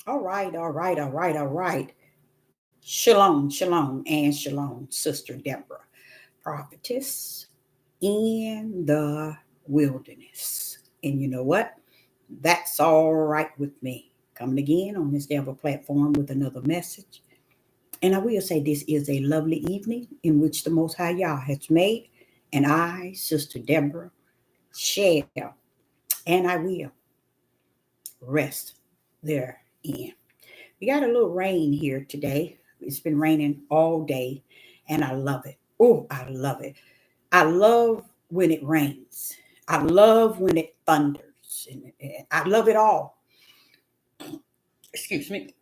All right, all right, all right, all right. Shalom, shalom, and shalom, Sister Deborah, prophetess in the wilderness. And you know what? That's all right with me. Coming again on this Deborah platform with another message. And I will say this is a lovely evening in which the Most High Yah has made, and I, Sister Deborah, shall and I will rest therein. We got a little rain here today. It's been raining all day, and I love it. Oh, I love it. I love when it rains. I love when it thunders. And I love it all. Excuse me.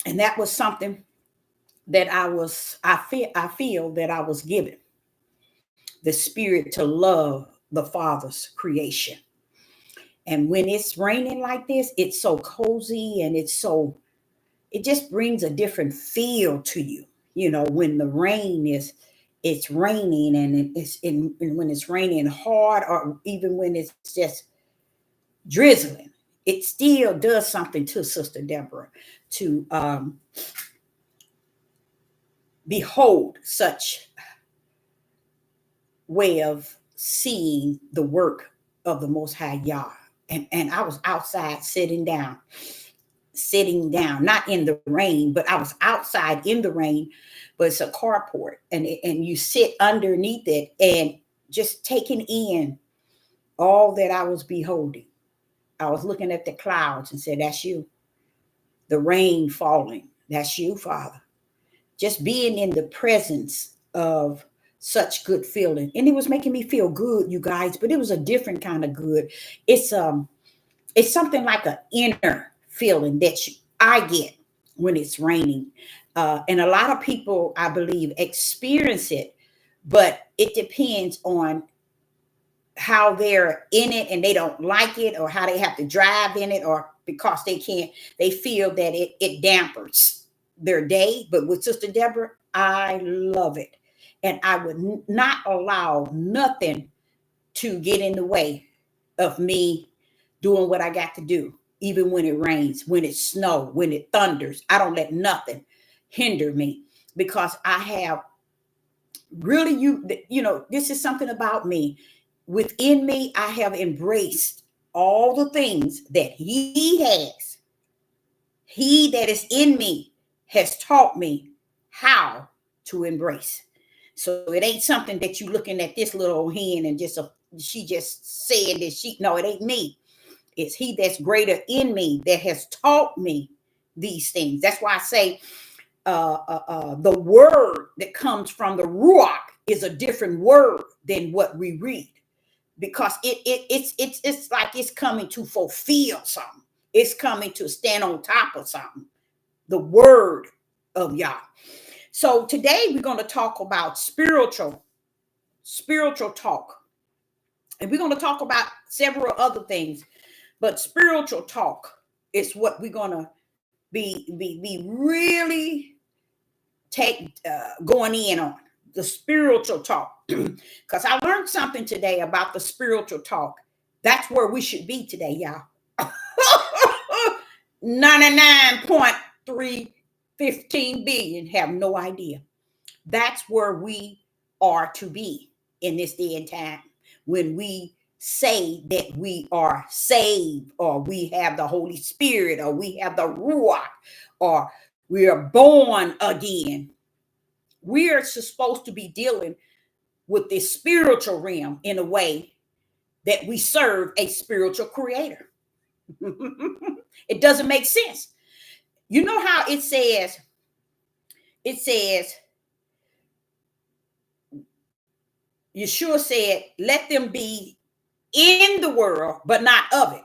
And that was something that I feel that I was given the spirit to love the Father's creation. And when it's raining like this, it's so cozy and it just brings a different feel to you. You know, when the rain is it's raining and when it's raining hard or even when it's just drizzling, it still does something to Sister Deborah to behold such way of seeing the work of the Most High Yah. And I was outside sitting down, not in the rain, but I was outside in the rain, but it's a carport, and you sit underneath it and just taking in all that I was beholding. I was looking at the clouds and said, "That's you." The rain falling, that's you, Father. Just being in the presence of such good feeling, and it was making me feel good, you guys. But it was a different kind of good. It's um, it's something like an inner feeling that I get when it's raining. And a lot of people, I believe, experience it, but it depends on how they're in it and they don't like it, or how they have to drive in it, or because they feel that it dampers their day. But with Sister Deborah, I love it. And I would not allow nothing to get in the way of me doing what I got to do, even when it rains, when it snows, when it thunders. I don't let nothing hinder me because I have really this is something about me. Within me, I have embraced all the things that He has. He that is in me has taught me how to embrace. So it ain't something that you looking at this little old hen and she just said that no, it ain't me. It's He that's greater in me that has taught me these things. That's why I say the word that comes from the Ruach is a different word than what we read, because it's like it's coming to fulfill something. It's coming to stand on top of something. The word of Yah. So today we're going to talk about spiritual talk, and we're going to talk about several other things. But spiritual talk is what we're gonna be really take going in on the spiritual talk, because I learned something today about the spiritual talk. That's where we should be today, y'all. 99.315 billion have no idea. That's where we are to be in this day and time, when we say that we are saved, or we have the Holy Spirit, or we have the Ruach, or we are born again. We are supposed to be dealing with this spiritual realm in a way that we serve a spiritual creator. It doesn't make sense. You know how it says Yeshua said, let them be in the world, but not of it.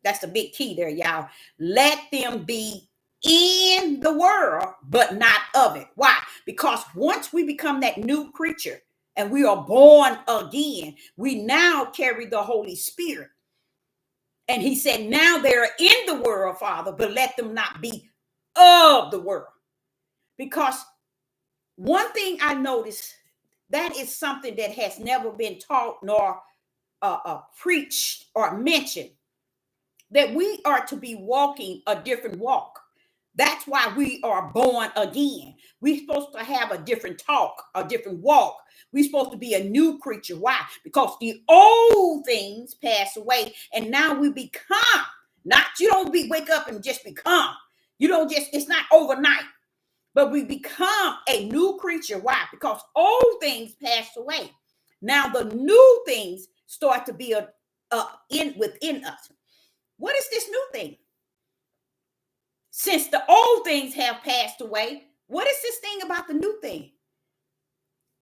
That's the big key there, y'all. Let them be in the world, but not of it. Why? Because once we become that new creature and we are born again, we now carry the Holy Spirit. And He said, now they're in the world, Father, but let them not be of the world. Because one thing I noticed, that is something that has never been taught nor preached or mentioned. that we are to be walking a different walk. That's why we are born again. We're supposed to have a different talk, a different walk. We're supposed to be a new creature. Why? Because the old things pass away, and now we become. Not you don't wake up and just become. You don't just. It's not overnight, but we become a new creature. Why? Because old things pass away. Now the new things start to be within us. What is this new thing? Since the old things have passed away, what is this thing about the new thing?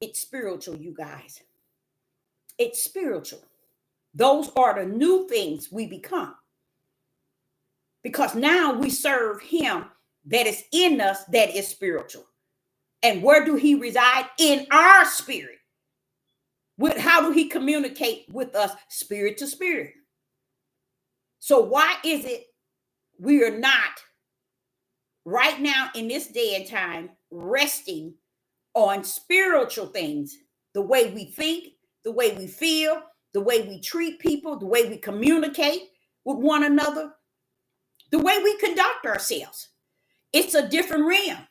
It's spiritual, you guys. It's spiritual. Those are the new things we become. Because now we serve him that is in us, that is spiritual. And where do he reside? In our spirit. How do he communicate with us? Spirit to spirit. So why is it we are not right now in this day and time resting on spiritual things? The way we think, the way we feel, the way we treat people, the way we communicate with one another, the way we conduct ourselves. It's a different realm.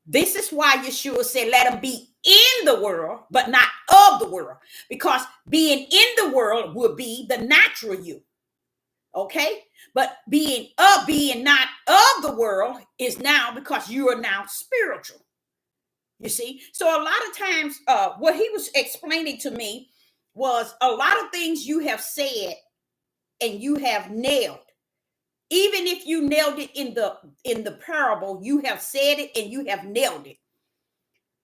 This is why Yeshua said, let them be in the world, but not of the world. Because being in the world would be the natural you. Okay? But being not of the world is now because you are now spiritual. You see? So a lot of times, what he was explaining to me was a lot of things you have said and you have nailed. Even if you nailed it in the parable, you have said it and you have nailed it.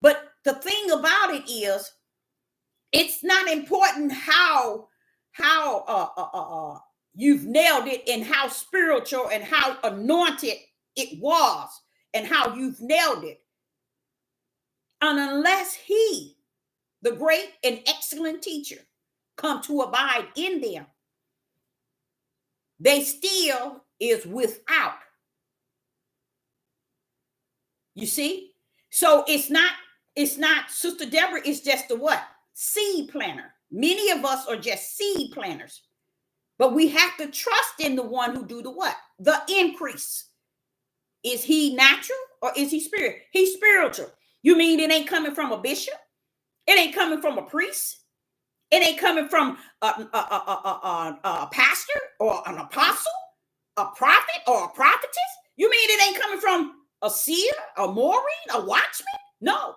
But the thing about it is, it's not important how you've nailed it and how spiritual and how anointed it was and how you've nailed it. And unless he, the great and excellent teacher, come to abide in them, they still is without. You see? So it's not Sister Deborah is just the what? Seed planter. Many of us are just seed planters. But we have to trust in the one who do the what? The increase. Is he natural or is he spirit? He's spiritual. You mean it ain't coming from a bishop? It ain't coming from a priest? It ain't coming from a pastor or an apostle, a prophet or a prophetess? You mean it ain't coming from a seer, a Maureen, a watchman? No.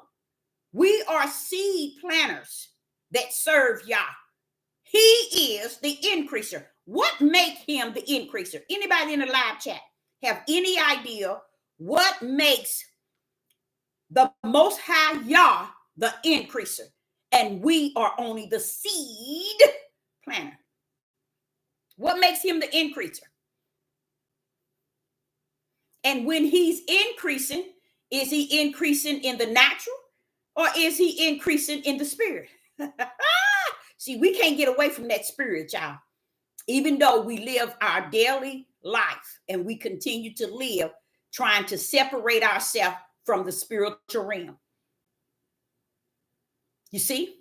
We are seed planters that serve Yah. He is the increaser. What makes him the increaser? Anybody in the live chat have any idea what makes the Most High Yah the increaser? And we are only the seed planter. What makes him the increaser? And when he's increasing, is he increasing in the natural or is he increasing in the spirit? See, we can't get away from that spirit, y'all. Even though we live our daily life and we continue to live trying to separate ourselves from the spiritual realm. You see?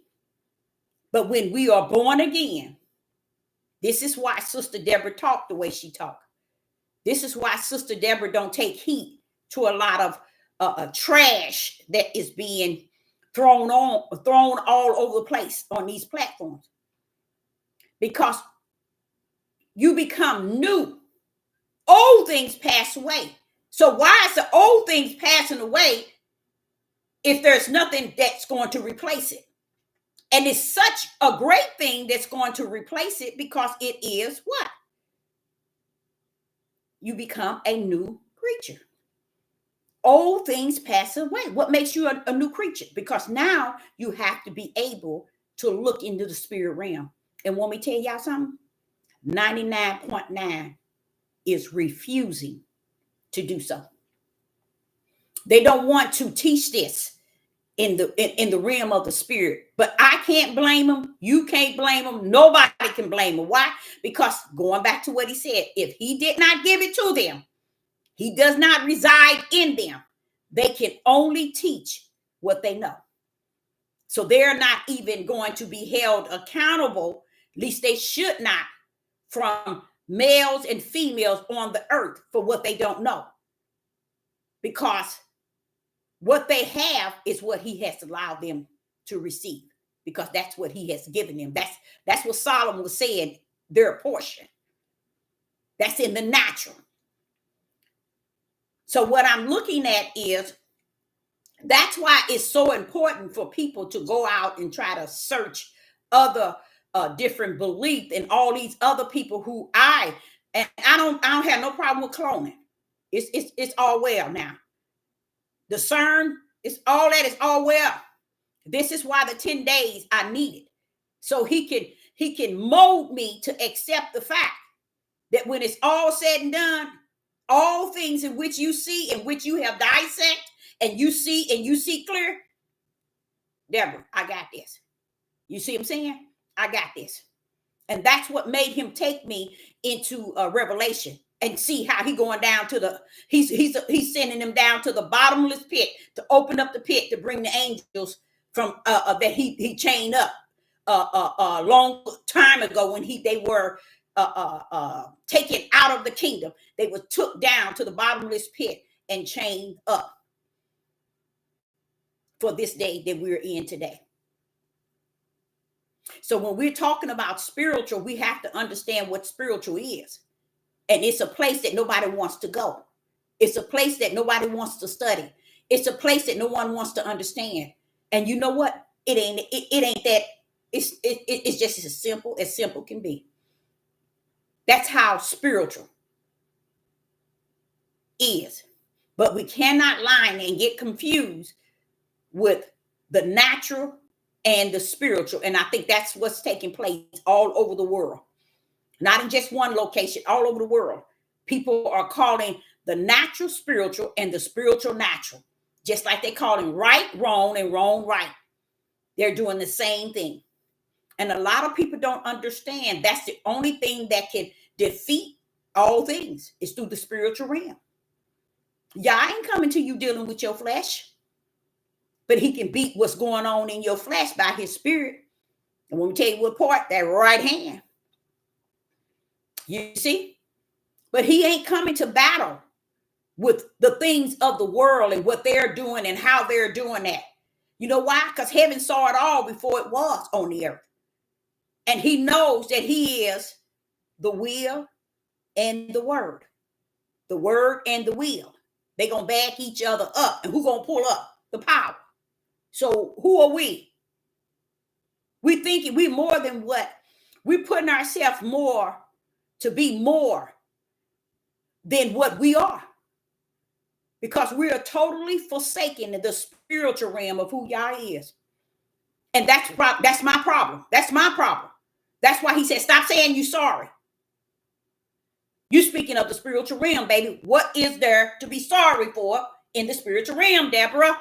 But when we are born again, this is why Sister Deborah talked the way she talked. This is why Sister Deborah don't take heed to a lot of trash that is being thrown all over the place on these platforms. Because you become new. Old things pass away. So why is the old things passing away if there's nothing that's going to replace it? And it's such a great thing that's going to replace it because it is what? You become a new creature. Old things pass away. What makes you a new creature? Because now you have to be able to look into the spirit realm. And want me to tell y'all something? 99.9 is refusing to do so. They don't want to teach this in the realm of the spirit. But I can't blame them. You can't blame them. Nobody can blame them. Why? Because going back to what he said, if he did not give it to them, he does not reside in them. They can only teach what they know. So they're not even going to be held accountable, at least they should not, from males and females on the earth for what they don't know. Because what they have is what he has allowed them to receive, because that's what he has given them. That's what Solomon was saying, their portion. That's in the natural. So what I'm looking at is, that's why it's so important for people to go out and try to search other different beliefs and all these other people who I don't have no problem with cloning. It's all well now. Discern, it's all that is all well. This is why the 10 days I needed. So he can mold me to accept the fact that when it's all said and done, all things in which you see, in which you have dissect, and you see clear, Deborah, I got this. You see what I'm saying? I got this. And that's what made him take me into Revelation and see how he going down to the, he's sending them down to the bottomless pit to open up the pit to bring the angels from that he chained up a long time ago when they were taken out of the kingdom. They were took down to the bottomless pit and chained up for this day that we're in today. So when we're talking about spiritual, we have to understand what spiritual is. And it's a place that nobody wants to go. It's a place that nobody wants to study. It's a place that no one wants to understand. And you know what? It ain't that. It's just as simple can be. That's how spiritual is. But we cannot line and get confused with the natural and the spiritual. And I think that's what's taking place all over the world. Not in just one location, all over the world. People are calling the natural spiritual and the spiritual natural. Just like they're calling right wrong and wrong right. They're doing the same thing. And a lot of people don't understand that's the only thing that can defeat all things is through the spiritual realm. Yeah, I ain't coming to you dealing with your flesh. But he can beat what's going on in your flesh by his spirit. And when we tell you what part, that right hand. You see? But he ain't coming to battle with the things of the world and what they're doing and how they're doing that. You know why? Because heaven saw it all before it was on the earth. And he knows that he is the will and the word. The word and the will. They're going to back each other up. And who's going to pull up? The power. So who are we? We thinking we more than what? We're putting ourselves more to be more than what we are. Because we are totally forsaking the spiritual realm of who Yah is. And that's my problem. That's my problem. That's why he said, stop saying you're sorry. You speaking of the spiritual realm, baby. What is there to be sorry for in the spiritual realm, Deborah?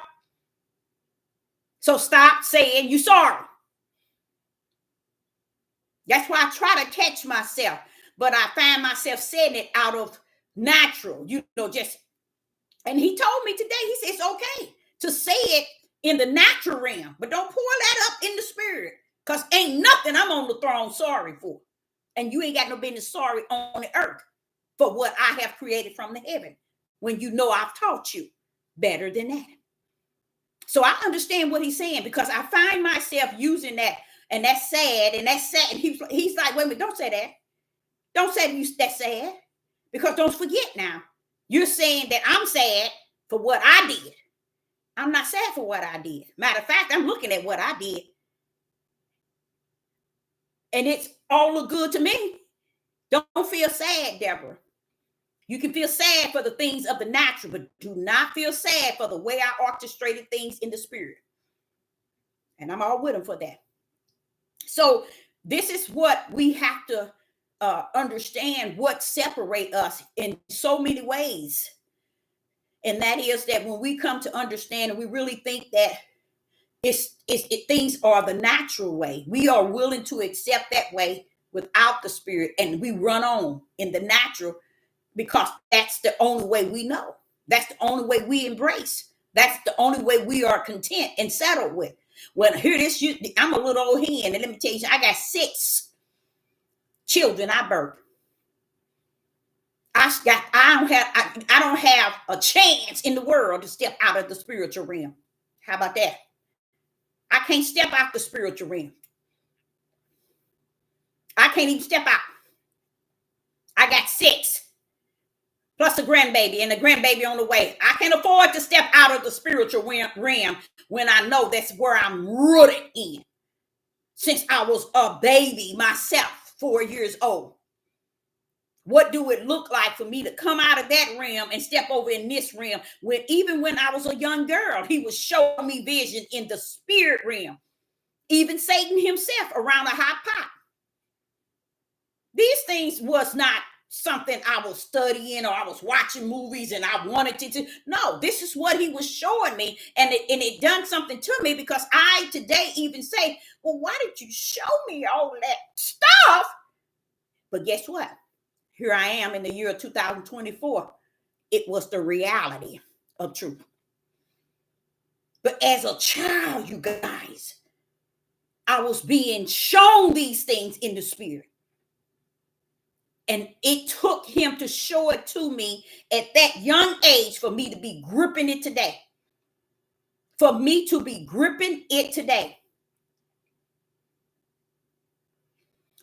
So stop saying you're sorry. That's why I try to catch myself, but I find myself saying it out of natural, just. And he told me today, he said, it's okay to say it in the natural realm, but don't pour that up in the spirit, because ain't nothing I'm on the throne sorry for. And you ain't got no business sorry on the earth for what I have created from the heaven, when you know I've taught you better than that. So I understand what he's saying, because I find myself using that, and that's sad, and that's sad. And he's like, wait a minute, don't say that. Don't say that's sad, because don't forget now, you're saying that I'm sad for what I did. I'm not sad for what I did. Matter of fact, I'm looking at what I did. And it's all look good to me. Don't feel sad, Deborah. You can feel sad for the things of the natural, but do not feel sad for the way I orchestrated things in the spirit. And I'm all with him for that. So this is what we have to understand, what separate us in so many ways. And that is that when we come to understand and we really think that things are the natural way, we are willing to accept that way without the spirit, and we run on in the natural, because that's the only way we know. That's the only way we embrace. That's the only way we are content and settled with. Well, here this, I'm a little old hen, and let me tell you, I got 6 children I birthed. I don't have a chance in the world to step out of the spiritual realm. How about that? I can't step out the spiritual realm. I can't even step out. I got 6 plus a grandbaby and a grandbaby on the way. I can't afford to step out of the spiritual realm when I know that's where I'm rooted in since I was a baby myself, 4 years old. What do it look like for me to come out of that realm and step over in this realm? Even when I was a young girl, he was showing me vision in the spirit realm. Even Satan himself around a hot pot. These things was not something I was studying or I was watching movies and I wanted to. No, this is what he was showing me. And it done something to me because I today even say, well, why did you show me all that stuff? But guess what? Here I am in the year of 2024. It was the reality of truth. But as a child, you guys, I was being shown these things in the spirit. And it took him to show it to me at that young age for me to be gripping it today. For me to be gripping it today.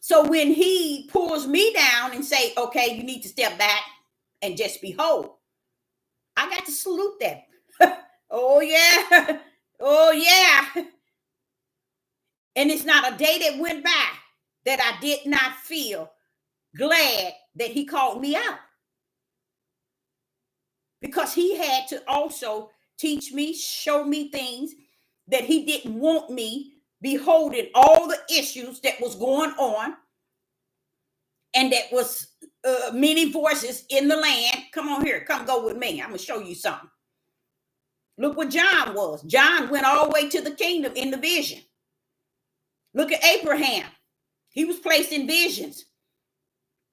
So when he pulls me down and say, okay, you need to step back and just behold, I got to salute that. Oh, yeah. Oh, yeah. And it's not a day that went by that I did not feel glad that he called me out. Because he had to also teach me, show me things that he didn't want me beholding all the issues that was going on. And that was many voices in the land. Come on here, come go with me. I'm going to show you something. Look what John was. John went all the way to the kingdom in the vision. Look at Abraham. He was placed in visions.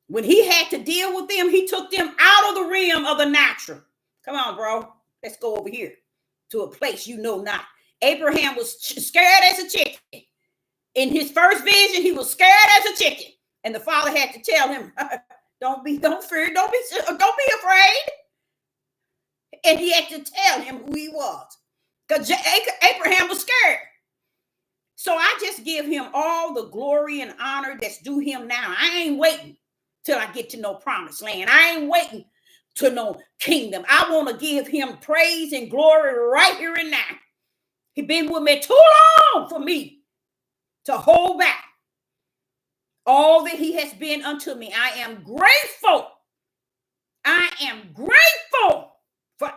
When he had to deal with them, he took them out of the realm of the natural. Come on, bro. Let's go over here to a place you know not. Abraham was scared as a chicken. In his first vision, he was scared as a chicken. And the father had to tell him, don't fear, don't be afraid. And he had to tell him who he was. Because Abraham was scared. So I just give him all the glory and honor that's due him now. I ain't waiting till I get to no promised land. I ain't waiting to no kingdom. I want to give him praise and glory right here and now. He's been with me too long for me to hold back all that he has been unto me. I am grateful. I am grateful for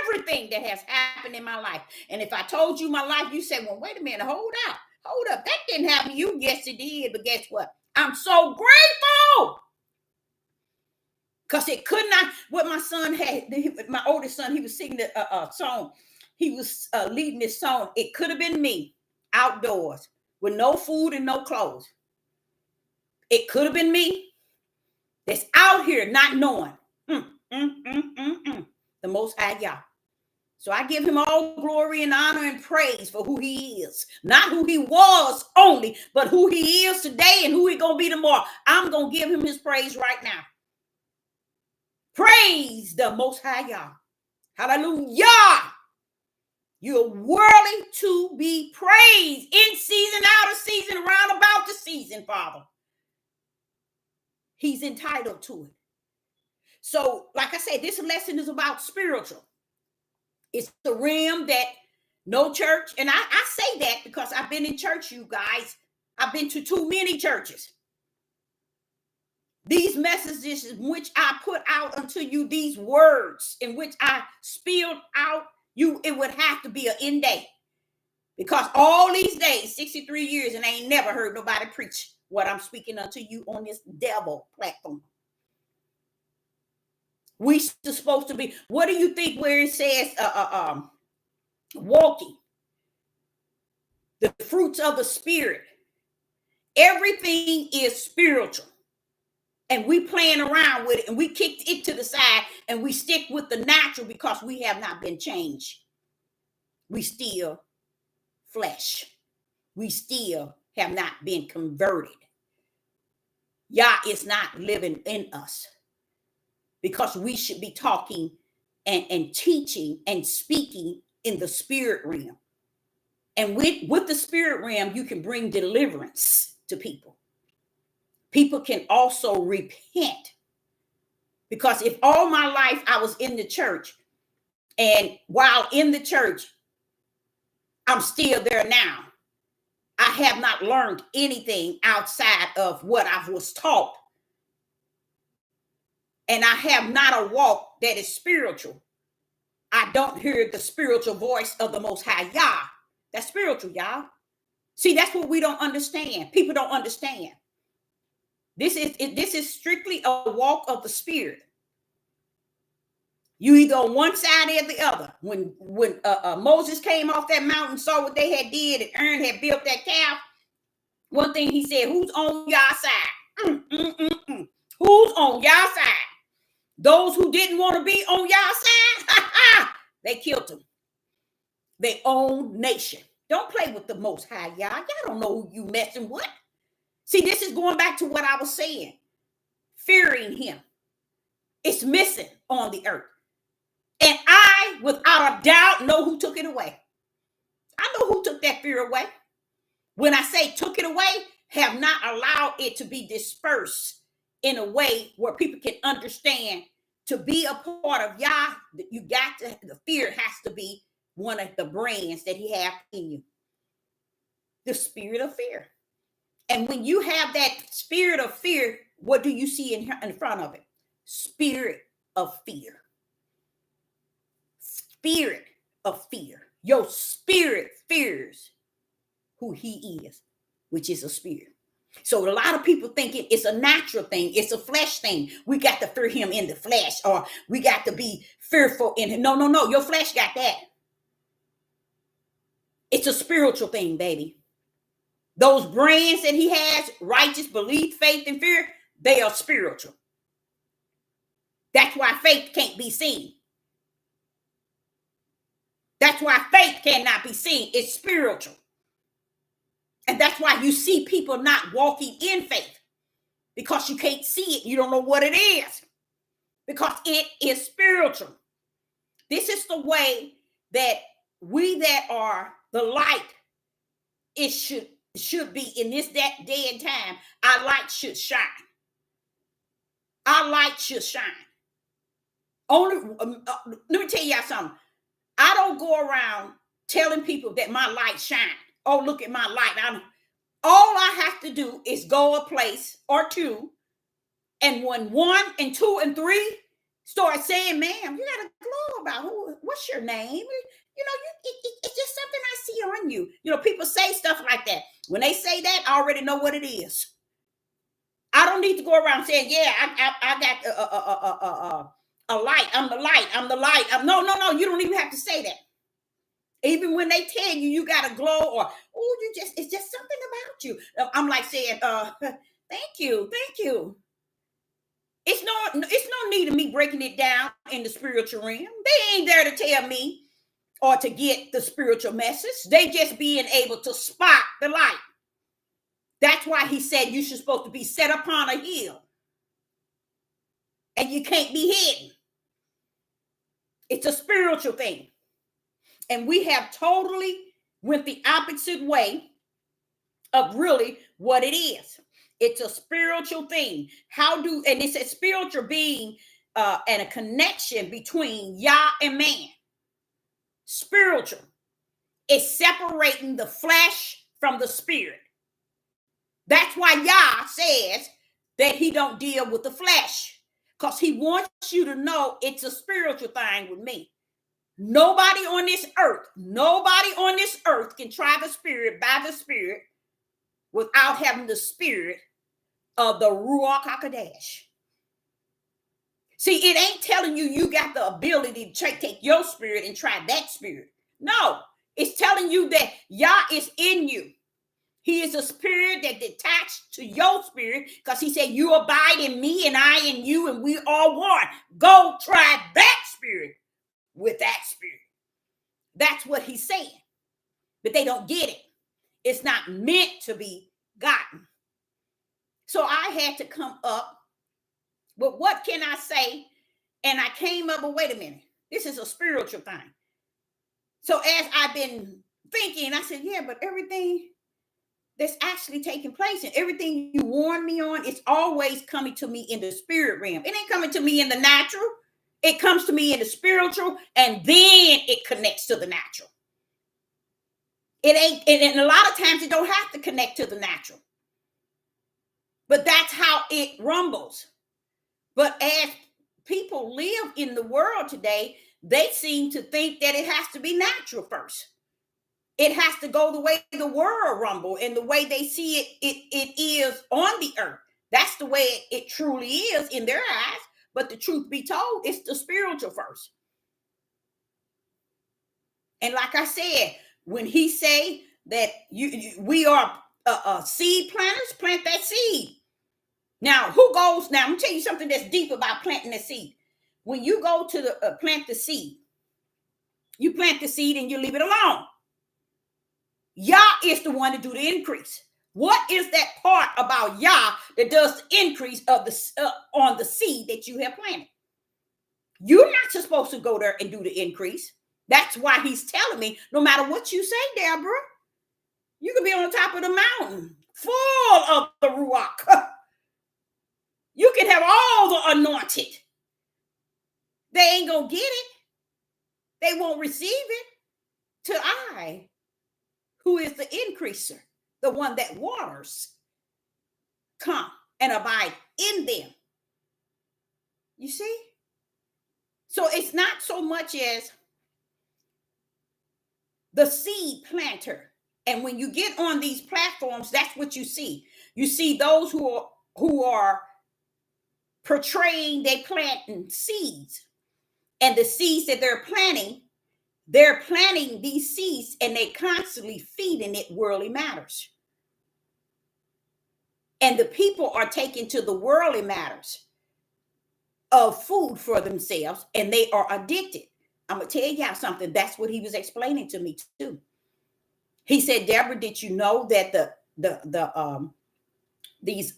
everything that has happened in my life. And if I told you my life, you say, well, wait a minute, hold up. That didn't happen to you. Yes, it did. But guess what? I'm so grateful. Because it could not, what my son had, my oldest son, he was singing a song. He was leading this song. It could have been me outdoors with no food and no clothes. It could have been me that's out here not knowing. The Most High Yah. So I give him all glory and honor and praise for who he is. Not who he was only, but who he is today and who he going to be tomorrow. I'm going to give him his praise right now. Praise the Most High Yah. Hallelujah. You're worthy to be praised in season, out of season, around about the season, Father. He's entitled to it. So, like I said, this lesson is about spiritual. It's the realm that no church, and I say that because I've been in church, you guys. I've been to too many churches. These messages in which I put out unto you, these words in which I spilled out, it would have to be an end day. Because all these days, 63 years, and I ain't never heard nobody preach what I'm speaking unto you on this devil platform. We supposed to be, what do you think where it says walking? The fruits of the spirit. Everything is spiritual. And we playing around with it and we kicked it to the side and we stick with the natural because we have not been changed. We still flesh. We still have not been converted. Yah is not living in us. because we should be talking and teaching and speaking in the spirit realm. And with the spirit realm, you can bring deliverance to people. People can also repent. Because if all my life I was in the church, and while in the church, I'm still there now, I have not learned anything outside of what I was taught. And I have not a walk that is spiritual. I don't hear the spiritual voice of the Most High Yah. That's spiritual, y'all. See, that's what we don't understand. People don't understand. This is strictly a walk of the spirit. You either on one side or the other. When Moses came off that mountain, saw what they had did, and Aaron had built that calf, one thing he said, who's on your side? Who's on your side? Those who didn't want to be on your side, they killed them. Their own nation. Don't play with the Most High, y'all. Y'all don't know who you messing with. See, this is going back to what I was saying. Fearing him. It's missing on the earth. And I, without a doubt, know who took it away. I know who took that fear away. When I say took it away, have not allowed it to be dispersed in a way where people can understand. To be a part of Yah, you got to, the fear has to be one of the brands that he has in you. The spirit of fear. And when you have that spirit of fear, what do you see in front of it? Spirit of fear. Spirit of fear. Your spirit fears who he is, which is a spirit. So a lot of people thinking it's a natural thing. It's a flesh thing. We got to fear him in the flesh, or we got to be fearful in him. No. Your flesh got that. It's a spiritual thing, baby. Those brands that he has, righteous, belief, faith, and fear, they are spiritual. That's why faith can't be seen. That's why faith cannot be seen. It's spiritual. And that's why you see people not walking in faith, because you can't see it. You don't know what it is, because it is spiritual. This is the way that we that are the light, it should be in this day and time. Our light should shine. Our light should shine. Only let me tell y'all something. I don't go around telling people that my light shine. Oh, look at my light. All I have to do is go a place or two, and when 1 and 2 and 3 start saying, "Ma'am, you got a glow about what's your name?" You know, it's just something I see on you. You know, people say stuff like that. When they say that, I already know what it is. I don't need to go around saying, "Yeah, I got a light. I'm the light. I'm the light." No. You don't even have to say that. Even when they tell you you got a glow, or it's just something about you. I'm like saying, thank you. It's no need of me breaking it down in the spiritual realm. They ain't there to tell me or to get the spiritual message. They just being able to spot the light. That's why he said you're supposed to be set upon a hill, and you can't be hidden. It's a spiritual thing. And we have totally went the opposite way of really what it is. It's a spiritual thing. And it's a spiritual being and a connection between Yah and man. Spiritual. It's separating the flesh from the spirit. That's why Yah says that he don't deal with the flesh, because he wants you to know it's a spiritual thing with me. Nobody on this earth can try the spirit by the spirit without having the spirit of the Ruach HaKodesh. See, it ain't telling you got the ability to take your spirit and try that spirit. No, it's telling you that Yah is in you. He is a spirit that detached to your spirit, because he said, you abide in me and I in you, and we are one. Go try that spirit with that spirit. That's what he's saying. But they don't get it. It's not meant to be gotten. So I had to come up with, what can I say And I came up, but wait a minute, this is a spiritual thing. So as I've been thinking, I said, yeah, but everything that's actually taking place and everything you warned me on, it's always coming to me in the spirit realm. It ain't coming to me in the natural. It comes to me in the spiritual, and then it connects to the natural. It ain't, and a lot of times it don't have to connect to the natural. But that's how it rumbles. But as people live in the world today, they seem to think that it has to be natural first. It has to go the way the world rumble and the way they see it is on the earth. That's the way it truly is in their eyes. But the truth be told, it's the spiritual first. And like I said, when he say that we are seed planters, plant that seed. Now, who goes? Now, I'm gonna tell you something that's deep about planting the seed. When you go to the plant the seed, you plant the seed and you leave it alone. Yah is the one to do the increase. What is that part about Yah that does the increase of the on the seed that you have planted? You're not supposed to go there and do the increase. That's why he's telling me, no matter what you say, Deborah, you can be on the top of the mountain, full of the Ruach. You can have all the anointed. They ain't gonna get it. They won't receive it till I, who is the increaser, the one that waters, come and abide in them. You see? So it's not so much as the seed planter. And when you get on these platforms, that's what you see. You see those who are portraying they planting seeds. And the seeds that they're planting these seeds and they constantly feeding it worldly matters. And the people are taken to the worldly matters of food for themselves, and they are addicted. I'm gonna tell y'all something. That's what he was explaining to me too. He said, Deborah, did you know that he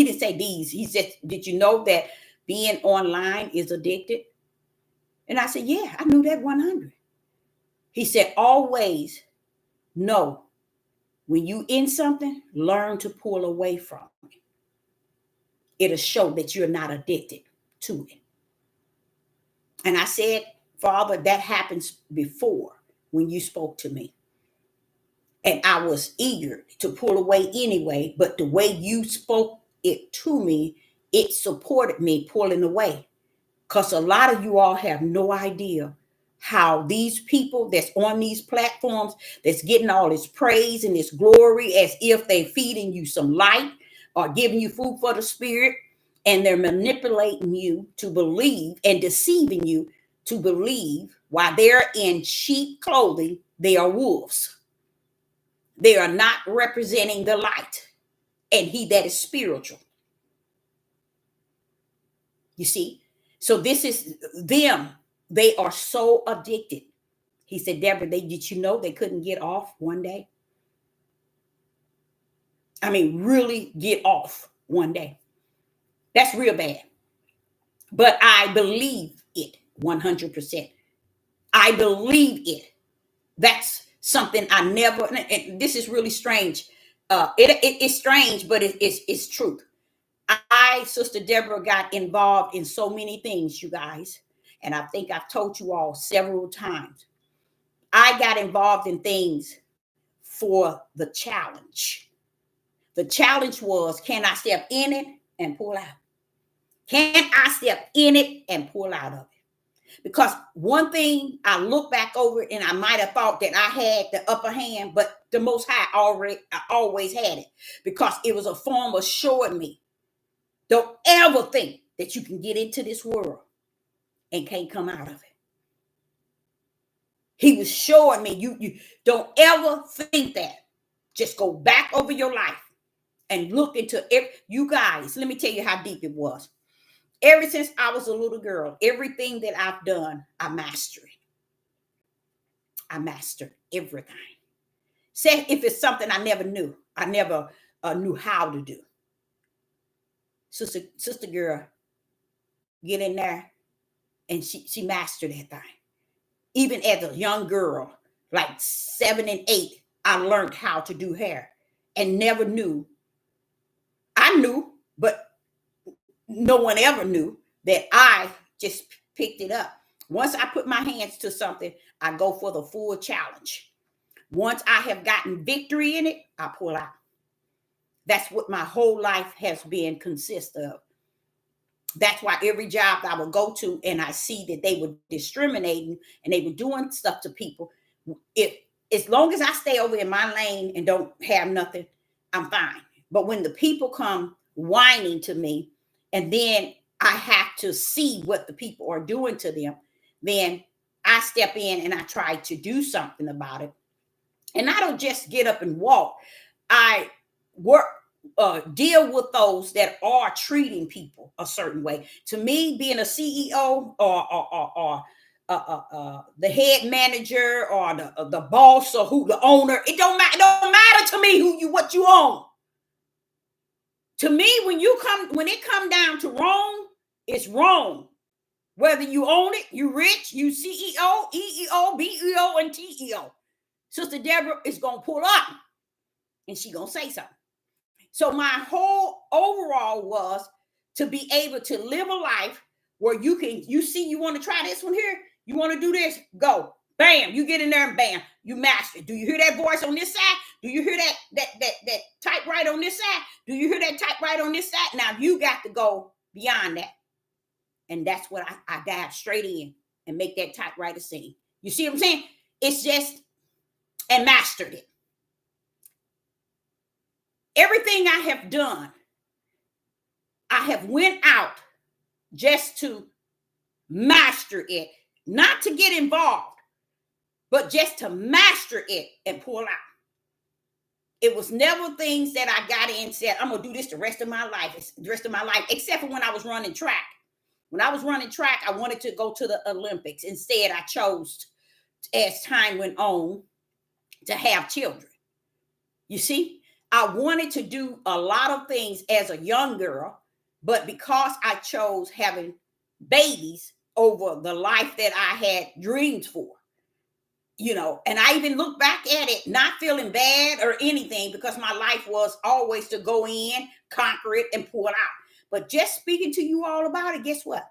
didn't say these. He said, did you know that being online is addicted? And I said, yeah, I knew that 100. He said, always know when you in something, learn to pull away from it. It'll show that you're not addicted to it. And I said, Father, that happens before when you spoke to me. And I was eager to pull away anyway, but the way you spoke it to me, it supported me pulling away. Because a lot of you all have no idea how these people that's on these platforms that's getting all this praise and this glory as if they're feeding you some light or giving you food for the spirit, and they're manipulating you to believe and deceiving you to believe while they're in sheep clothing, they are wolves. They are not representing the light and he that is spiritual. You see? So this is them. They are so addicted. He said, Deborah, did you know they couldn't get off one day? I mean, really get off one day. That's real bad. But I believe it 100%. I believe it. That's something I never, and this is really strange. It's strange, but it's truth. Sister Deborah, got involved in so many things, you guys. And I think I've told you all several times. I got involved in things for the challenge. The challenge was, can I step in it and pull out? Can I step in it and pull out of it? Because one thing I look back over and I might have thought that I had the upper hand, but the Most High I always had it, because it was a form of showing me, don't ever think that you can get into this world and can't come out of it. He was showing me, you don't ever think that. Just go back over your life and look into it. You guys, let me tell you how deep it was. Ever since I was a little girl, everything that I've done, I mastered. I mastered everything. Say if it's something I never knew, I never knew how to do. Sister girl, get in there, and she mastered that thing. Even as a young girl, like 7 and 8, I learned how to do hair and never knew. I knew, but no one ever knew that I just picked it up. Once I put my hands to something, I go for the full challenge. Once I have gotten victory in it, I pull out. That's what my whole life has been consist of. That's why every job I would go to and I see that they were discriminating and they were doing stuff to people. If as long as I stay over in my lane and don't have nothing, I'm fine. But when the people come whining to me, and then I have to see what the people are doing to them, then I step in and I try to do something about it. And I don't just get up and walk. I work, deal with those that are treating people a certain way. To me, being a CEO or the head manager or the boss or who the owner, it don't matter. It don't matter to me who you what you own. To me, when it come down to wrong, it's wrong. Whether you own it, you rich, you CEO, EEO, BEO, and TEO. Sister Deborah is gonna pull up and she gonna say something. So my whole overall was to be able to live a life where you see you want to try this one here, you want to do this, go. Bam, you get in there and bam, you master it. Do you hear that voice on this side? Do you hear that typewriter on this side? Do you hear that typewriter on this side? Now you got to go beyond that. And that's what I dive straight in and make that typewriter sing. You see what I'm saying? It's just, and mastered it. Everything I have done, I have went out just to master it, not to get involved, but just to master it and pull out. It was never things that I got in and said, I'm going to do this the rest of my life, except for when I was running track. When I was running track, I wanted to go to the Olympics. Instead, I chose, as time went on, to have children. You see, I wanted to do a lot of things as a young girl, but because I chose having babies over the life that I had dreamed for, and I even look back at it, not feeling bad or anything, because my life was always to go in, conquer it, and pull it out. But just speaking to you all about it, guess what?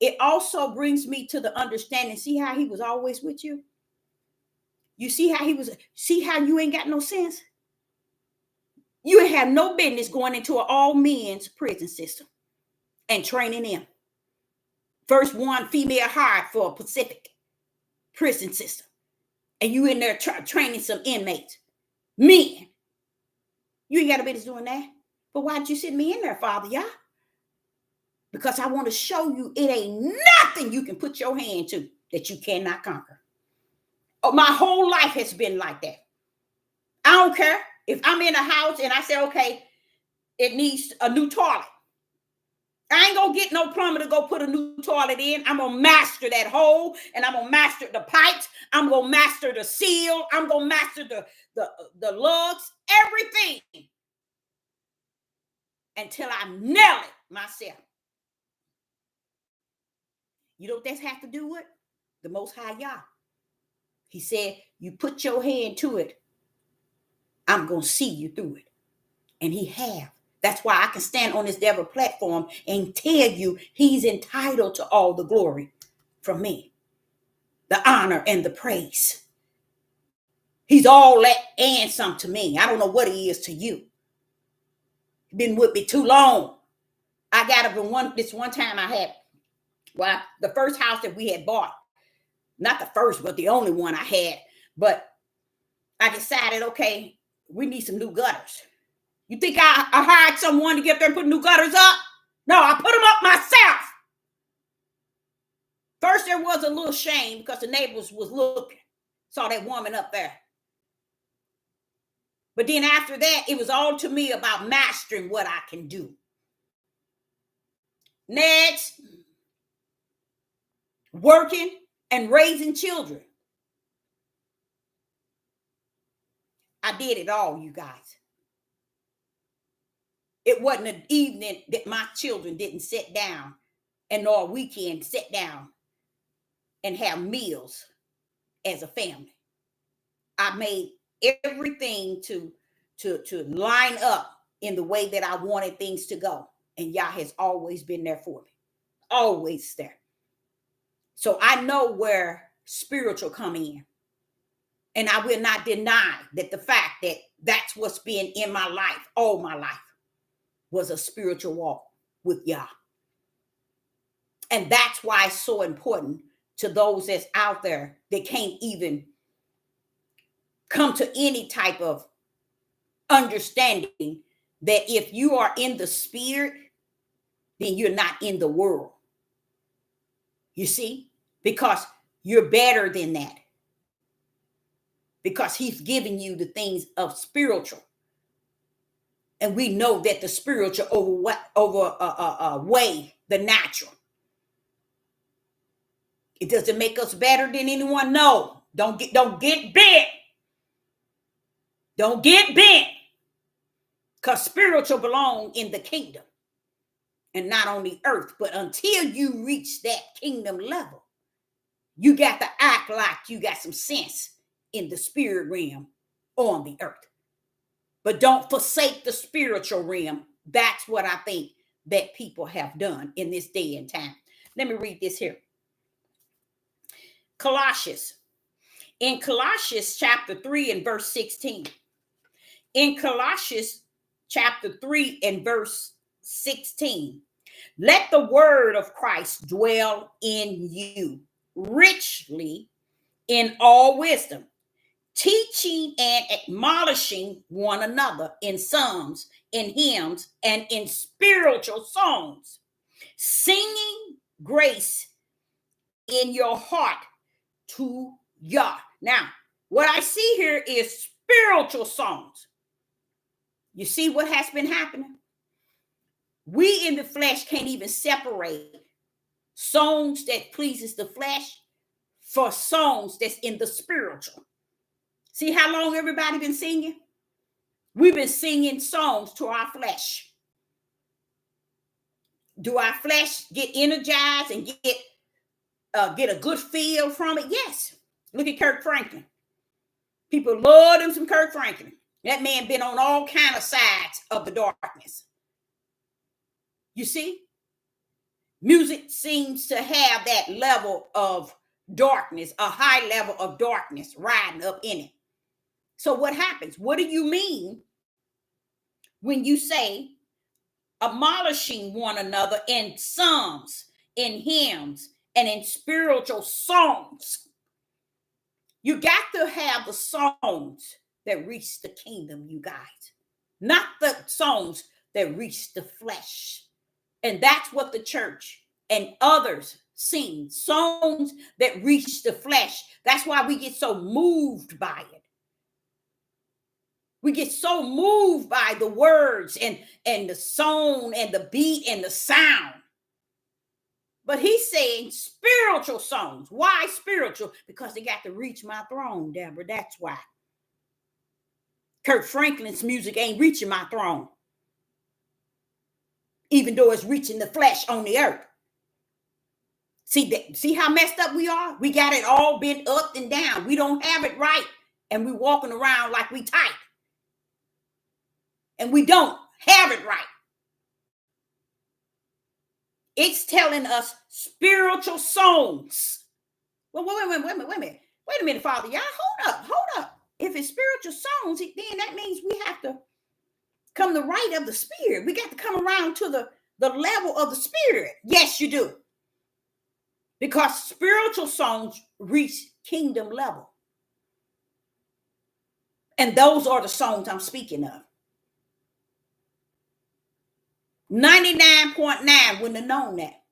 It also brings me to the understanding. See how he was always with you? You see how you ain't got no sense? You have no business going into an all men's prison system and training them. First one female hired for a Pacific prison system. And you in there training some inmates. Men. You ain't got no business doing that. But why'd you send me in there, Father, y'all? Because I want to show you it ain't nothing you can put your hand to that you cannot conquer. Oh, my whole life has been like that. I don't care if I'm in a house and I say, okay, it needs a new toilet. I ain't gonna get no plumber to go put a new toilet in. I'm gonna master that hole, and I'm gonna master the pipes. I'm gonna master the seal. I'm gonna master the lugs, everything, until I nail it myself. You know what that has to do with? The Most High Yah. He said, you put your hand to it, I'm gonna see you through it. And he have. That's why I can stand on this devil platform and tell you he's entitled to all the glory from me, the honor and the praise. He's all that and some to me. I don't know what he is to you. Been with me too long. I got up in this one time I had, the first house that we had bought, not the first, but the only one I had. But I decided, okay, we need some new gutters. You think I hired someone to get there and put new gutters up? No, I put them up myself. First, there was a little shame because the neighbors was looking, saw that woman up there. But then after that, it was all to me about mastering what I can do. Next, working and raising children. I did it all, you guys. It wasn't an evening that my children didn't sit down and or we can sit down and have meals as a family. I made everything to line up in the way that I wanted things to go. And Yah has always been there for me. Always there. So I know where spiritual come in. And I will not deny that the fact that that's what's been in my life, all my life, was a spiritual walk with Yah. And that's why it's so important to those that's out there that can't even come to any type of understanding that if you are in the spirit, then you're not in the world. You see? Because you're better than that. Because he's giving you the things of spiritual. And we know that the spiritual overweigh the natural. It doesn't make us better than anyone. No. Don't get bent. Don't get bent. Because spiritual belong in the kingdom. And not on the earth. But until you reach that kingdom level, you got to act like you got some sense in the spirit realm on the earth. But don't forsake the spiritual realm. That's what I think that people have done in this day and time. Let me read this here. Colossians. In Colossians chapter 3 and verse 16. In Colossians chapter 3 and verse 16. Let the word of Christ dwell in you richly in all wisdom, teaching and admonishing one another in psalms, in hymns, and in spiritual songs, singing grace in your heart to Yah. Now, what I see here is spiritual songs. You see what has been happening? We in the flesh can't even separate songs that pleases the flesh for songs that's in the spiritual. See how long everybody been singing? We've been singing songs to our flesh. Do our flesh get energized and get a good feel from it? Yes. Look at Kirk Franklin. People love him some Kirk Franklin. That man been on all kind of sides of the darkness. You see? Music seems to have that level of darkness, a high level of darkness riding up in it. So what happens? What do you mean when you say admonishing one another in psalms, in hymns, and in spiritual songs? You got to have the songs that reach the kingdom, you guys, not the songs that reach the flesh. And that's what the church and others sing, songs that reach the flesh. That's why we get so moved by it. We get so moved by the words and the song and the beat and the sound. But he's saying spiritual songs. Why spiritual? Because they got to reach my throne, Deborah. That's why. Kirk Franklin's music ain't reaching my throne, even though it's reaching the flesh on the earth. See how messed up we are? We got it all bent up and down. We don't have it right. And we walking around like we tight. And we don't have it right. It's telling us spiritual songs. Well, wait a minute, Father. Y'all, hold up. If it's spiritual songs, then that means we have to come the right of the spirit. We got to come around to the level of the spirit. Yes, you do. Because spiritual songs reach kingdom level. And those are the songs I'm speaking of. 99.9 wouldn't have known that.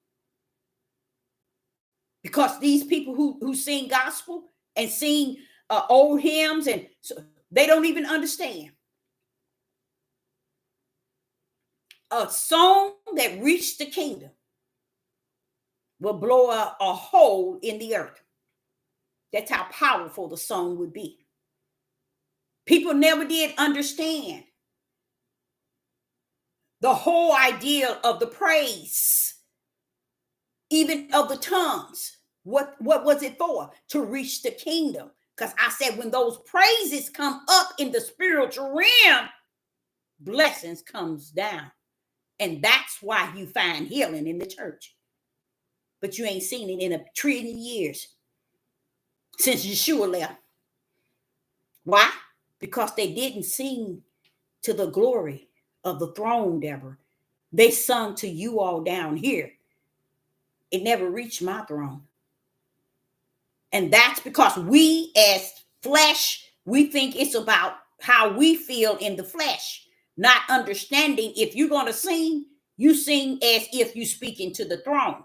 Because these people who sing gospel and sing old hymns, and so they don't even understand. A song that reached the kingdom will blow a hole in the earth. That's how powerful the song would be. People never did understand the whole idea of the praise. even of the tongues. What was it for? To reach the kingdom. Because I said, when those praises come up in the spiritual realm, blessings comes down. And that's why you find healing in the church. But you ain't seen it in a trillion years since Yeshua left. Why? Because they didn't sing to the glory of the throne, Deborah. They sung to you all down here. It never reached my throne. And that's because we as flesh, we think it's about how we feel in the flesh, not understanding if you're going to sing, you sing as if you're speaking to the throne.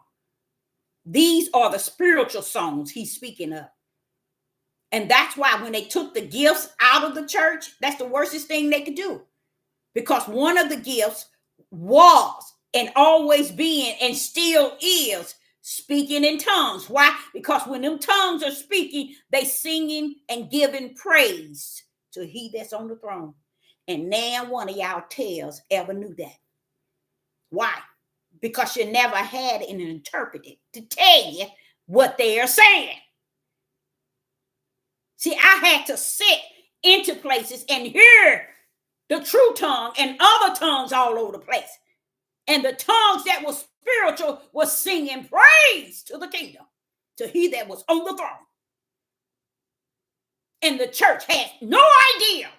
These are the spiritual songs he's speaking of. And that's why when they took the gifts out of the church, that's the worstest thing they could do. Because one of the gifts was and always been and still is speaking in tongues. Why? Because when them tongues are speaking, they singing and giving praise to he that's on the throne. And now one of y'all tales ever knew that. Why? Because you never had an interpreter to tell you what they are saying. See, I had to sit into places and hear the true tongue and other tongues all over the place. And the tongues that were spiritual was singing praise to the kingdom, to he that was on the throne. And the church had no idea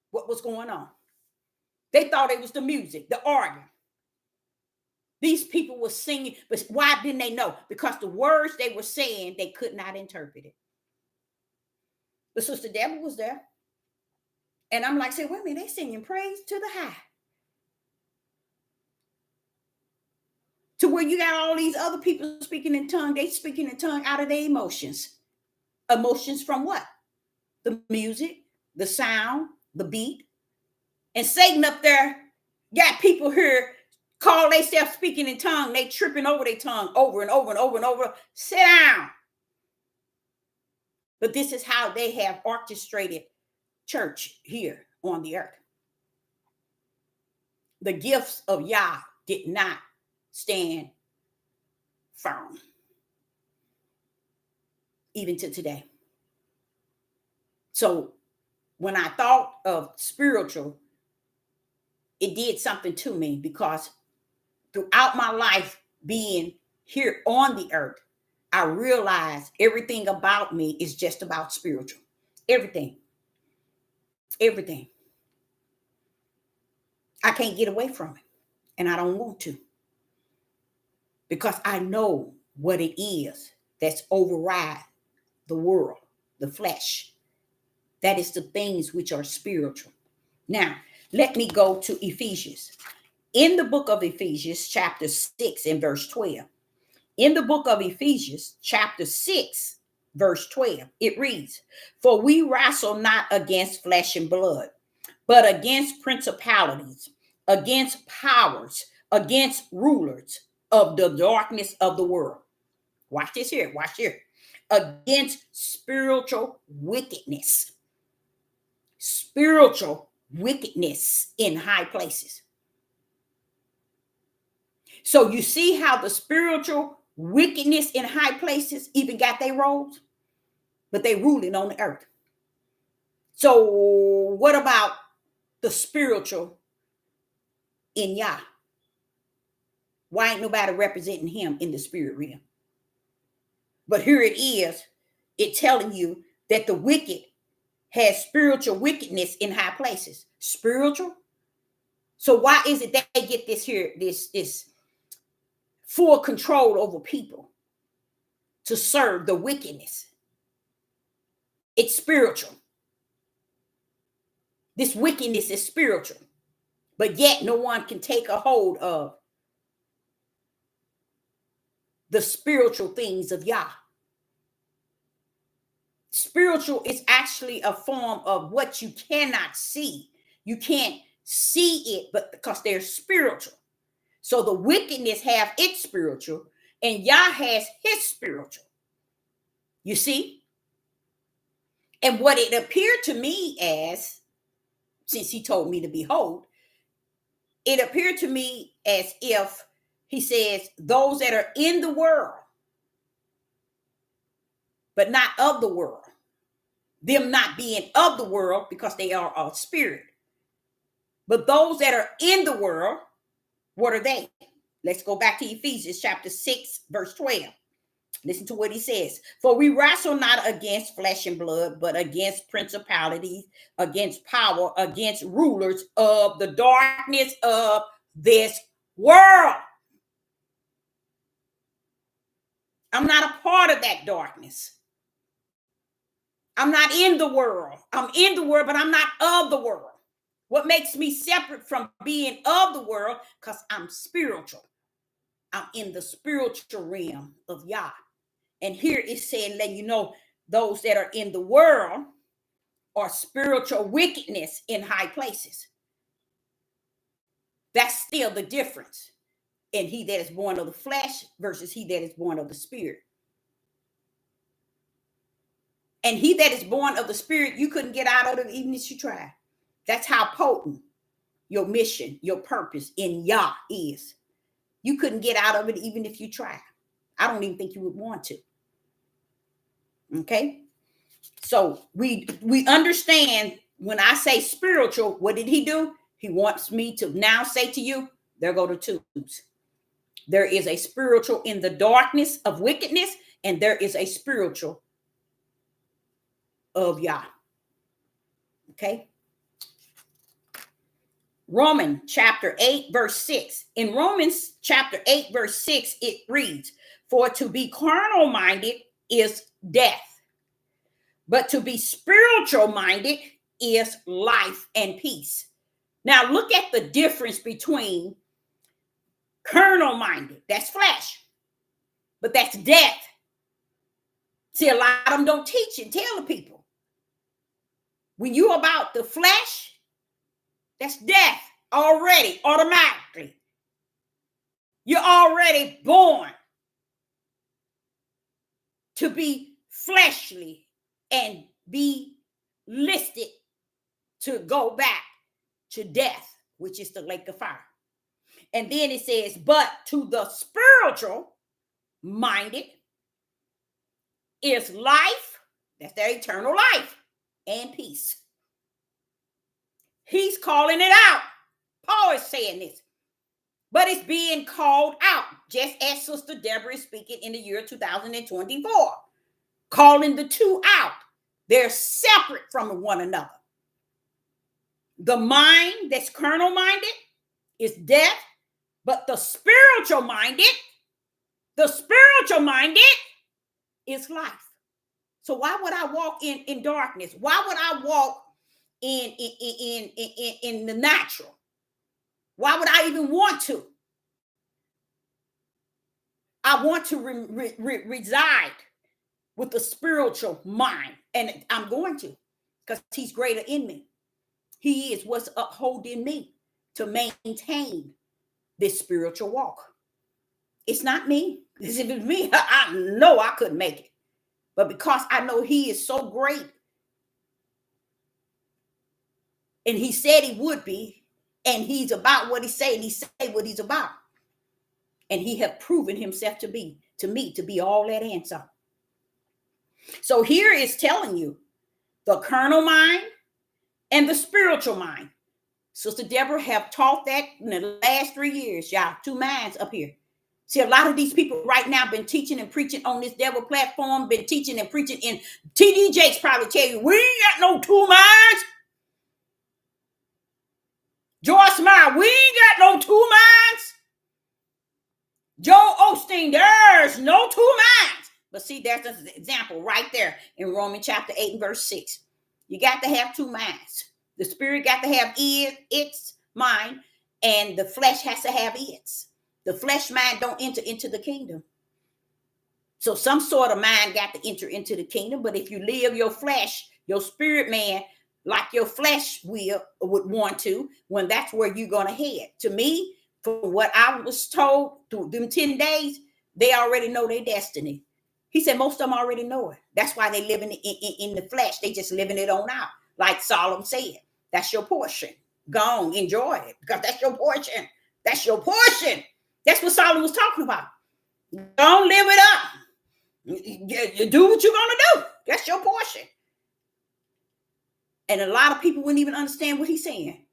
what was going on. They thought it was the music, the organ. These people were singing, but why didn't they know? Because the words they were saying, they could not interpret it. But Sister Deborah was there. And I'm like, say, wait a minute, they singing praise to the high. To where you got all these other people speaking in tongue, they speaking in tongue out of their emotions. Emotions from what? The music, the sound, the beat. And Satan up there got people here call themselves speaking in tongue. They tripping over their tongue over and over and over and over. Sit down. But this is how they have orchestrated church here on the earth. The gifts of Yah did not stand firm, even to today. So when I thought of spiritual, it did something to me, because throughout my life being here on the earth, I realized everything about me is just about spiritual. Everything. Everything. I can't get away from it. And I don't want to. Because I know what it is that's override the world, the flesh. That is the things which are spiritual. Now, let me go to Ephesians. In the book of Ephesians, chapter 6 and verse 12. In the book of Ephesians, chapter 6, verse 12, it reads, "For we wrestle not against flesh and blood, but against principalities, against powers, against rulers of the darkness of the world." Watch this here. Watch here. Against spiritual wickedness. Spiritual wickedness in high places. So you see how the spiritual wickedness in high places even got their roles, but they ruling on the earth. So what about the spiritual in Yah? Why ain't nobody representing him in the spirit realm? But here it is, it telling you that the wicked has spiritual wickedness in high places. Spiritual. So why is it that they get this here, this full control over people to serve the wickedness? It's spiritual. This wickedness is spiritual, but yet no one can take a hold of the spiritual things of Yah. Spiritual is actually a form of what you cannot see. You can't see it, but because they're spiritual. So the wickedness have its spiritual, and Yah has his spiritual. You see? And what it appeared to me as, since he told me to behold, it appeared to me as if He says, those that are in the world, but not of the world. Them not being of the world because they are of spirit. But those that are in the world, what are they? Let's go back to Ephesians chapter 6, verse 12. Listen to what he says. For we wrestle not against flesh and blood, but against principalities, against power, against rulers of the darkness of this world. I'm not a part of that darkness. I'm not in the world. I'm in the world, but I'm not of the world. What makes me separate from being of the world? Because I'm spiritual. I'm in the spiritual realm of Yah. And here it's saying, letting you know, those that are in the world are spiritual wickedness in high places. That's still the difference in he that is born of the flesh versus he that is born of the spirit. And he that is born of the spirit, you couldn't get out of it even if you tried. That's how potent your mission, your purpose in Yah is. You couldn't get out of it even if you tried. I don't even think you would want to. Okay? So we understand when I say spiritual, what did he do? He wants me to now say to you, there go the twos. There is a spiritual in the darkness of wickedness, and there is a spiritual of Yah. Okay? Romans chapter 8, verse 6. In Romans chapter 8, verse 6, it reads, for to be carnal minded is death, but to be spiritual minded is life and peace. Now look at the difference between carnal minded, that's flesh, but that's death. See, a lot of them don't teach and tell the people. When you're about the flesh, that's death already, automatically. You're already born to be fleshly and be listed to go back to death, which is the lake of fire. And then it says, but to the spiritual minded is life, that's their eternal life, and peace. He's calling it out. Paul is saying this, but it's being called out, just as Sister Deborah is speaking in the year 2024, calling the two out. They're separate from one another. The mind that's carnal minded is death, but the spiritual minded is life. So why would I walk in darkness? Why would I walk in the natural? Why would I even want to? I want to reside with the spiritual mind, and I'm going to, because he's greater in me. He is what's upholding me to maintain this spiritual walk. It's not me. Because if it's me, I know I couldn't make it. But because I know he is so great, and he said he would be, and he's about what he said, and he said what he's about. And he have proven himself to be, to me, to be all that and some. So here is telling you the carnal mind and the spiritual mind. Sister Deborah have taught that in the last 3 years, y'all. 2 minds up here. See, a lot of these people right now been teaching and preaching on this devil platform, been teaching and preaching, and TD Jakes probably tell you, we ain't got no 2 minds. Joyce Meyer, we ain't got no 2 minds. Joel Osteen, there's no 2 minds. But see, there's an example right there in Romans chapter 8 and verse 6. You got to have 2 minds. The spirit got to have its mind, and the flesh has to have its. The flesh mind don't enter into the kingdom. So some sort of mind got to enter into the kingdom. But if you live your flesh, your spirit man, like your flesh would want to, when that's where you're going to head. To me, from what I was told through them 10 days, they already know their destiny. He said most of them already know it. That's why they live in the flesh. They just living it on out. Like Solomon said, that's your portion. Go on, enjoy it, because that's your portion. That's your portion. That's what Solomon was talking about. Don't live it up. You do what you're going to do. That's your portion. And a lot of people wouldn't even understand what he's saying.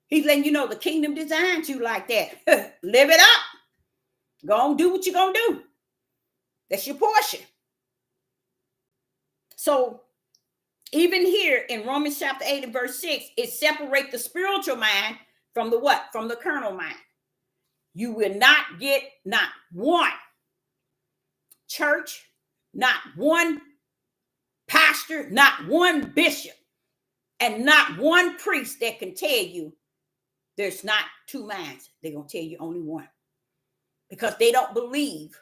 He's letting you know the kingdom designed you like that. Live it up. Go on, do what you're going to do. That's your portion. So even here in Romans chapter 8 and verse 6, it separates the spiritual mind from the what? From the carnal mind. You will not get not one church, not one pastor, not one bishop, and not one priest that can tell you there's not two minds. They're going to tell you only one. Because they don't believe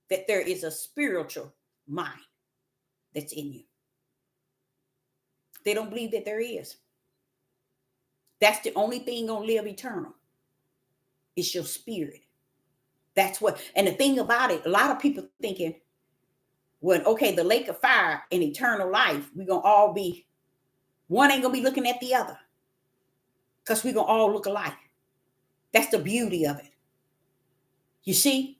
that there is a spiritual mind that's in you. They don't believe that there is. That's the only thing going to live eternal. It's your spirit. That's what, and the thing about it, a lot of people thinking, well, okay, the lake of fire and eternal life, we're going to all be, one ain't going to be looking at the other. Because we're going to all look alike. That's the beauty of it. You see?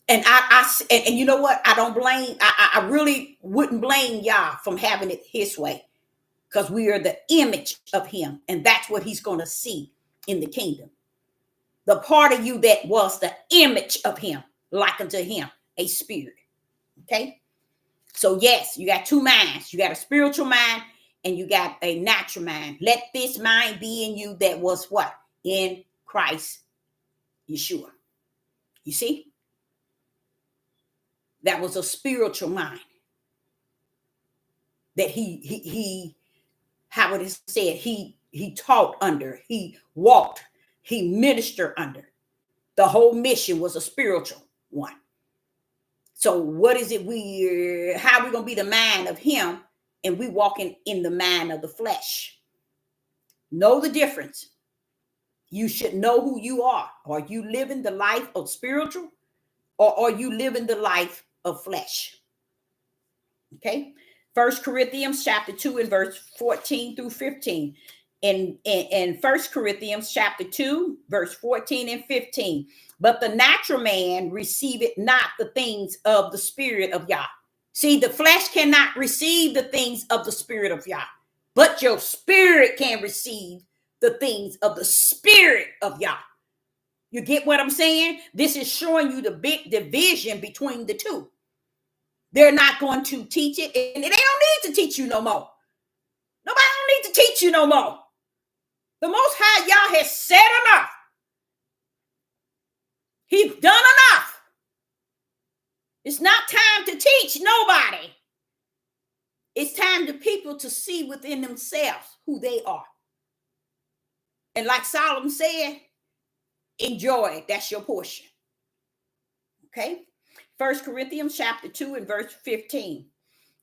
And and you know what? I don't blame, I really wouldn't blame Yah from having it his way. Because we are the image of him. And that's what he's going to see in the kingdom. The part of you that was the image of him, like unto him, a spirit. Okay? So yes, you got two minds. You got a spiritual mind and you got a natural mind. Let this mind be in you that was what? In Christ Yeshua. You see? That was a spiritual mind. That he how it is said, he taught under, he walked, he ministered under. The whole mission was a spiritual one. So what is it how are we going to be the mind of him and we walking in the mind of the flesh? Know the difference. You should know who you are. Are you living the life of spiritual or are you living the life of flesh? Okay. 1 Corinthians chapter 2 and verse 14 through 15. In 1 Corinthians chapter 2, verse 14 and 15. But the natural man receiveth not the things of the spirit of Yah. See, the flesh cannot receive the things of the spirit of Yah, but your spirit can receive the things of the spirit of Yah. You get what I'm saying? This is showing you the big division between the two. They're not going to teach it, and they don't need to teach you no more. Nobody don't need to teach you no more. The Most High Yah has said enough. He's done enough. It's not time to teach nobody. It's time to people to see within themselves who they are. And like Solomon said, enjoy it. That's your portion. Okay? 1 Corinthians chapter 2 and verse 15.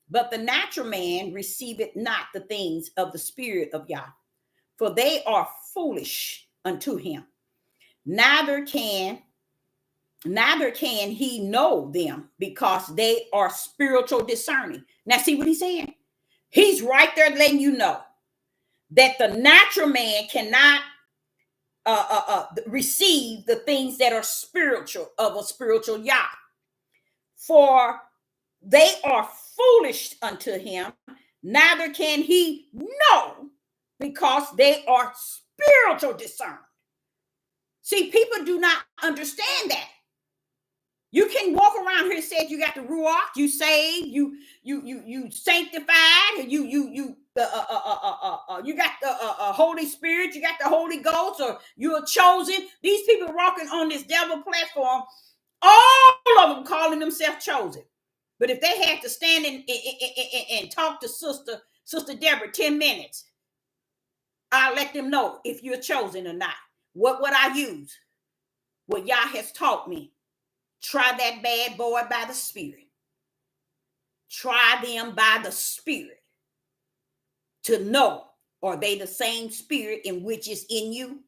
But the natural man receiveth not the things of the spirit of Yah, for they are foolish unto him. Neither can he know them, because they are spiritual discerning. Now see what he's saying? He's right there letting you know that the natural man cannot receive the things that are spiritual of a spiritual Yah. For they are foolish unto him, neither can he know, because they are spiritual discerned. See, people do not understand that. You can walk around here and say you got the Ruach, you saved, you sanctified, and you got the Holy Spirit, you got the Holy Ghost, or you are chosen. These people walking on this devil platform, all of them calling themselves chosen. But if they had to stand and talk to Sister Deborah 10 minutes, I'll let them know if you're chosen or not. What would I use? What Yah has taught me. Try that bad boy by the Spirit. Try them by the Spirit to know, are they the same Spirit in which is in you?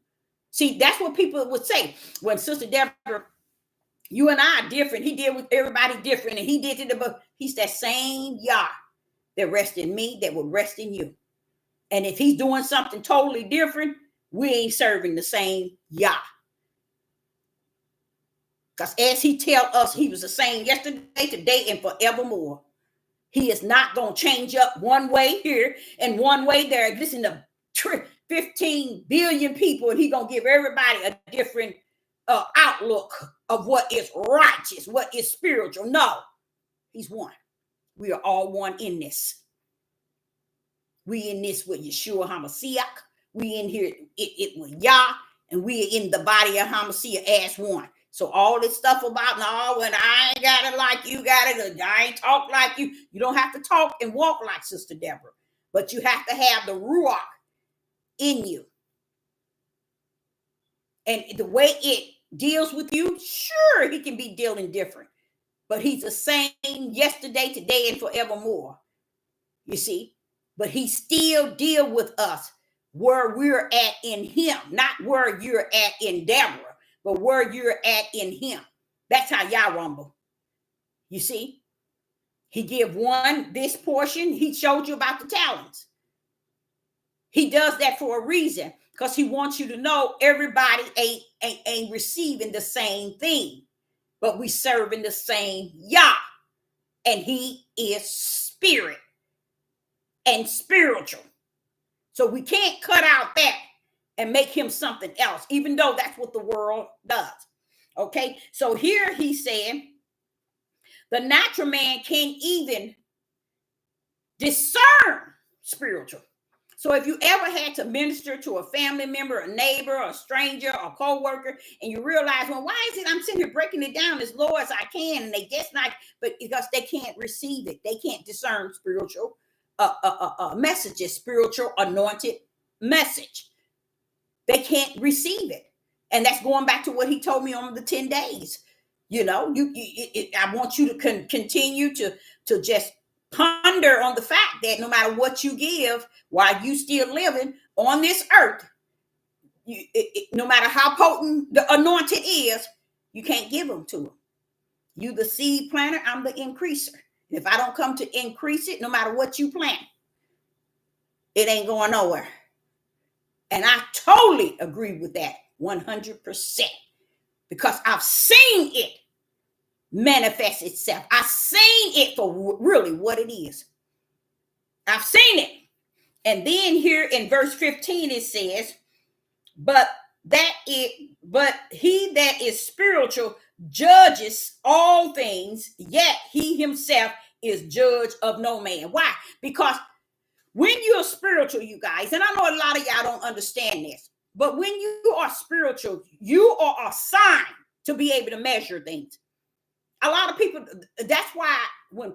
See, that's what people would say. When Sister Deborah, you and I are different. He did with everybody different. And he did it, but he's that same Yah that rests in me, that will rest in you. And if he's doing something totally different, we ain't serving the same Yah. Because as he tell us, he was the same yesterday, today, and forevermore. He is not going to change up one way here and one way there. Listen to 15 billion people, and he's going to give everybody a different outlook of what is righteous, what is spiritual. No, he's one. We are all one in this. We in this with Yeshua HaMashiach. We in here it with Yah, and we are in the body of HaMashiach as one. So all this stuff about, no, when I ain't got it like you got it, I ain't talk like you. You don't have to talk and walk like Sister Deborah, but you have to have the Ruach in you. And the way it deals with you, sure, he can be dealing different, but he's the same yesterday, today, and forevermore. You see, but he still deal with us where we're at in him, not where you're at in Deborah, but where you're at in him. That's how y'all rumble. You see, he give one this portion. He showed you about the talents. He does that for a reason, because he wants you to know everybody ain't receiving the same thing, but we serving the same Yah, and he is spirit and spiritual. So we can't cut out that and make him something else, even though that's what the world does. Okay, so here he's saying the natural man can't even discern spiritual. So if you ever had to minister to a family member, a neighbor, a stranger, a co-worker, and you realize, well, why is it I'm sitting here breaking it down as low as I can, and they just not, but because they can't receive it. They can't discern spiritual messages, spiritual anointed message. They can't receive it. And that's going back to what he told me on the 10 days. You know, I want you to continue to just ponder on the fact that no matter what you give while you still living on this earth, no matter how potent the anointed is, you can't give them to them. You the seed planter, I'm the increaser. And if I don't come to increase it, no matter what you plant, it ain't going nowhere. And I totally agree with that 100%, because I've seen it manifest itself. I've seen it for really what it is. I've seen it. And then here in verse 15 it says, but he that is spiritual judges all things, yet he himself is judge of no man. Why? Because when you're spiritual, you guys, and I know a lot of y'all don't understand this, but when you are spiritual, you are assigned to be able to measure things. A lot of people, that's why when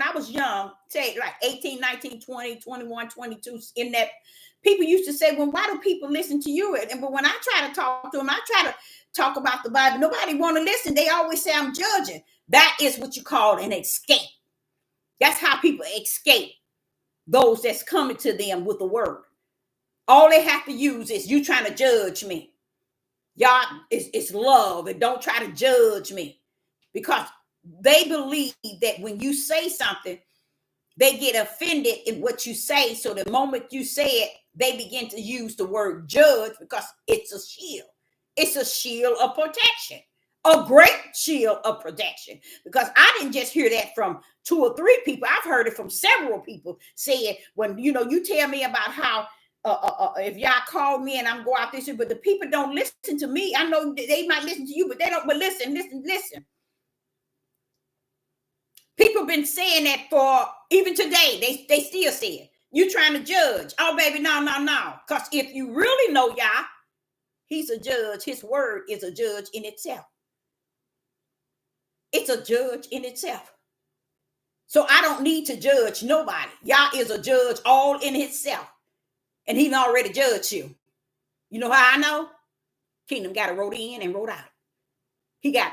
I was young, say like 18, 19, 20, 21, 22, in that, people used to say, well, why do people listen to you? But when I try to talk to them, I try to talk about the Bible. Nobody want to listen. They always say I'm judging. That is what you call an escape. That's how people escape those that's coming to them with the word. All they have to use is you trying to judge me. Y'all, it's love, and don't try to judge me, because they believe that when you say something, they get offended in what you say. So the moment you say it, they begin to use the word judge, because it's a shield. It's a shield of protection, a great shield of protection. Because I didn't just hear that from 2 or 3 people. I've heard it from several people saying, when, you know, you tell me about how if y'all call me and I'm go out this year, but the people don't listen to me. I know they might listen to you, but they don't. But listen. People been saying that for even today. They still say it. You trying to judge? Oh, baby, no. Because if you really know Yah, he's a judge. His word is a judge in itself. It's a judge in itself. So I don't need to judge nobody. Yah is a judge all in himself. And he already judged you. You know how I know? Kingdom got it wrote in and wrote out. He got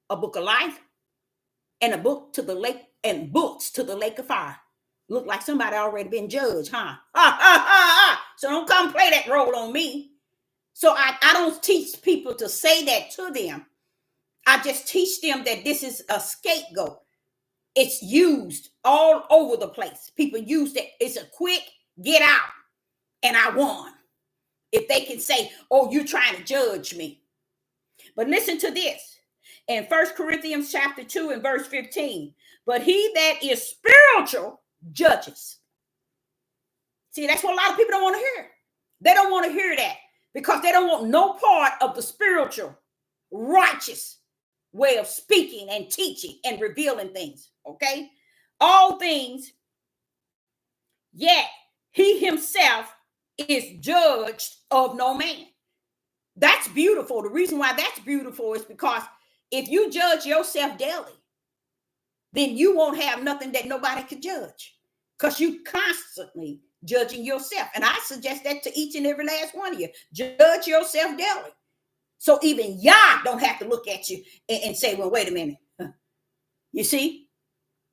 a book of life and a book to the lake, and books to the lake of fire. Look like somebody already been judged, huh? So don't come play that role on me. So I don't teach people to say that to them. I just teach them that this is a scapegoat. It's used all over the place. People use that. It's a quick get out, and I won. If they can say, oh, you're trying to judge me. But listen to this. in 1 Corinthians chapter 2 and verse 15. But he that is spiritual judges. See, that's what a lot of people don't want to hear. They don't want to hear that because they don't want no part of the spiritual, righteous way of speaking and teaching and revealing things. Okay? All things, yet he himself is judged of no man. That's beautiful. The reason why that's beautiful is because if you judge yourself daily, then you won't have nothing that nobody could judge because you constantly judging yourself. And I suggest that to each and every last one of you. Judge yourself daily. So even Yah don't have to look at you and say, well, wait a minute. You see,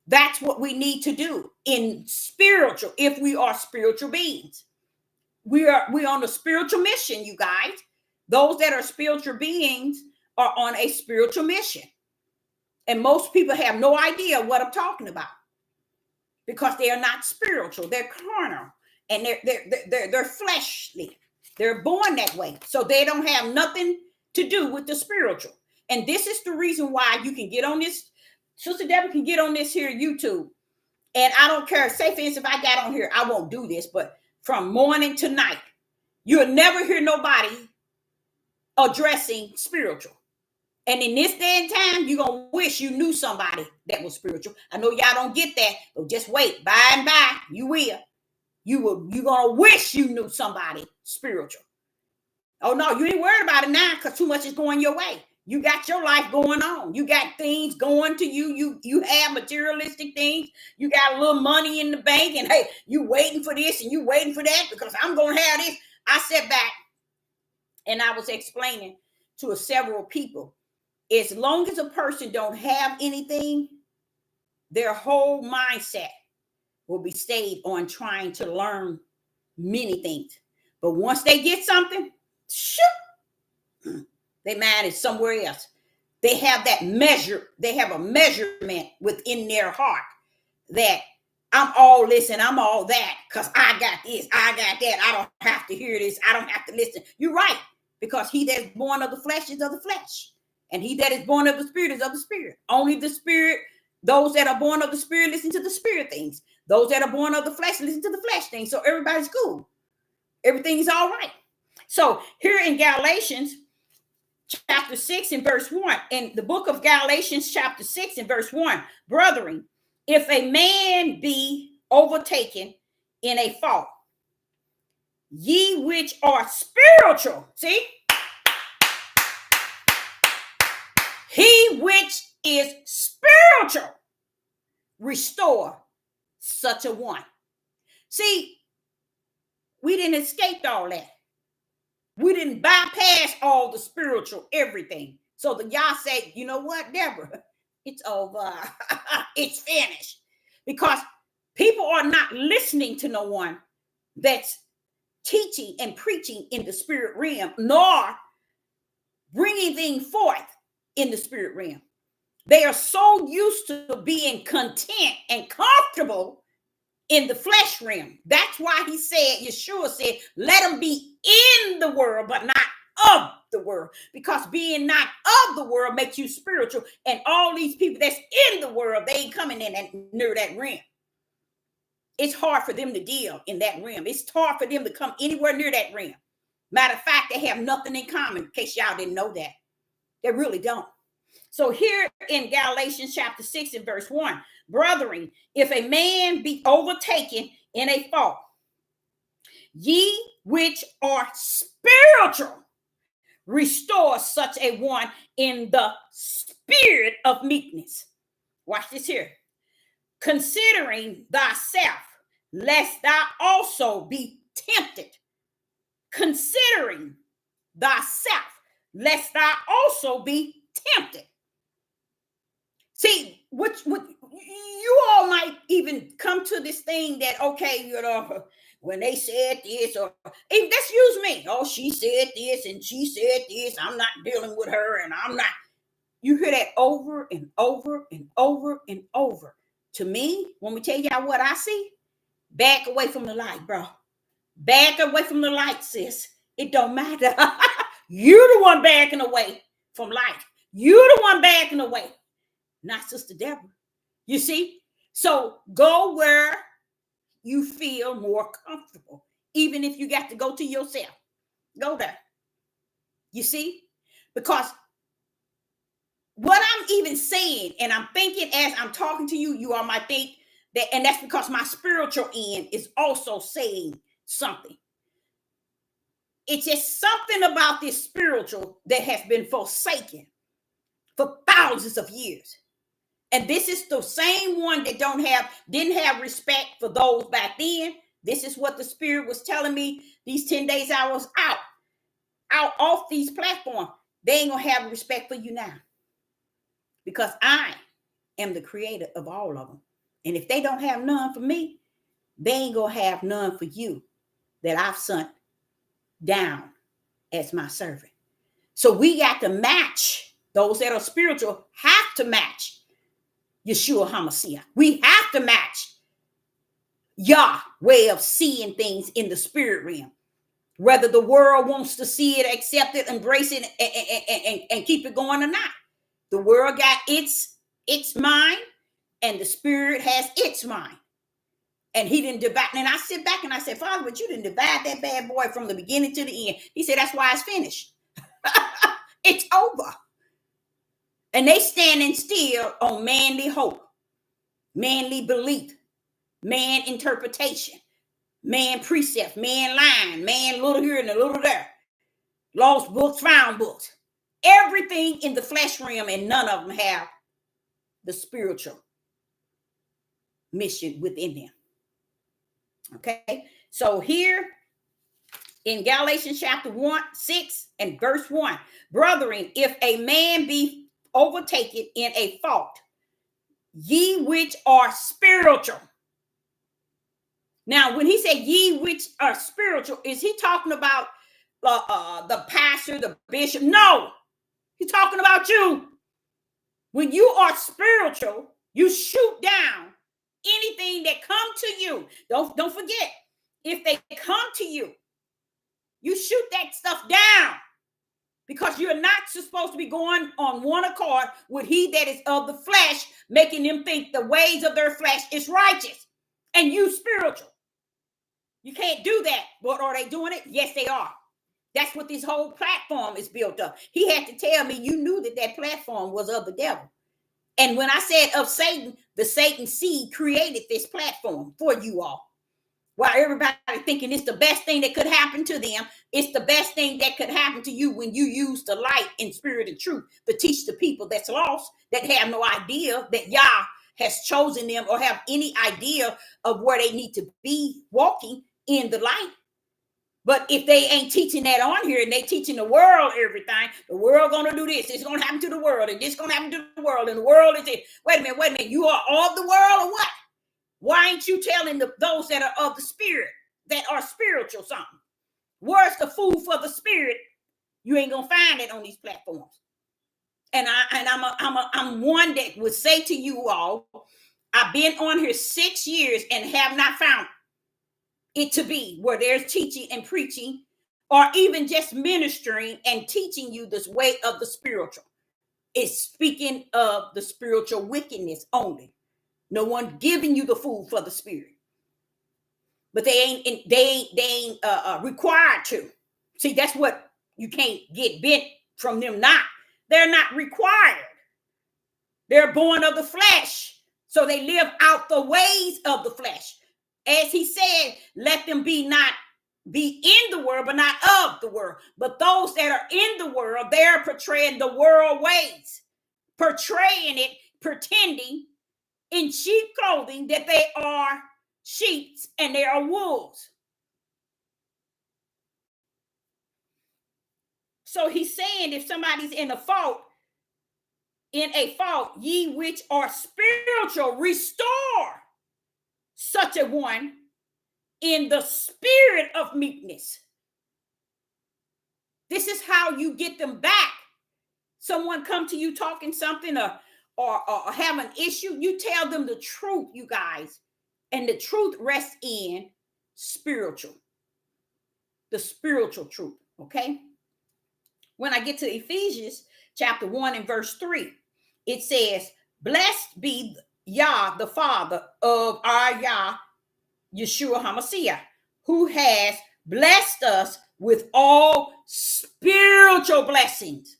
that's what we need to do in spiritual, if we are spiritual beings. We're on a spiritual mission, you guys. Those that are spiritual beings are on a spiritual mission. And most people have no idea what I'm talking about because they are not spiritual. They're carnal and they're fleshly. They're born that way. So they don't have nothing to do with the spiritual. And this is the reason why you can get on this. Sister Deborah can get on this here YouTube. And I don't care. Say, for instance, if I got on here, I won't do this. But from morning to night, you'll never hear nobody addressing spiritual. And in this day and time, you're going to wish you knew somebody that was spiritual. I know y'all don't get that, but just wait. By and by, you will. You're going to wish you knew somebody spiritual. Oh, no, you ain't worried about it now because too much is going your way. You got your life going on. You got things going to you. You have materialistic things. You got a little money in the bank. And, hey, you waiting for this and you waiting for that because I'm going to have this. I sat back and I was explaining to several people. As long as a person don't have anything, their whole mindset will be stayed on trying to learn many things. But once they get something, shoot, their mind is somewhere else. They have that measure. They have a measurement within their heart that I'm all this and I'm all that because I got this, I got that. I don't have to hear this. I don't have to listen. You're right, because he that is born of the flesh is of the flesh. And he that is born of the spirit is of the spirit. Only the spirit, those that are born of the spirit listen to the spirit things. Those that are born of the flesh listen to the flesh things. So everybody's cool. Everything's all right. So here in Galatians chapter 6 and verse 1, in the book of Galatians chapter 6 and verse 1, brethren, if a man be overtaken in a fault, ye which are spiritual, see? He which is spiritual, restore such a one. See, we didn't escape all that. We didn't bypass all the spiritual everything. So the Yah said, you know what, Deborah, it's over. It's finished. Because people are not listening to no one that's teaching and preaching in the spirit realm, nor bringing things forth in the spirit realm. They are so used to being content and comfortable in the flesh realm. That's why he said, Yeshua said, let them be in the world, but not of the world. Because being not of the world makes you spiritual. And all these people that's in the world, they ain't coming in and near that realm. It's hard for them to deal in that realm. It's hard for them to come anywhere near that realm. Matter of fact, they have nothing in common, in case y'all didn't know that. They really don't. So here in Galatians chapter 6 and verse 1, brethren, if a man be overtaken in a fault, ye which are spiritual, restore such a one in the spirit of meekness. Watch this here. Considering thyself, lest thou also be tempted. Considering thyself, lest thou also be tempted. See, what you all might even come to this thing that, okay, you know, when they said this, or if let's use me. Oh, she said this and she said this. I'm not dealing with her and I'm not. You hear that over and over and over and over. To me, when we tell y'all what I see, back away from the light, bro. Back away from the light, sis. It don't matter. You're the one backing away from light. You're the one backing away, not Sister Deborah. You see? So go where you feel more comfortable, even if you got to go to yourself. Go there. You see? Because what I'm even saying, and I'm thinking as I'm talking to you, you all might think that, and that's because my spiritual end is also saying something. It's just something about this spiritual that has been forsaken for thousands of years. And this is the same one that didn't have respect for those back then. This is what the Spirit was telling me these 10 days I was out off these platforms. They ain't gonna have respect for you now, because I am the creator of all of them. And if they don't have none for me, they ain't gonna have none for you that I've sent down as my servant. So we got to match. Those that are spiritual have to match Yeshua HaMashiach. We have to match Yah way of seeing things in the spirit realm. Whether the world wants to see it, accept it, embrace it, and keep it going or not. The world got its mind, and the spirit has its mind. And he didn't divide. And I sit back and I said, Father, but you didn't divide that bad boy from the beginning to the end. He said, that's why it's finished. It's over. And they standing still on manly hope, manly belief, man interpretation, man precept, man line, man little here and a little there. Lost books, found books. Everything in the flesh realm, and none of them have the spiritual mission within them. Okay, so here in Galatians chapter 6 and verse 1, brethren, if a man be overtaken in a fault, ye which are spiritual. Now, when he said ye which are spiritual, is he talking about the pastor, the bishop? No, he's talking about you. When you are spiritual, you shoot down anything that come to you. Don't forget, if they come to you, you shoot that stuff down, because you're not supposed to be going on one accord with he that is of the flesh, making them think the ways of their flesh is righteous and you spiritual. You can't do that. But are they doing it? Yes, they are. That's what this whole platform is built up. He had to tell me, you knew that platform was of the devil. And when I said of Satan, the Satan seed created this platform for you all. While everybody thinking it's the best thing that could happen to them, it's the best thing that could happen to you when you use the light in spirit and truth to teach the people that's lost, that have no idea that Yah has chosen them or have any idea of where they need to be walking in the light. But if they ain't teaching that on here, and they teaching the world everything, the world gonna do this, it's gonna happen to the world, and this gonna happen to the world, and the world is it. Wait a minute, you are of the world or what? Why ain't you telling those that are of the spirit, that are spiritual, something? Where's the food for the spirit? You ain't gonna find it on these platforms. And I'm one that would say to you all, I've been on here 6 years and have not found it to be where there's teaching and preaching, or even just ministering and teaching you this way of the spiritual. It's speaking of the spiritual wickedness only. No one giving you the food for the spirit, but they ain't required to. See, that's what you can't get bent from them. They're not required. They're born of the flesh, so they live out the ways of the flesh. As he said, let them not be in the world, but not of the world. But those that are in the world, they're portraying the world ways, portraying it, pretending in sheep clothing that they are sheep and they are wolves. So he's saying, if somebody's in a fault, ye which are spiritual, restore such a one in the spirit of meekness. This is how you get them back. Someone come to you talking something or have an issue, you tell them the truth, you guys. And the truth rests in spiritual. The spiritual truth, okay? When I get to Ephesians chapter 1 and verse 3. It says, blessed be Yah, the Father of our Yah, Yeshua HaMashiach, who has blessed us with all spiritual blessings.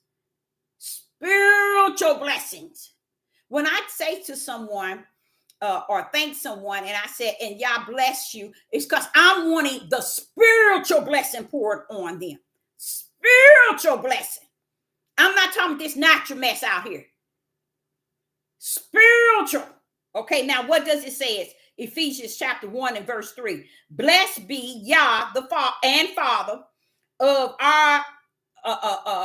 Spiritual blessings. When I say to someone or thank someone and I said, and Yah bless you, it's because I'm wanting the spiritual blessing poured on them. Spiritual blessing. I'm not talking this natural mess out here. Spiritual. Okay, now what does it say? It's Ephesians chapter 1 and verse 3. Blessed be Yah, the Father of our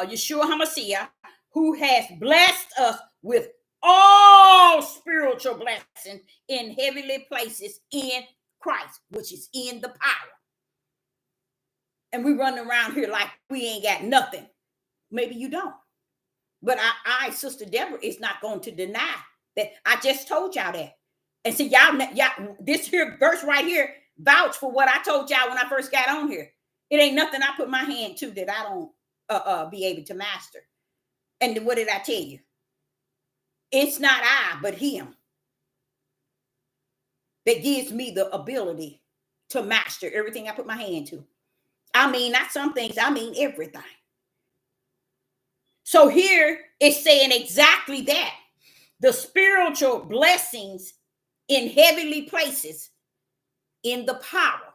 Yeshua HaMashiach, who has blessed us with all spiritual blessings in heavenly places in Christ, which is in the power. And we run around here like we ain't got nothing. Maybe you don't. But I Sister Deborah, is not going to deny that. I just told y'all that. And see, y'all, this here verse right here vouch for what I told y'all when I first got on here. It ain't nothing I put my hand to that I don't be able to master. And what did I tell you? It's not I, but him that gives me the ability to master everything I put my hand to. I mean, not some things, I mean everything. So here it's saying exactly that. The spiritual blessings in heavenly places in the power.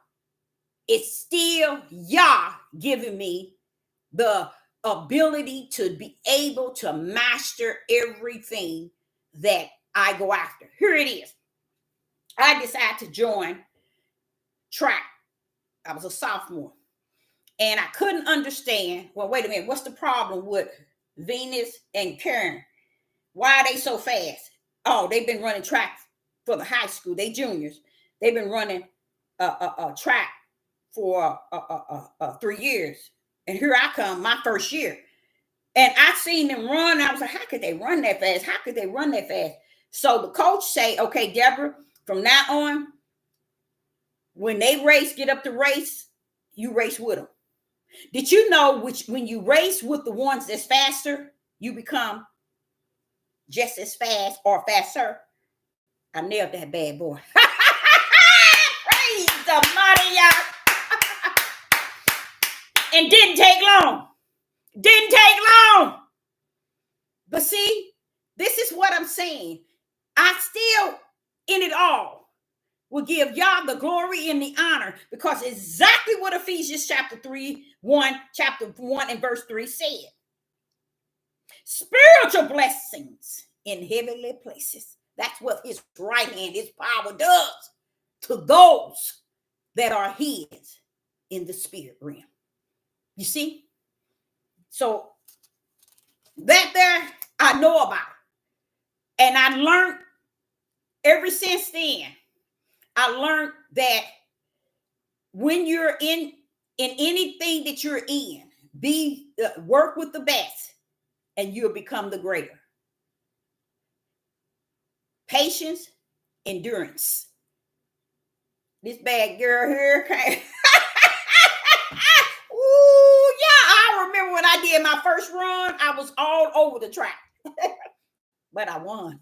It's still Yah giving me the ability to be able to master everything that I go after. Here it is. I decided to join track. I was a sophomore. And I couldn't understand, well, wait a minute, what's the problem with Venus and Karen? Why are they so fast? Oh, they've been running track for the high school. They juniors. They've been running track for 3 years. And here I come, my first year. And I seen them run. I was like, how could they run that fast? How could they run that fast? So the coach say, okay, Deborah, from now on, when they race, get up to race, you race with them. Did you know when you race with the ones that's faster, you become just as fast or faster? I nailed that bad boy. Praise the mighty Yah. And didn't take long. Didn't take long. But see, this is what I'm saying. I still, in it all, will give Yah the glory and the honor, because exactly what Ephesians chapter 1 and verse 3 said. Spiritual blessings in heavenly places. That's what his right hand, his power does to those that are his in the spirit realm. You see? So that there, I know about. And I learned ever since then, I learned that when you're in anything that you're in, work with the best and you'll become the greater. Patience, endurance. This bad girl here came. Ooh, yeah, I remember when I did my first run, I was all over the track. But I won.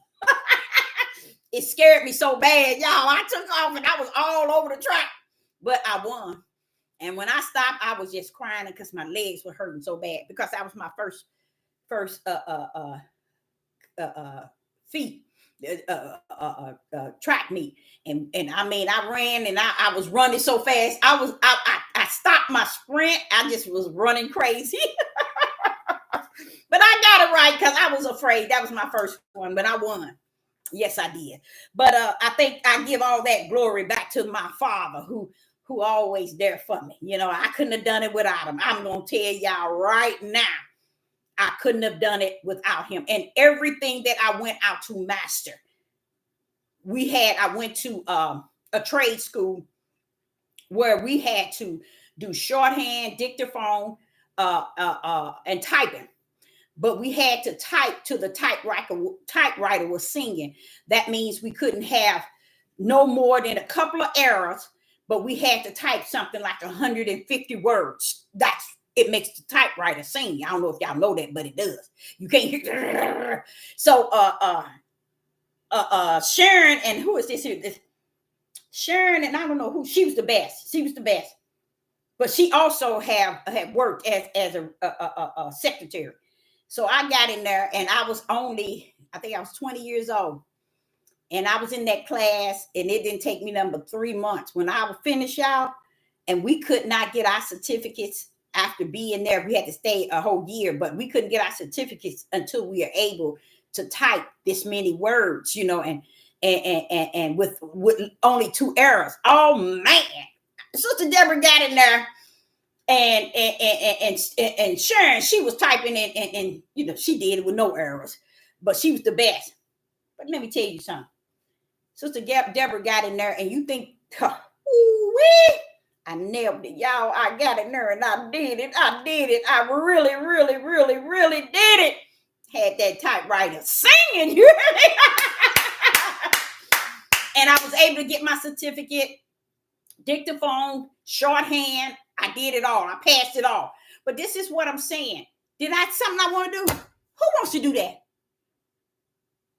It scared me so bad, y'all. I took off and I was all over the track, but I won. And when I stopped, I was just crying because my legs were hurting so bad, because that was my first track meet. And I mean, I ran and I was running so fast. I stopped my sprint. I just was running crazy. But I got it right because I was afraid. That was my first one, but I won. Yes, I did. But I think I give all that glory back to my Father who always there for me. You know, I couldn't have done it without him. I'm going to tell y'all right now, I couldn't have done it without him. And everything that I went out to master, I went to a trade school where we had to do shorthand, dictaphone, and typing. But we had to type to the typewriter was singing. That means we couldn't have no more than a couple of errors, but we had to type something like 150 words. That's it makes the typewriter sing. I don't know if y'all know that, but it does. You can't hear. So Sharon, and who is this here? This Sharon, and I don't know who. She was the best. She was the best. But she also had worked as a secretary. So I got in there, and I was only, I think I was 20 years old. And I was in that class, and it didn't take me number 3 months. When I would finish out, and we could not get our certificates after being there. We had to stay a whole year, but we couldn't get our certificates until we are able to type this many words, you know, and with only 2 errors. Oh man, Sister Deborah got in there, and Sharon, she was typing and you know, she did it with no errors, but she was the best. But let me tell you something. Sister Deborah got in there, and you think, ooh-wee, I nailed it, y'all. I got in there, and I did it. I did it. I really, really, really, really did it. Had that typewriter singing, you hear me? And I was able to get my certificate, dictaphone, shorthand. I did it all. I passed it all. But this is what I'm saying. Did I something I want to do? Who wants to do that?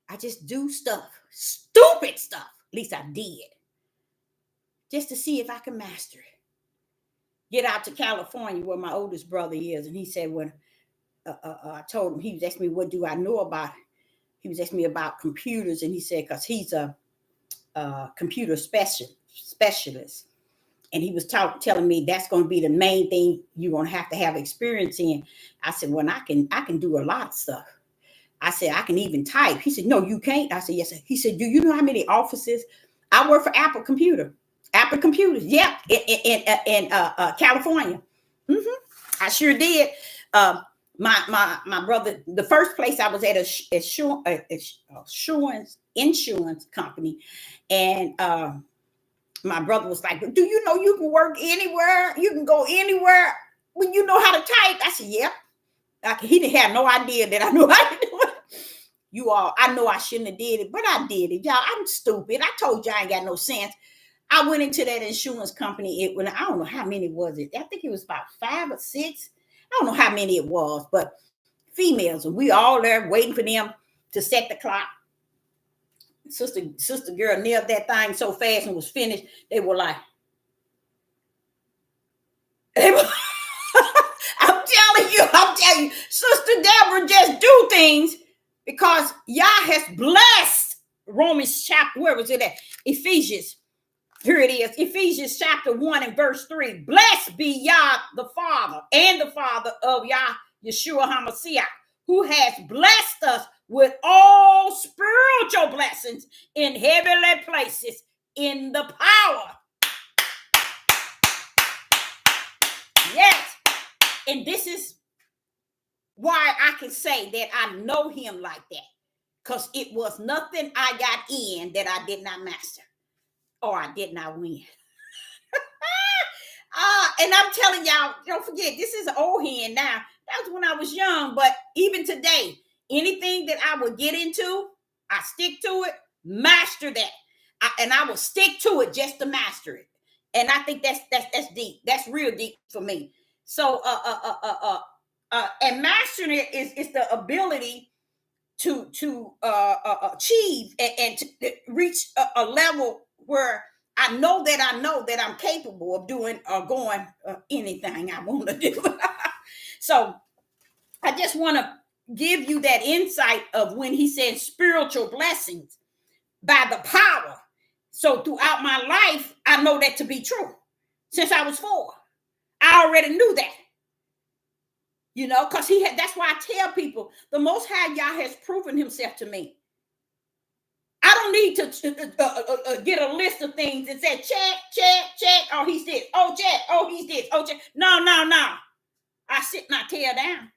I just do stuff, stupid stuff. At least I did. Just to see if I can master it. Get out to California where my oldest brother is. And he said, when I told him, he was asking me, what do I know about? He was asking me about computers. And he said, because he's a computer specialist. And he was telling me that's going to be the main thing you're going to have experience in. I said, well, I can do a lot of stuff. I said, I can even type. He said, no, you can't. I said, yes. He said, do you know how many offices? I work for Apple Computers. Yeah, in California. Mm-hmm. I sure did. My brother, the first place I was at insurance company, and my brother was like, do you know you can work anywhere? You can go anywhere when you know how to type. I said, yeah. He didn't have no idea that I knew how to do it. You all, I know I shouldn't have did it, but I did it. Y'all, I'm stupid. I told you I ain't got no sense. I went into that insurance company. I don't know how many was it. I think it was about 5 or 6. I don't know how many it was, but females. And we all there waiting for them to set the clock. Sister girl nailed that thing so fast and was finished. They were like, I'm telling you, Sister Deborah just do things because Yah has blessed. Romans chapter, where was it at? Ephesians. Here it is. Ephesians chapter 1 and verse 3. Blessed be Yah the Father and the Father of Yah Yeshua HaMashiach, who has blessed us with all spiritual blessings in heavenly places in the power. Yes. And this is why I can say that I know him like that. Because it was nothing I got in that I did not master or I did not win. And I'm telling y'all, don't forget, this is an old hand now. That was when I was young. But even today, anything that I would get into, I stick to it, master that. And I will stick to it just to master it. And I think that's deep. That's real deep for me. So and mastering it is the ability to achieve and to reach a level where I know that I'm capable of doing or going anything I want to do. So I just want to give you that insight of when he said spiritual blessings by the power. So throughout my life, I know that to be true. Since I was 4, I already knew that. You know, because that's why I tell people the Most High Yah has proven himself to me. I don't need to get a list of things and say, check. Oh, he's this. Oh, check. Oh, he's this. Oh, check. No. I sit my tail down.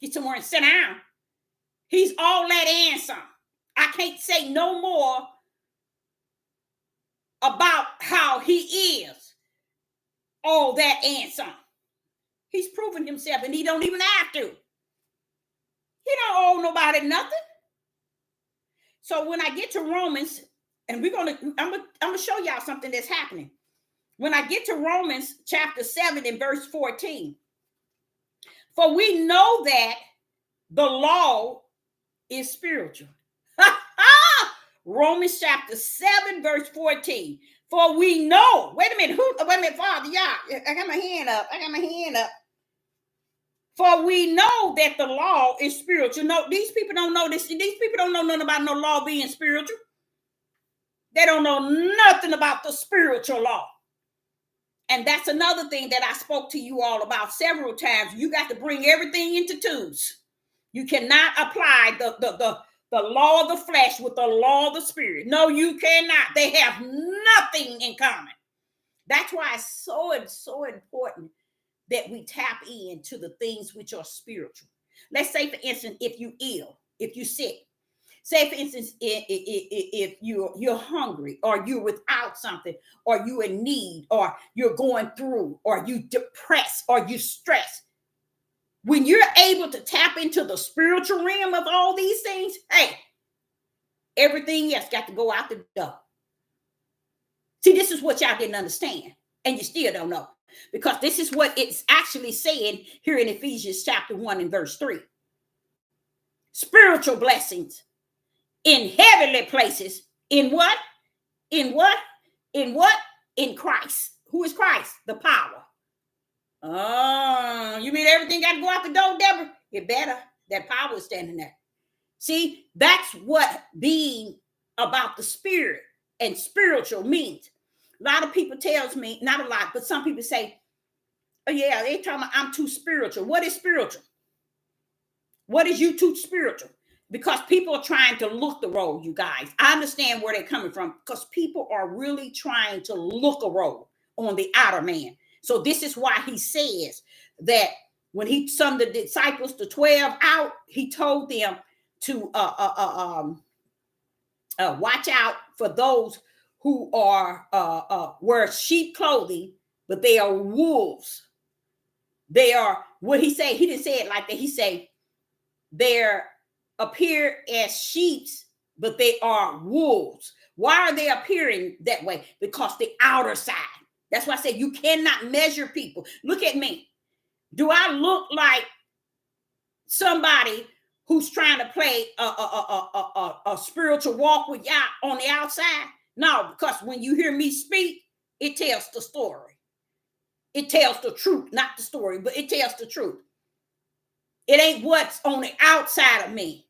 Get somewhere and sit down. He's all that and some. I can't say no more about how he is all that and some. He's proven himself, and he don't even have to. He don't owe nobody nothing. So when I get to Romans, and I'm gonna show y'all something that's happening. When I get to Romans chapter 7 and verse 14, For we know that the law is spiritual. Romans chapter 7, verse 14. For we know, wait a minute, Father, y'all, I got my hand up. For we know that the law is spiritual. No, these people don't know this. These people don't know nothing about no law being spiritual. They don't know nothing about the spiritual law. And that's another thing that I spoke to you all about several times. You got to bring everything into twos. You cannot apply the law of the flesh with the law of the spirit. No, you cannot. They have nothing in common. That's why it's so important that we tap into the things which are spiritual. Let's say, for instance, if you're ill, if you're sick. Say, for instance, if you're hungry, or you're without something, or you're in need, or you're going through, or you depressed, or you stressed. When you're able to tap into the spiritual realm of all these things, hey, everything else got to go out the door. See, this is what y'all didn't understand, and you still don't know, because this is what it's actually saying here in Ephesians chapter 1 and verse 3. Spiritual blessings in heavenly places. In what? In what? In what? In Christ. Who is Christ? The power. Oh, you mean everything got to go out the door, Deborah? It better. That power is standing there. See, that's what being about the spirit and spiritual means. A lot of people tells me, not a lot, but some people say, oh yeah, they talking about I'm too spiritual. What is spiritual? What is you too spiritual? Because people are trying to look the role, you guys. I understand where they're coming from, because people are really trying to look a role on the outer man. So this is why he says that when he summed the disciples, the 12 out, he told them to watch out for those who are wear sheep clothing, but they are wolves. They are, what he say? He didn't say it like that. He say they're appear as sheep, but they are wolves. Why are they appearing that way? Because the outer side. That's why I said you cannot measure people. Look at me. Do I look like somebody who's trying to play a spiritual walk with y'all on the outside? No, because when you hear me speak, it tells the story. It tells the truth, not the story, but it tells the truth. It ain't what's on the outside of me.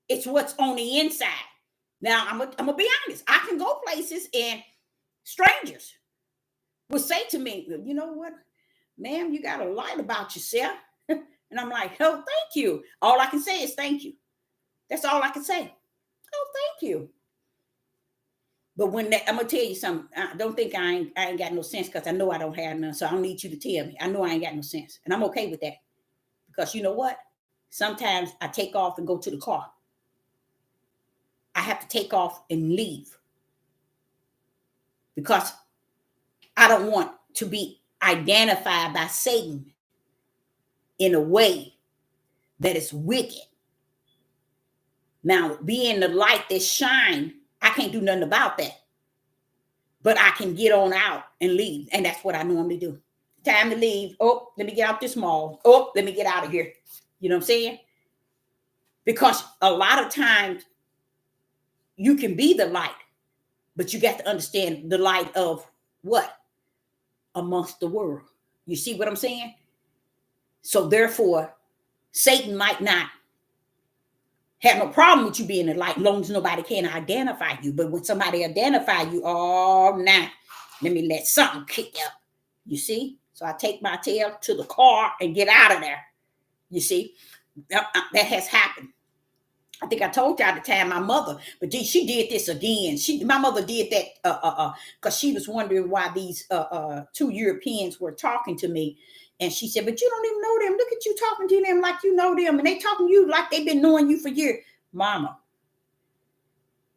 It's what's on the inside. Now, I'm gonna be honest. I can go places and strangers will say to me, you know what, ma'am, you got a light about yourself. And I'm like, oh, thank you. All I can say is thank you. That's all I can say. Oh, thank you. But when I'm gonna tell you something, I don't think I ain't got no sense, because I know I don't have none. So I don't need you to tell me. I know I ain't got no sense. And I'm okay with that. Because you know what? Sometimes I take off and go to the car. I have to take off and leave, because I don't want to be identified by Satan in a way that is wicked. Now, being the light that shine, I can't do nothing about that. But I can get on out and leave. And that's what I normally do. Time to leave. Oh, let me get out this mall. Oh, let me get out of here. You know what I'm saying? Because a lot of times you can be the light, but you got to understand the light of what? Amongst the world. You see what I'm saying? So therefore, Satan might not have no problem with you being the light, as long as nobody can identify you. But when somebody identify you, oh, nah, let me let something kick up. You see? So I take my tail to the car and get out of there. You see? That has happened. I think I told y'all the time my mother, but she did this again. My mother did that because she was wondering why these 2 Europeans were talking to me. And she said, but you don't even know them. Look at you talking to them like you know them. And they talking to you like they've been knowing you for years. Mama,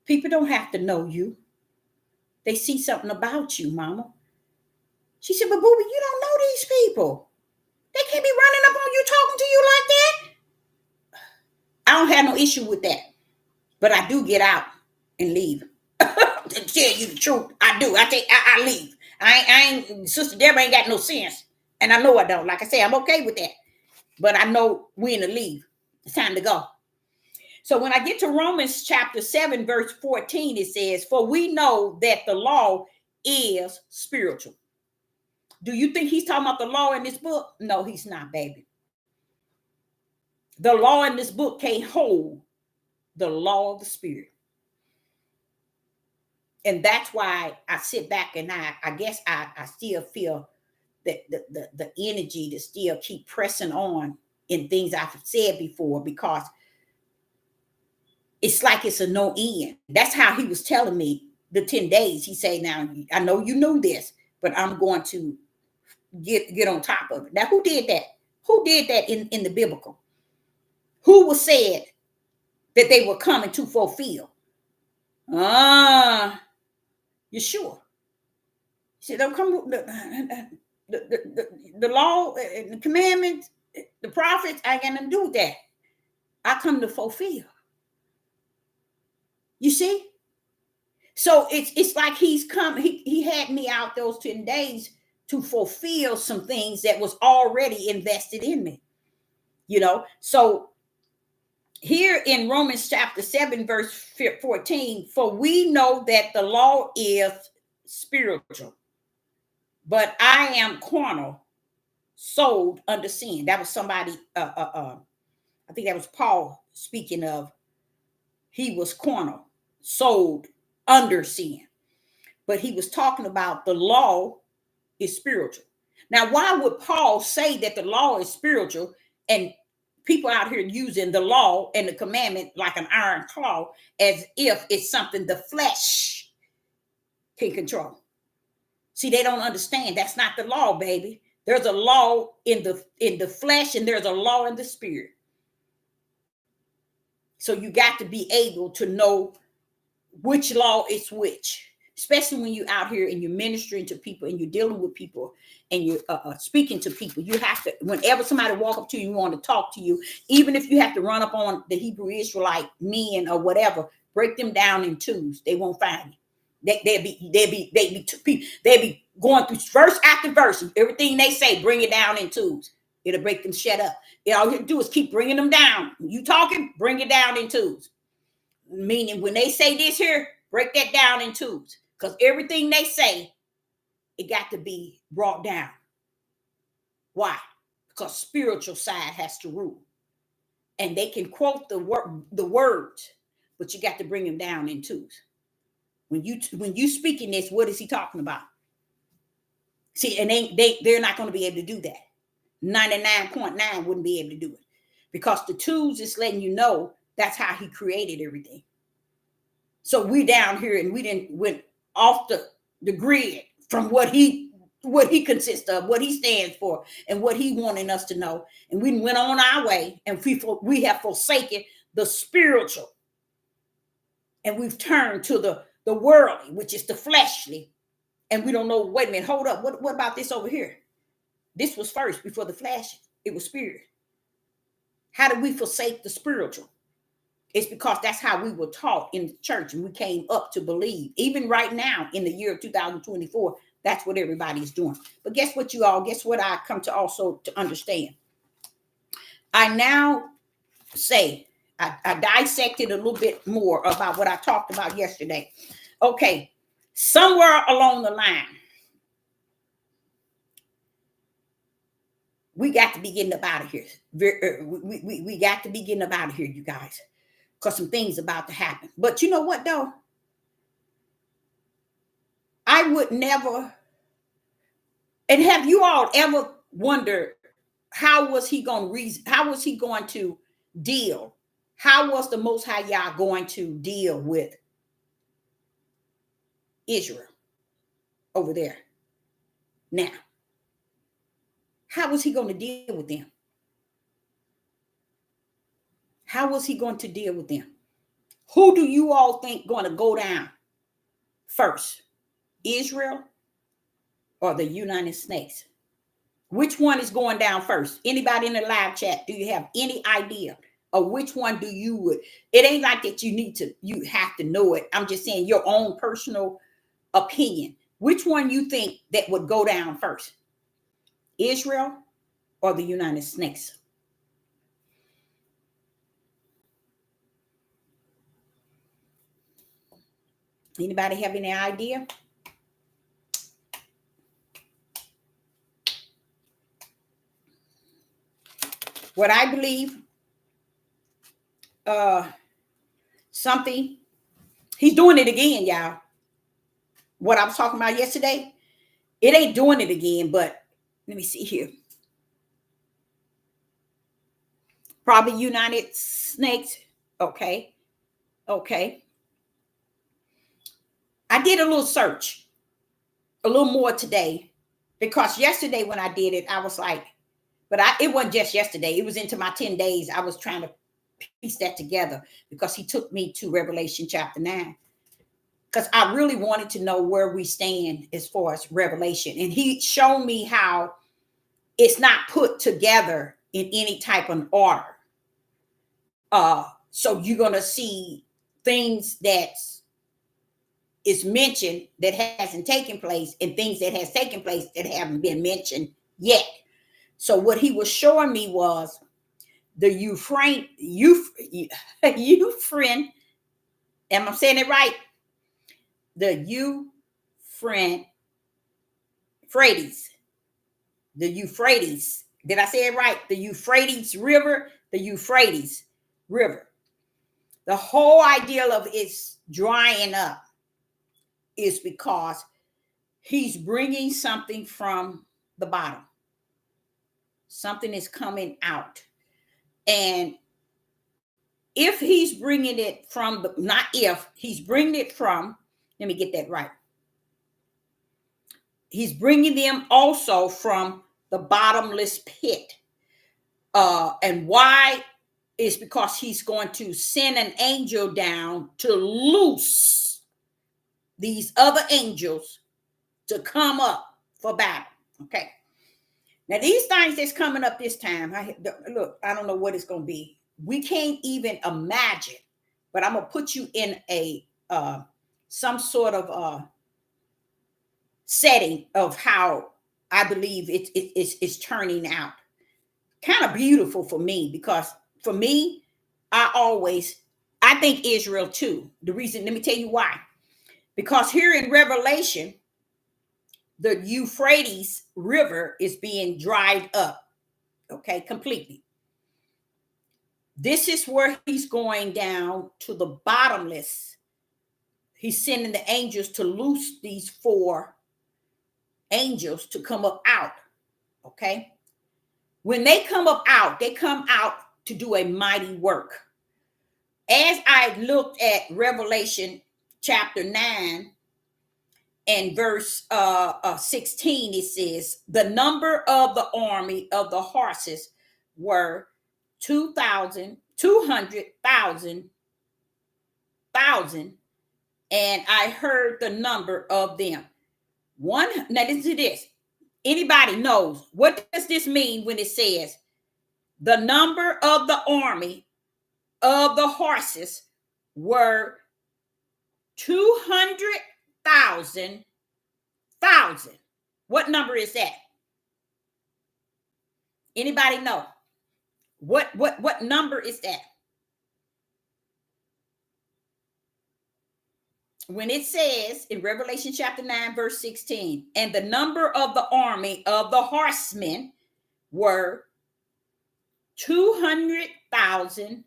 people don't have to know you. They see something about you, Mama. She said, but Booby, you don't know these people. They can't be running up on you talking to you like that. I don't have no issue with that. But I do get out and leave. To tell you the truth, I do. I leave. I ain't Sister Deborah ain't got no sense. And I know I don't. Like I say, I'm okay with that. But I know we're in the leave. It's time to go. So when I get to Romans chapter 7, verse 14, it says, for we know that the law is spiritual. Do you think he's talking about the law in this book? No, he's not, baby. The law in this book can't hold the law of the spirit. And that's why I sit back and I guess I still feel that the energy to still keep pressing on in things I've said before, because it's like it's a no end. That's how he was telling me the 10 days. He said, now, I know you knew this, but I'm going to get on top of it. Now, who did that? Who did that in the biblical? Who was said that they were coming to fulfill? You sure? He said, don't come the law and the commandments, the prophets, I ain't got nothing to do with that. I come to fulfill. You see? So it's like he's come, he had me out those 10 days to fulfill some things that was already invested in me. You know, so here in Romans chapter 7, verse 14, for we know that the law is spiritual, but I am carnal, sold under sin. That was somebody, I think that was Paul speaking of, he was carnal, sold under sin. But he was talking about the law is spiritual. Now, why would Paul say that the law is spiritual and people out here using the law and the commandment like an iron claw as if it's something the flesh can control? See, they don't understand. That's not the law, baby. There's a law in the flesh and there's a law in the spirit. So you got to be able to know which law is which, especially when you're out here and you're ministering to people and you're dealing with people and you're speaking to people. You have to, whenever somebody walk up to you and want to talk to you, even if you have to run up on the Hebrew Israelite men or whatever, break them down in twos. They won't find you. They'll be going through verse after verse. Everything they say, bring it down in twos. It'll break them shut up. All you do is keep bringing them down. When you talking, bring it down in twos. Meaning when they say this here, break that down in twos. Because everything they say, it got to be brought down. Why? Because spiritual side has to rule. And they can quote the words, but you got to bring them down in twos. When you speaking this, what is he talking about? See, and they're not going to be able to do that. 99.9 wouldn't be able to do it. Because the twos is letting you know that's how he created everything. So we down here and we went off the grid from what he consists of, what he stands for, and what he wanted us to know. And we went on our way, and we have forsaken the spiritual. And we've turned to the worldly, which is the fleshly. And we don't know, wait a minute, hold up. What about this over here? This was first before the flesh. It was spirit. How did we forsake the spiritual? It's because that's how we were taught in the church, and we came up to believe. Even right now in the year of 2024, that's what everybody's doing. But guess what, you all? Guess what I come to also to understand? I now say, I dissected a little bit more about what I talked about yesterday. Okay, somewhere along the line, we got to be getting up out of here. We got to be getting up out of here, you guys, because some things about to happen. But you know what, though? I would never, and have you all ever wondered how was he going to deal? How was the Most High Yah going to deal with Israel over there? Now, how was he going to deal with them? How was he going to deal with them? Who do you all think going to go down first? Israel or the United States? Which one is going down first? Anybody in the live chat, do you have any idea of which one do you would? It ain't like that you have to know it. I'm just saying your own personal opinion. Which one you think that would go down first? Israel or the United States? Anybody have any idea? What I believe, something, he's doing it again, y'all. What I was talking about yesterday, it ain't doing it again, but let me see here. Probably United Snakes. Okay. Okay. I did a little search, a little more today, because yesterday when I did it, I was like, but it wasn't just yesterday. It was into my 10 days. I was trying to piece that together because he took me to Revelation chapter 9. Because I really wanted to know where we stand as far as Revelation. And he showed me how it's not put together in any type of order. So you're going to see things that is mentioned that hasn't taken place and things that has taken place that haven't been mentioned yet. So what he was showing me was the Euphrates, am I saying it right? The Euphrates. Did I say it right? The Euphrates River, the Euphrates River. The whole idea of it's drying up is because he's bringing something from the bottom. Something is coming out. And if he's bringing it from he's bringing it from, let me get that right. He's bringing them also from the bottomless pit. And why? Is because he's going to send an angel down to loose these other angels to come up for battle. Okay. Now, these things that's coming up this time, look, I don't know what it's going to be. We can't even imagine, but I'm going to put you in a some sort of setting of how I believe it's turning out. Kind of beautiful for me, because for me, I think Israel too. The reason, let me tell you why. Because here in Revelation, the Euphrates River is being dried up, okay, completely. This is where he's going down to the bottomless. He's sending the angels to loose these 4 angels to come up out, okay? When they come up out, they come out to do a mighty work. As I looked at Revelation chapter 9 and verse 16, it says, the number of the army of the horses were 200,000, and I heard the number of them. Now listen to this. Anybody knows, what does this mean when it says the number of the army of the horses were 200,000? What number is that? Anybody know? What number is that? When it says in Revelation chapter 9, verse 16, and the number of the army of the horsemen were 200,000,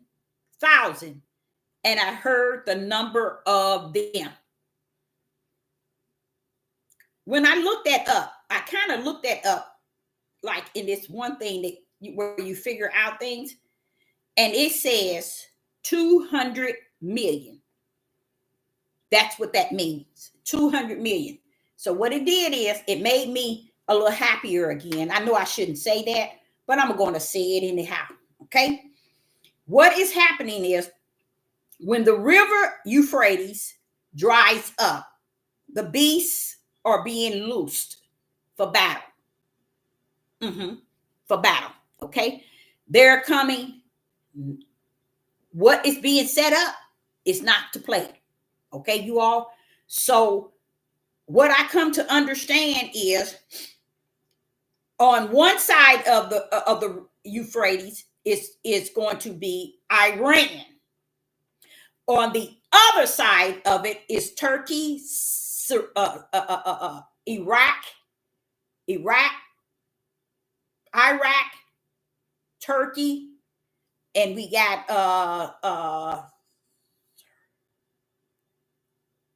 and I heard the number of them. When I looked that up, I kind of looked that up like in this one thing where you figure out things, and it says 200 million. That's what that means, 200 million. So what it did is it made me a little happier again. I know I shouldn't say that, but I'm going to say it anyhow, okay? What is happening is when the river Euphrates dries up, the beasts are being loosed for battle. For battle, okay? They're coming. What is being set up is not to play, okay, you all? So what I come to understand is on one side of the Euphrates is going to be Iran. On the other side of it is Turkey, Iraq, Iraq, Turkey, and we got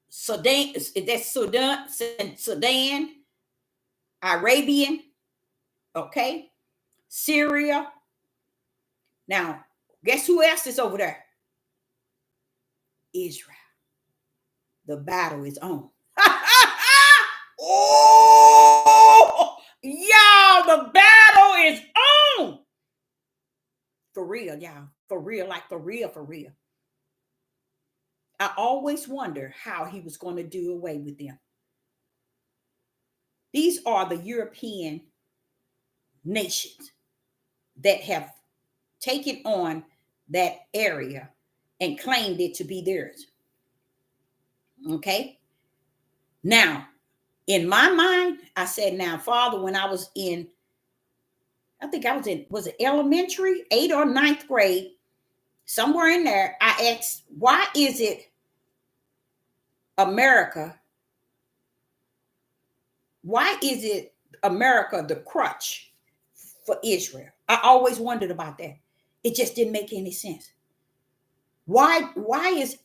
Sudan, that's Sudan, Arabian, okay, Syria. Now, guess who else is over there? Israel. The battle is on. Oh, y'all, the battle is on. For real, y'all. For real, like for real, for real. I always wonder how he was going to do away with them. These are the European nations that have taken on that area and claimed it to be theirs. Okay. Now, in my mind, I said, now, Father, when I was in, I think I was in, was it elementary, 8th or 9th grade, somewhere in there, I asked, why is it America? Why is it America the crutch for Israel? I always wondered about that. It just didn't make any sense. Why is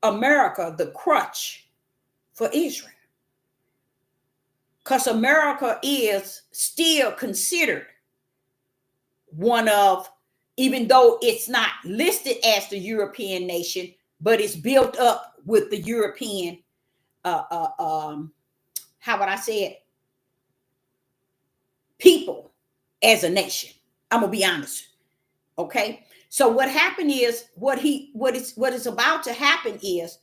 America the crutch for Israel? Because America is still considered one of, even though it's not listed as the European nation, but it's built up with the European, how would I say it? People as a nation. I'm gonna be honest. Okay. So what happened is what is about to happen is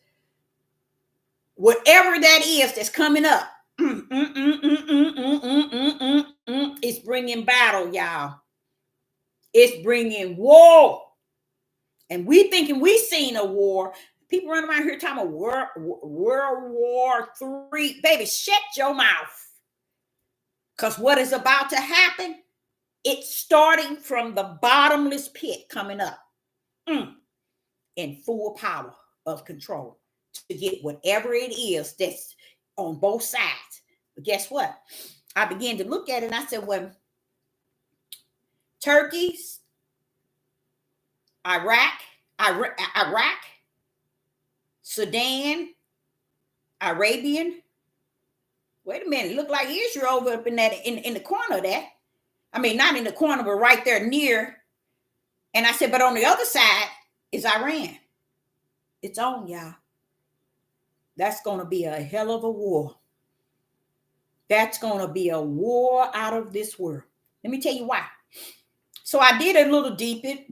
whatever that is that's coming up, it's bringing battle, y'all. It's bringing war. And we thinking we seen a war. People running around here talking about World War III. Baby, shut your mouth. Because what is about to happen, it's starting from the bottomless pit coming up in full power of control to get whatever it is that's on both sides. But guess what? I began to look at it and I said, well, Turkey, Iraq, Sudan, Arabian. Wait a minute, it looked like Israel over up in that in the corner of that. I mean, not in the corner, but right there near. And I said, but on the other side is Iran. It's on, y'all. That's going to be a hell of a war. That's going to be a war out of this world. Let me tell you why. So I did a little digging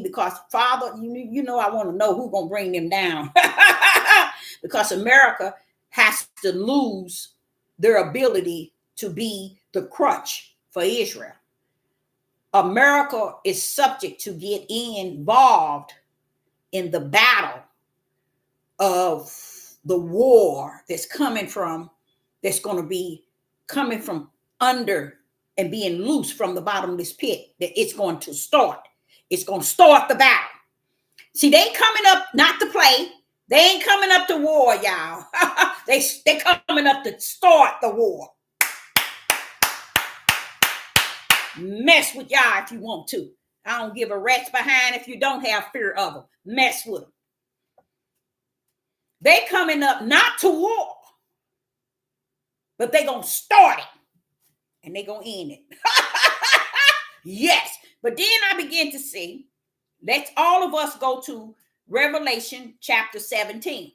because, Father, you know I want to know who's going to bring them down. Because America has to lose their ability to be the crutch for Israel. America is subject to get involved in the battle of the war that's going to be coming from under and being loose from the bottomless pit that it's going to start. It's going to start the battle. See, they coming up not to play. They ain't coming up to war, y'all. they coming up to start the war. Mess with y'all if you want to. I don't give a rat's behind if you don't have fear of them. Mess with them. They coming up not to war, but they gonna start it and they gonna end it. Yes. But then I begin to see, let's all of us go to Revelation chapter 17.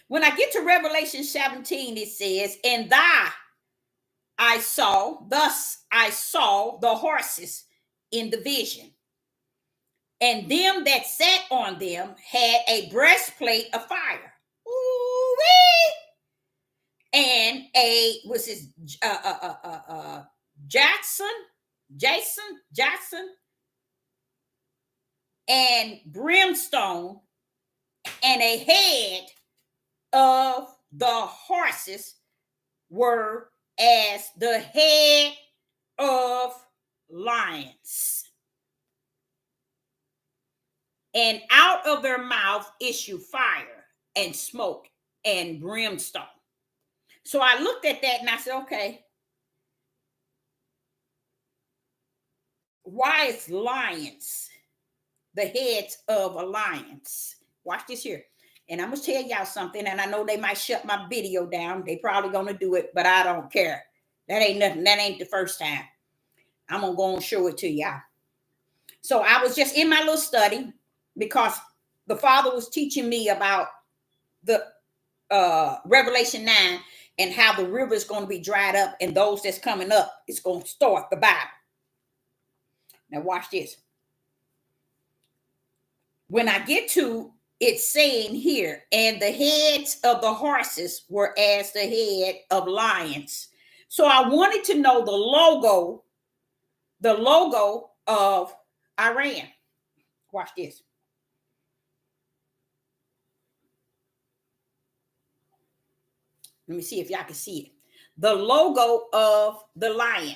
When I get to Revelation 17, it says, and thus I saw the horses in the vision. And them that sat on them had a breastplate of fire. Ooh-wee! And Jason, and brimstone, and a head of the horses were as the head of lions. And out of their mouth issue fire and smoke and brimstone. So I looked at that and I said, okay, why is lions the heads of a lions? Watch this here. And I'm going to tell y'all something, and I know they might shut my video down. They probably going to do it, but I don't care. That ain't nothing. That ain't the first time. I'm going to go and show it to y'all. So I was just in my little study because the Father was teaching me about the Revelation 9 and how the river is going to be dried up and those that's coming up is going to start the Bible. Now watch this. When I get to it saying here, and the heads of the horses were as the head of lions. So I wanted to know the logo of Iran. Watch this. Let me see if y'all can see it. The logo of the lion.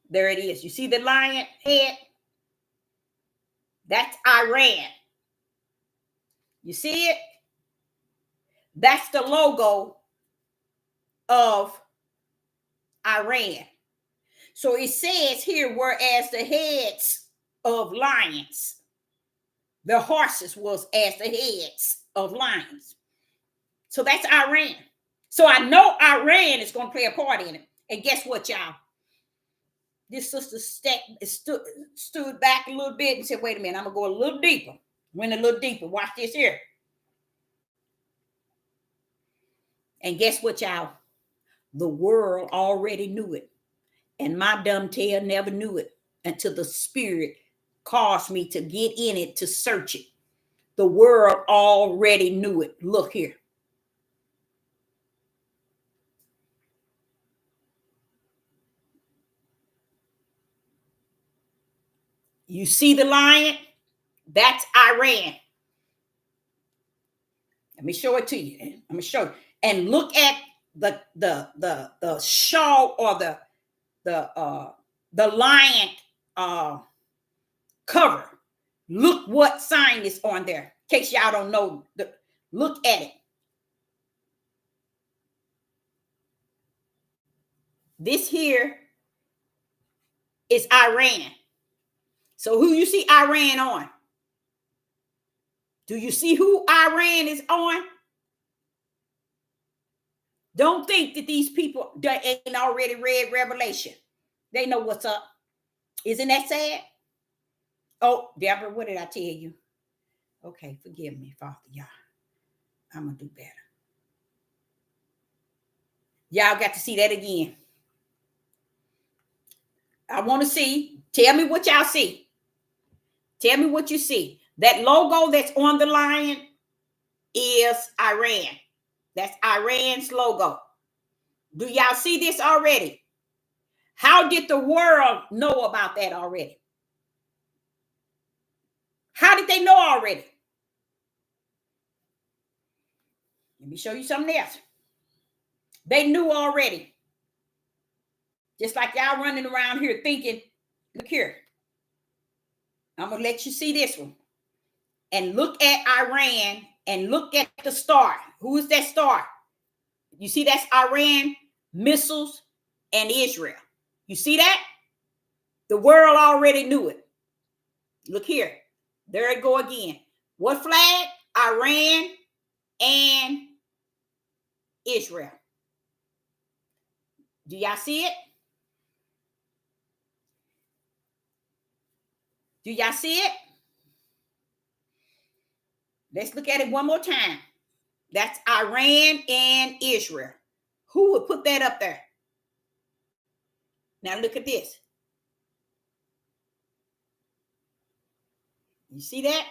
There it is. You see the lion head? That's Iran. You see it? That's the logo of Iran. So it says here, whereas the heads of lions, the horses was as the heads of lions. So that's Iran. So I know Iran is going to play a part in it. And guess what, y'all? This sister stood back a little bit and said, wait a minute, I'm going to go a little deeper. Went a little deeper. Watch this here. And guess what, y'all? The world already knew it. And my dumb tail never knew it until the Spirit caused me to get in it to search it. The world already knew it. Look here. You see the lion? That's Iran. Let me show it to you. I'm gonna show you. And look at the shawl or the lion cover. Look what sign is on there. In case y'all don't know, look at it. This here is Iran. So who you see Iran on? Do you see who Iran is on? Don't think that these people that ain't already read Revelation. They know what's up. Isn't that sad? Oh, Deborah, what did I tell you? Okay, forgive me, Father, y'all. I'm going to do better. Y'all got to see that again. I want to see. Tell me what y'all see. Tell me what you see. That logo that's on the lion is Iran. That's Iran's logo. Do y'all see this already? How did the world know about that already? How did they know already? Let me show you something else. They knew already. Just like y'all running around here thinking, look here. I'm going to let you see this one. And look at Iran and look at the star. Who is that star? You see that's Iran, missiles, and Israel. You see that? The world already knew it. Look here. There it go again. What flag? Iran and Israel. Do y'all see it? Do y'all see it? Let's look at it one more time. That's Iran and Israel. Who would put that up there? Now look at this. You see that?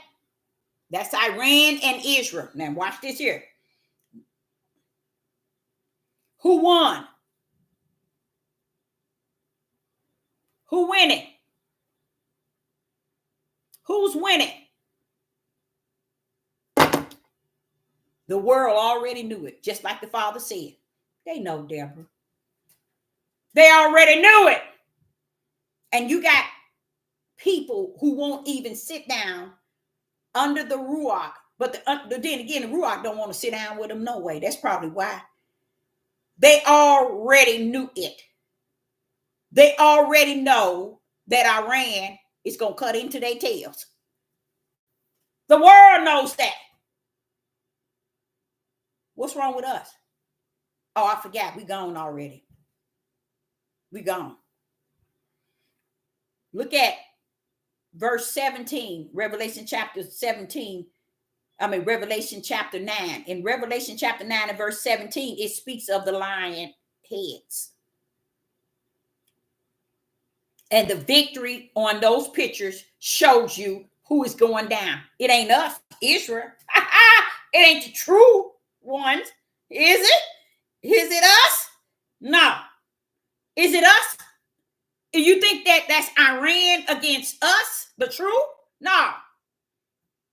That's Iran and Israel. Now watch this here. Who won? Who winning? Who's winning? The world already knew it, just like the Father said. They know, Deborah. They already knew it. And you got people who won't even sit down under the Ruach. But then again, the Ruach don't want to sit down with them no way. That's probably why. They already knew it. They already know that Iran is going to cut into their tails. The world knows that. What's wrong with us? Oh, I forgot. We gone already. We gone. Look at verse 17, Revelation chapter 9. In Revelation chapter 9 and verse 17, it speaks of the lion heads. And the victory on those pictures shows you who is going down. It ain't us, Israel. It ain't the true ones. Is it? Is it us? No. Is it us? You think that that's Iran against us, the truth? No.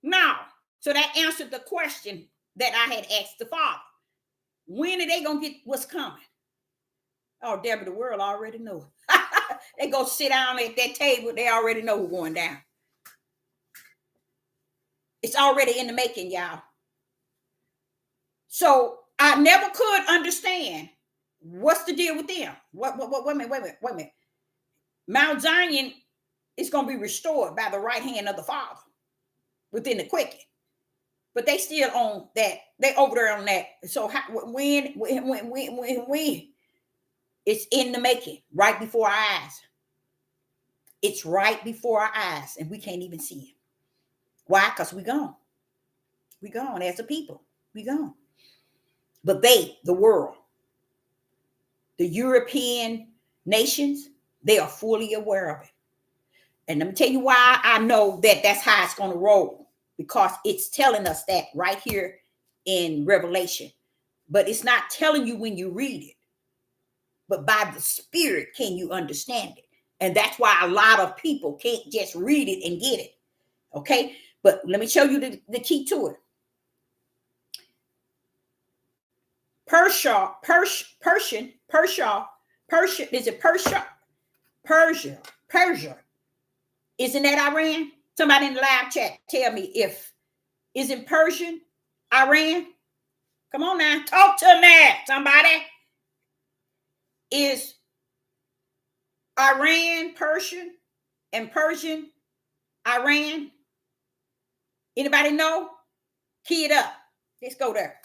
No. So that answered the question that I had asked the Father. When are they going to get what's coming? Oh, Deborah, the world already know. They go sit down at that table. They already know who's going down. It's already in the making, y'all. So I never could understand what's the deal with them. Wait a minute. Mount Zion is going to be restored by the right hand of the Father within the quicken. But they still on that. They over there on that. So when it's in the making, right before our eyes. It's right before our eyes, and we can't even see it. Why? Because we gone. We gone as a people. We gone. But they, the world, the European nations, they are fully aware of it. And let me tell you why I know that that's how it's going to roll. Because it's telling us that right here in Revelation. But it's not telling you when you read it. But by the Spirit can you understand it. And that's why a lot of people can't just read it and get it. Okay? But let me show you the key to it. Persia. Is it Persia? Persia. Isn't that Iran? Somebody in the live chat tell me isn't Persian Iran? Come on now, talk to me, somebody. Is Iran Persian and Persian Iran? Anybody know? Key it up. Let's go there.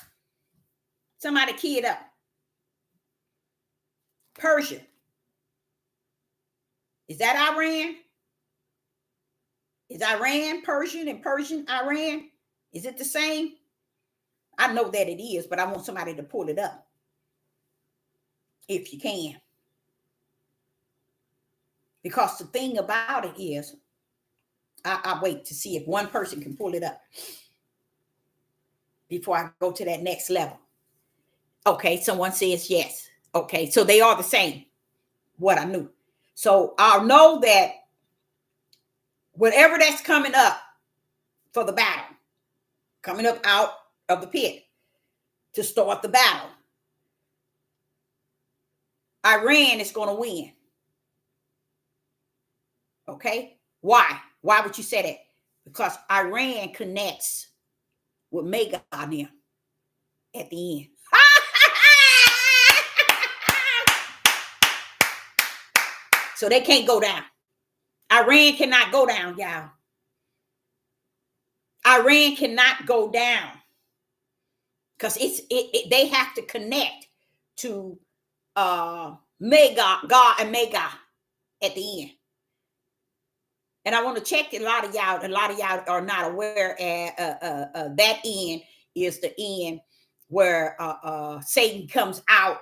Somebody key it up. Persia. Is that Iran? Is Iran Persian and Persian Iran? Is it the same? I know that it is, but I want somebody to pull it up. If you can. Because the thing about it is, I wait to see if one person can pull it up before I go to that next level. Okay, someone says yes. Okay, so they are the same. What I knew. So I'll know that whatever that's coming up for the battle, coming up out of the pit to start the battle, Iran is going to win. Okay? Why? Why would you say that? Because Iran connects with Mega on them at the end. So they can't go down. Iran cannot go down, y'all. Iran cannot go down because they have to connect to Mega, God and Mega at the end. And I want to check a lot of y'all are not aware that end is the end where Satan comes out.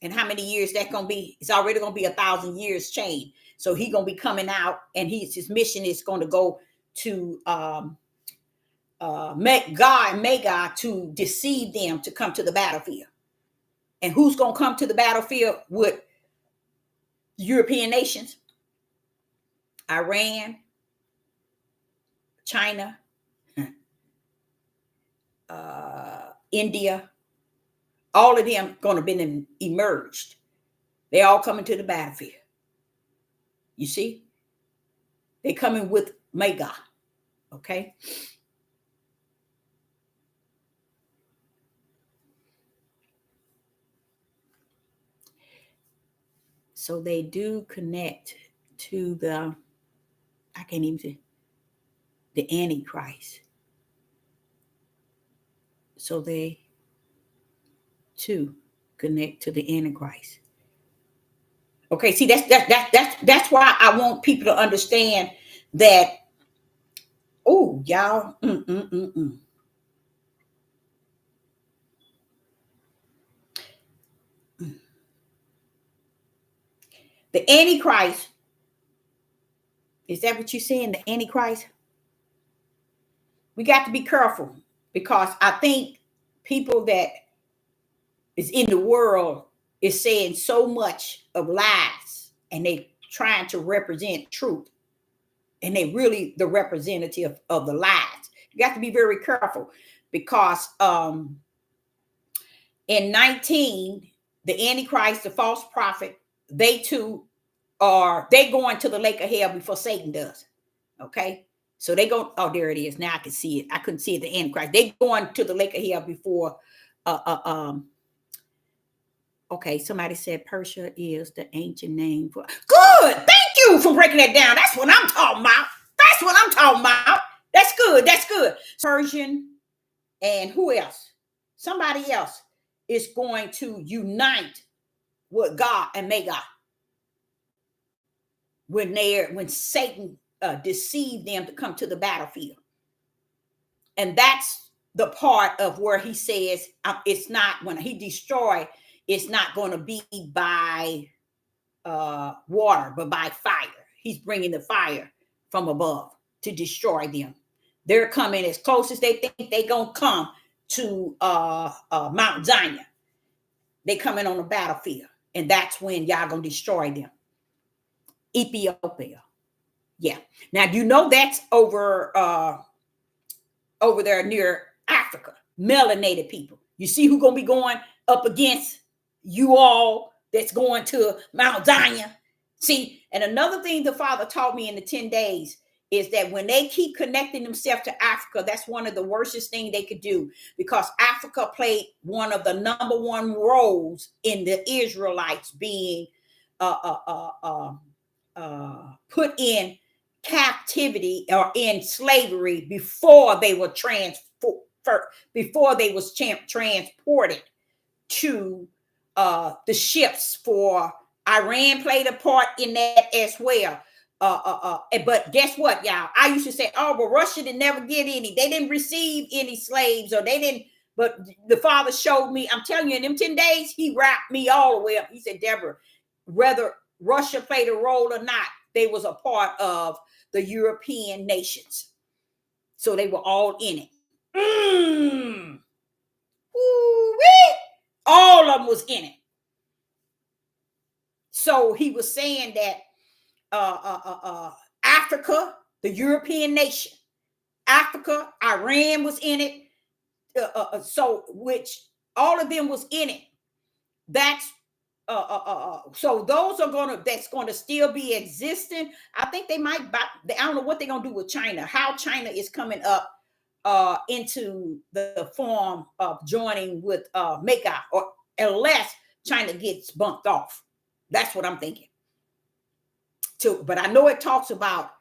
And how many years that's going to be? It's already going to be 1,000 years chain. So he's going to be coming out, and his mission is going to go to make God and Magog to deceive them to come to the battlefield. And who's going to come to the battlefield with European nations? Iran, China, India, All of them going to be emerged. They all coming to the battlefield. You see? They coming with Magog. Okay? So they do connect to the, I can't even say, the Antichrist. So they too connect to the Antichrist. Okay, see, that's why I want people to understand that. Oh, y'all. The Antichrist. Is that what you're saying? The Antichrist? We got to be careful, because I think people that is in the world is saying so much of lies, and they trying to represent truth, and they really the representative of the lies. You got to be very careful, because in 19, the Antichrist, the false prophet, they too they going to the lake of hell before Satan does. Okay, so they go. Oh, there it is. Now I can see it. I couldn't see it. The Antichrist. They going to the lake of hell before. Okay, somebody said Persia is the ancient name for. Good. Thank you for breaking that down. That's what I'm talking about. That's what I'm talking about. That's good. That's good. Persian, and who else? Somebody else is going to unite with God and Magog when Satan deceived them to come to the battlefield. And that's the part of where he says it's not, when he destroyed, it's not going to be by water, but by fire. He's bringing the fire from above to destroy them. They're coming as close as they think they're going to come to Mount Zion. They coming on the battlefield, and that's when y'all going to destroy them. Ethiopia. Yeah. Now, you know that's over there near Africa. Melanated people. You see who's going to be going up against you all that's going to Mount Zion. See, and another thing the Father taught me in the 10 days is that when they keep connecting themselves to Africa, that's one of the worstest things they could do, because Africa played one of the number one roles in the Israelites being put in captivity or in slavery before they were transported to the ships. For Iran played a part in that as well. But guess what, y'all? I used to say, oh, but Russia didn't never get any. They didn't receive any slaves, or they didn't. But the Father showed me, I'm telling you, in them 10 days, he wrapped me all the way up. He said, Deborah, whether Russia played a role or not, they was a part of the European nations. So they were all in it. Ooh-wee. All of them was in it. So he was saying that Africa, the European nation, Africa, Iran was in it. So which all of them was in it. That's so those are that's gonna still be existing. I think they might I don't know what they're gonna do with China, how China is coming up into the form of joining with Magog, or unless China gets bumped off. That's what I'm thinking. But I know it talks about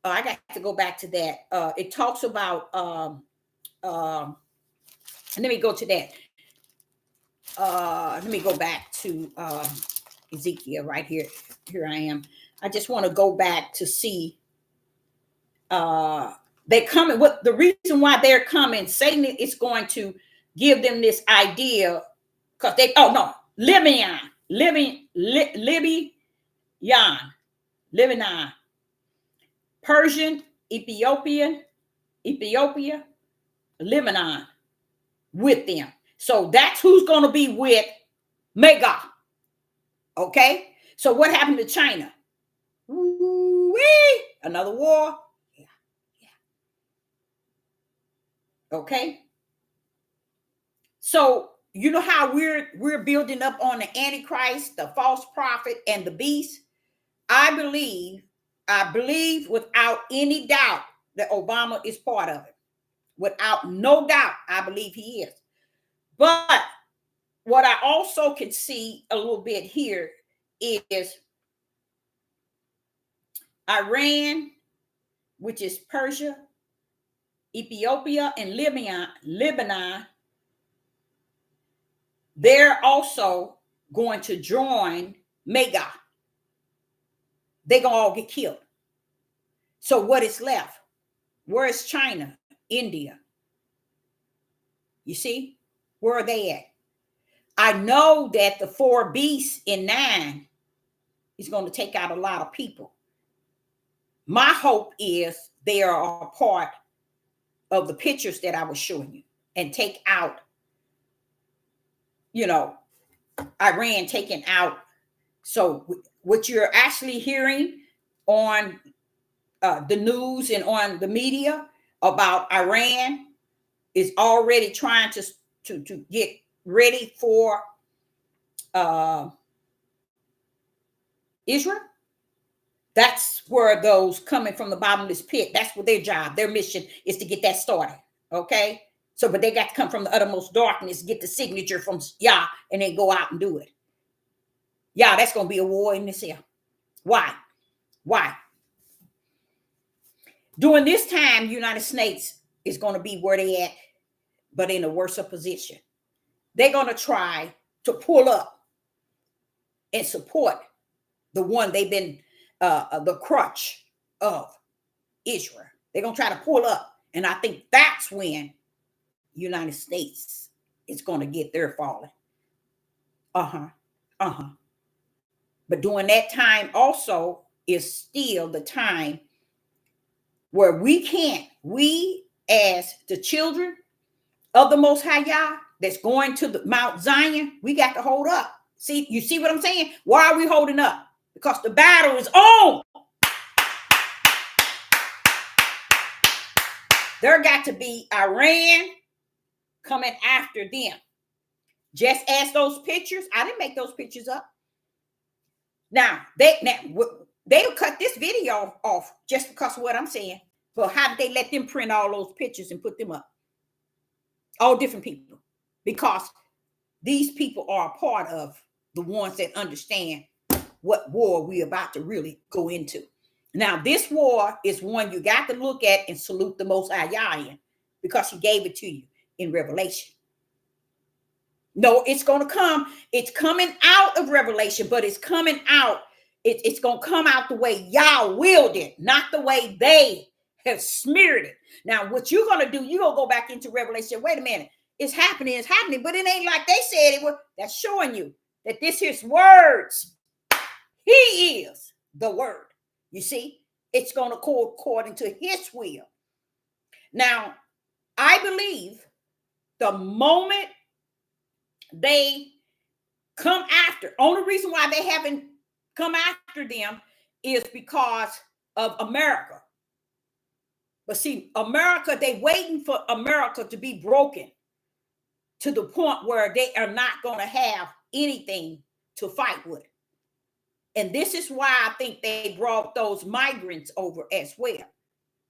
I got to go back to that. It talks about let me go to that. Let me go back to Ezekiel right here. Here I am. I just want to go back to see they coming. What the reason why they're coming? Satan is going to give them this idea, because they Libyan, Persian, Ethiopia, Lebanon with them. So that's who's going to be with Magog. Okay. So what happened to China? Ooh-wee. Another war. Yeah. Okay. So you know how we're building up on the Antichrist, the false prophet, and the beast. I believe without any doubt that Obama is part of it. Without no doubt, I believe he is. But what I also can see a little bit here is Iran, which is Persia, Ethiopia, and Lebanon, they're also going to join MEGA. They're going to all get killed. So what is left? Where is China? India? You see? Where are they at? I know that the 4 beasts in 9 is going to take out a lot of people. My hope is they are a part of the pictures that I was showing you and take out, Iran taken out. So what you're actually hearing on the news and on the media about Iran is already trying to get ready for Israel. That's where those coming from the bottomless pit, that's what their job, their mission is to get that started. Okay. So, but they got to come from the uttermost darkness, get the signature from Yah, and then go out and do it. Yeah, that's going to be a war in this here. Why? During this time, United States is going to be where they at, but in a worse position. They're going to try to pull up and support the one they've been the crutch of Israel. They're going to try to pull up. And I think that's when United States is going to get their falling. But during that time also is still the time where we as the children of the Most High Yah that's going to the Mount Zion, we got to hold up. See, you see what I'm saying? Why are we holding up? Because the battle is on. There got to be Iran coming after them. Just as those pictures, I didn't make those pictures up. Now they'll cut this video off just because of what I'm saying. But how did they let them print all those pictures and put them up? All different people. Because these people are a part of the ones that understand what war we're about to really go into. Now, this war is one you got to look at and salute the Most High Yah in, because he gave it to you in Revelation. No, it's going to come. It's coming out of Revelation, but it's coming out. It's going to come out the way Yah willed it, not the way they have smeared it. Now, what you're going to do, you're going to go back into Revelation. Wait a minute. It's happening, but it ain't like they said it was. That's showing you that this is words. He is the word. You see, it's going to go according to his will. Now, I believe the moment they come after, only reason why they haven't come after them is because of America. But see, America, they waiting for America to be broken to the point where they are not going to have anything to fight with. And this is why I think they brought those migrants over as well,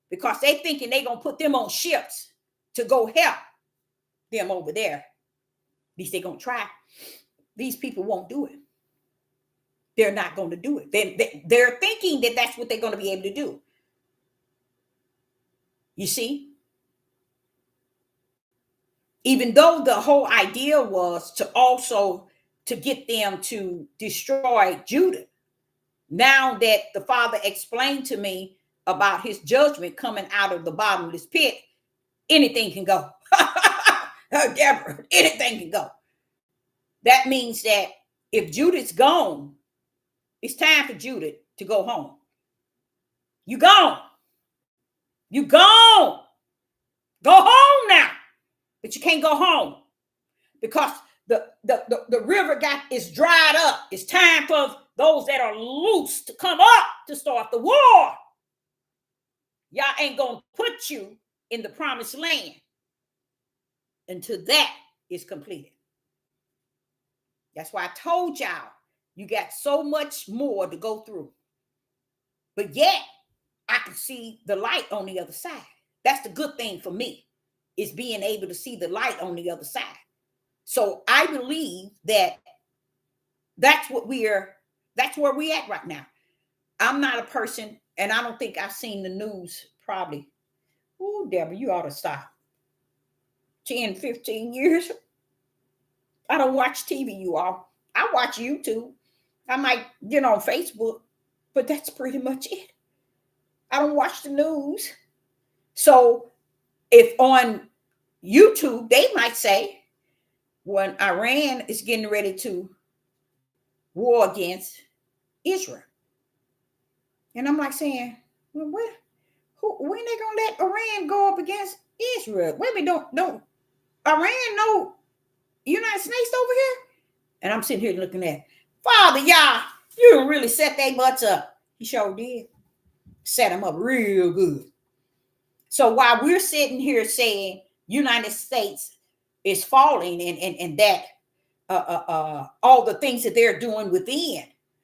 because they thinking they're going to put them on ships to go help them over there. At least they're going to try. These people won't do it. They're not going to do it. They're thinking that that's what they're going to be able to do. You see? Even though the whole idea was to get them to destroy Judah. Now that the Father explained to me about his judgment coming out of the bottomless pit, anything can go. Deborah, anything can go. That means that if Judah's gone, it's time for Judah to go home. You gone. You gone. Go home now. But you can't go home because the river is dried up. It's time for those that are loose to come up to start the war. Y'all ain't going to put you in the promised land until that is completed. That's why I told y'all, you got so much more to go through. But yet, I can see the light on the other side. That's the good thing for me, is being able to see the light on the other side. So I believe that that's where we're at right now. I'm not a person, and I don't think I've seen the news probably. Oh, Deborah, you ought to stop. 10, 15 years. I don't watch TV, you all. I watch YouTube. I might get on Facebook, but that's pretty much it. I don't watch the news. So if on YouTube, they might say, when Iran is getting ready to war against Israel. And I'm like saying, well, when they gonna let Iran go up against Israel? Wait a minute, don't Iran know United States over here? And I'm sitting here looking at, Father, y'all, you really set their butts up. He sure did. Set them up real good. So while we're sitting here saying United States is falling and that all the things that they're doing within,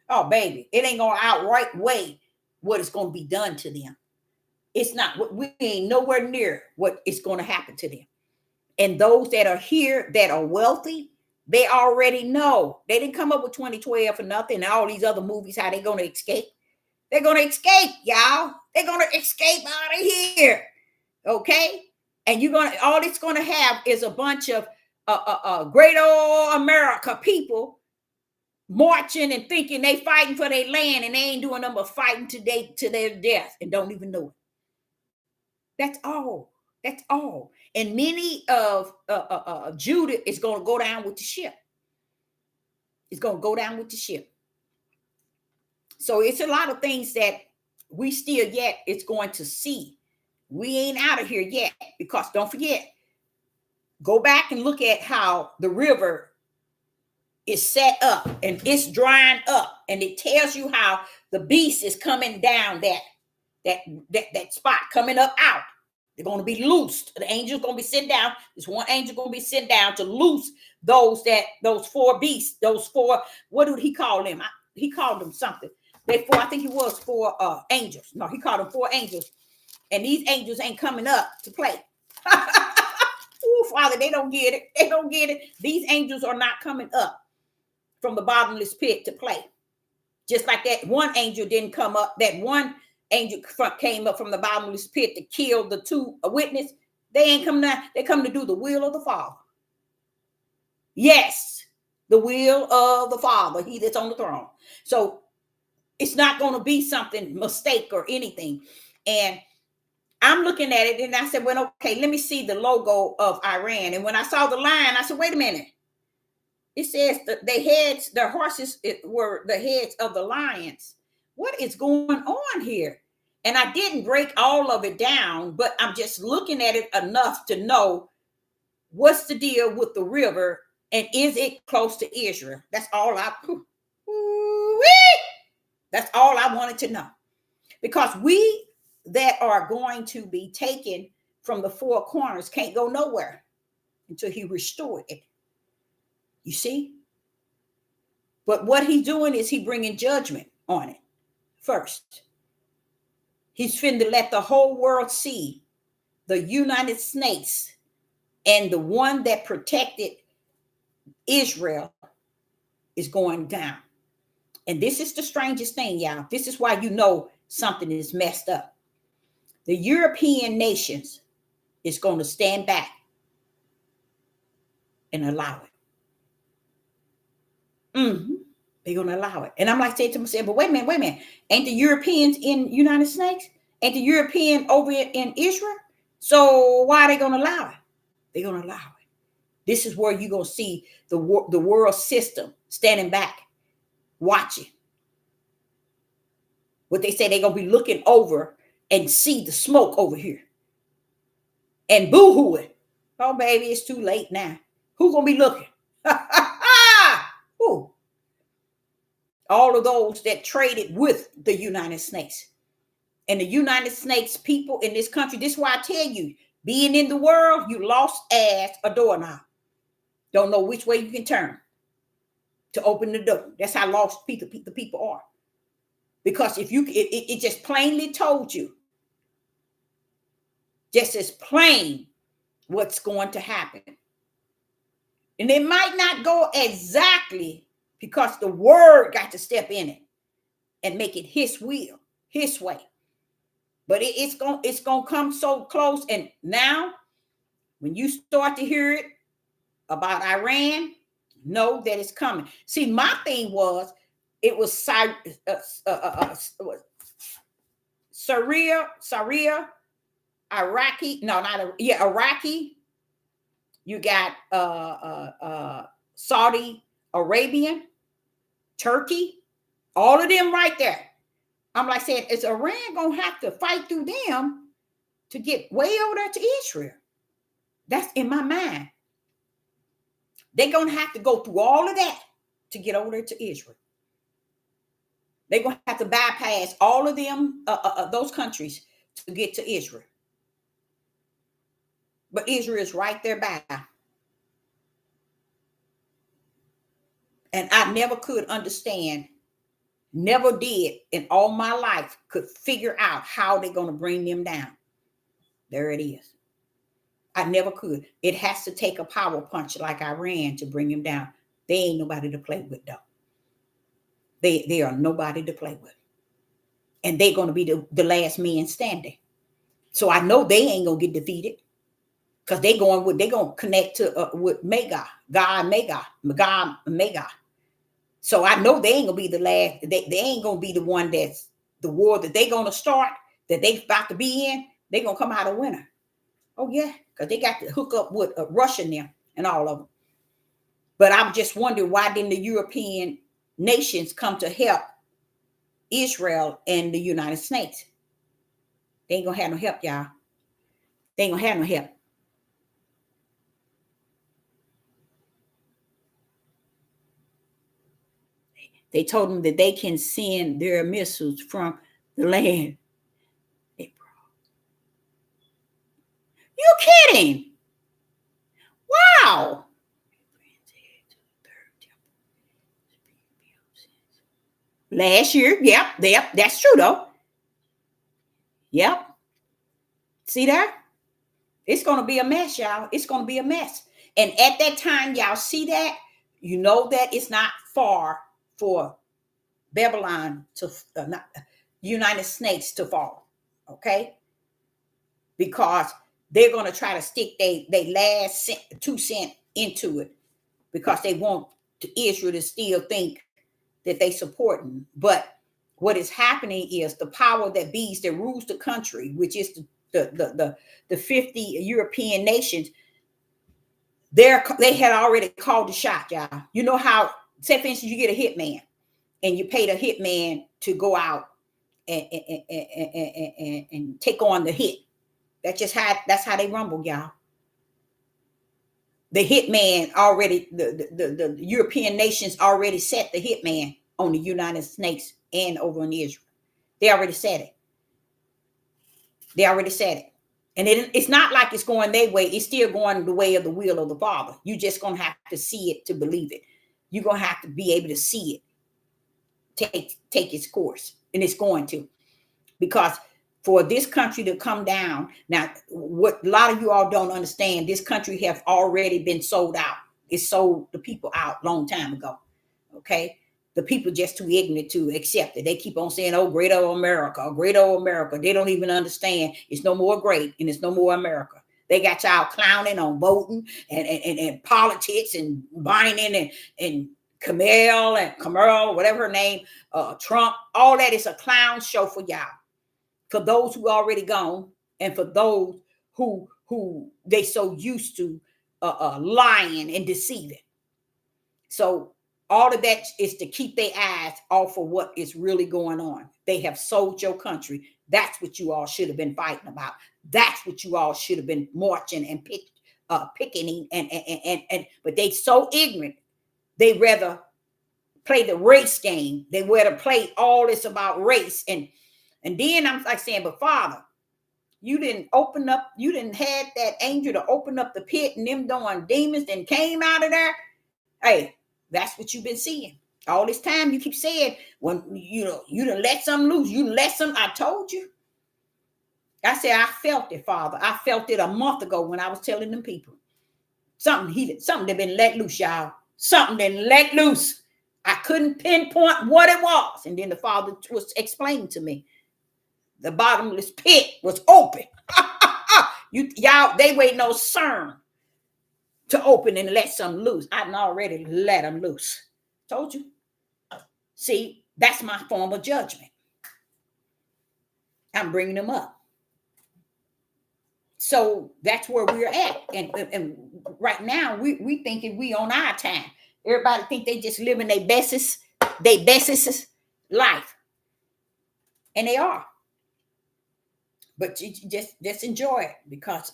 oh baby, it ain't gonna outright weigh what is gonna be done to them. It's not, we ain't nowhere near what is gonna happen to them. And those that are here that are wealthy, they already know. They didn't come up with 2012 for nothing. And all these other movies, how they gonna escape? They're gonna escape, y'all. They're gonna escape out of here. Okay? And all it's gonna have is a bunch of great old America people marching and thinking they fighting for their land, and they ain't doing nothing but fighting to their death and don't even know it. That's all. That's all. And many of Judah is going to go down with the ship. It's going to go down with the ship. So it's a lot of things that we still yet it's going to see. We ain't out of here yet, because don't forget, go back and look at how the river is set up and it's drying up, and it tells you how the beast is coming down that spot, coming up out. They're going to be loosed. The angel's going to be sent down. There's one angel going to be sent down to loose those four beasts, those four, what did he call them? He called them something. I think it was four angels. No, he called them four angels. And these angels ain't coming up to play. Oh, Father, they don't get it. They don't get it. These angels are not coming up from the bottomless pit to play. Just like that one angel didn't come up. That one angel came up from the bottomless pit to kill the two witnesses. They ain't coming down. They come to do the will of the Father. Yes, the will of the Father, he that's on the throne. So it's not going to be something mistake or anything. And I'm looking at it and I said, well, okay, let me see the logo of Iran. And when I saw the line, I said, wait a minute. It says their horses were the heads of the lions. What is going on here? And I didn't break all of it down, but I'm just looking at it enough to know what's the deal with the river and is it close to Israel? That's all that's all I wanted to know. Because we that are going to be taken from the four corners can't go nowhere until he restored it. You see? But what he's doing is he bringing judgment on it first. He's finna let the whole world see the United States and the one that protected Israel is going down. And this is the strangest thing, y'all. This is why you know something is messed up. The European nations is going to stand back and allow it. They're going to allow it. And I'm like saying to myself, but wait a minute. Ain't the Europeans in United States? Ain't the European over in Israel? So why are they going to allow it? They're going to allow it. This is where you're going to see the world system standing back, watching. What they say, they're going to be looking over and see the smoke over here. And boo-hooing. Oh, baby, it's too late now. Who's going to be looking? Who? All of those that traded with the United States. And the United States people in this country, this is why I tell you, being in the world, you lost as a doorknob. Don't know which way you can turn. to open the door. That's how lost the people are. Because if you, it just plainly told you, just as plain, what's going to happen. And it might not go exactly, because the word got to step in it and make it his will, his way. But it's gonna come so close. And now, when you start to hear it about Iran, know that it's coming. See, my thing was, it was Syria, Iraqi, no, Iraqi. You got Saudi Arabian, Turkey, all of them right there. I'm like saying, is Iran gonna have to fight through them to get way over there to Israel? That's in my mind. They're gonna have to go through all of that to get over there to Israel. They're gonna have to bypass all of them, those countries, to get to Israel. But Israel is right there by. And I never could understand, never did in all my life, could figure out how they're going to bring them down. There it is. I never could. It has to take a power punch like Iran to bring them down. They ain't nobody to play with, though. They are nobody to play with. And they're going to be the last man standing. So I know they ain't going to get defeated. Because they're going to connect to with Magog, Magog. So I know they ain't gonna be the last. They ain't gonna be the one that's the war that they gonna start, that they about to be in. They gonna come out a winner. Oh yeah, because they got to hook up with Russia now and all of them. But I'm just wondering, why didn't the European nations come to help Israel and the United States? They ain't gonna have no help, y'all. They ain't gonna have no help. They told them that they can send their missiles from the land. You kidding? Wow. Last year, yep, that's true though. Yep. See that? It's going to be a mess, y'all. It's going to be a mess. And at that time, y'all see that, you know that it's not far for Babylon to, United States to fall, okay? Because they're going to try to stick they last 2 cents into it, because they want Israel to still think that they supporting. But what is happening is the power that bees that rules the country, which is the 50 European nations, they had already called the shot, y'all. You know how, say for instance, you get a hitman and you pay the hitman to go out and take on the hit. That's how they rumble, y'all. The hitman already, the European nations already set the hitman on the United States and over in Israel. They already said it. And it's not like it's going their way. It's still going the way of the will of the Father. You're just going to have to see it to believe it. You're going to have to be able to see it take its course. And it's going to. Because for this country to come down, now, what a lot of you all don't understand, this country have already been sold out. It sold the people out long time ago. Okay? The people just too ignorant to accept it. They keep on saying, oh, great old America, great old America. They don't even understand it's no more great and it's no more America. They got y'all clowning on voting and politics and Biden and Kamala, whatever her name, Trump. All that is a clown show for y'all. For those who already gone, and for those who they so used to lying and deceiving. So all of that is to keep their eyes off of what is really going on. They have sold your country. That's what you all should have been fighting about. That's what you all should have been marching and picketing and but they so ignorant. They rather play the race game. They rather play all this about race. And then I'm like saying, but Father, you didn't have that angel to open up the pit and them darn demons then came out of there. Hey, That's what you've been seeing. All this time you keep saying, when you done let something loose, you done let some, I told you. I said, I felt it, Father. I felt it a month ago when I was telling them people. Something that been let loose, y'all. Something that let loose. I couldn't pinpoint what it was. And then the Father was explaining to me. The bottomless pit was open. Y'all, they wait no CERN to open and let some loose. I've already let them loose. Told you. See, that's my form of judgment. I'm bringing them up. So that's where we're at. And right now, we thinking we on our time. Everybody think they just living their bestest life. And they are. But you just enjoy it, because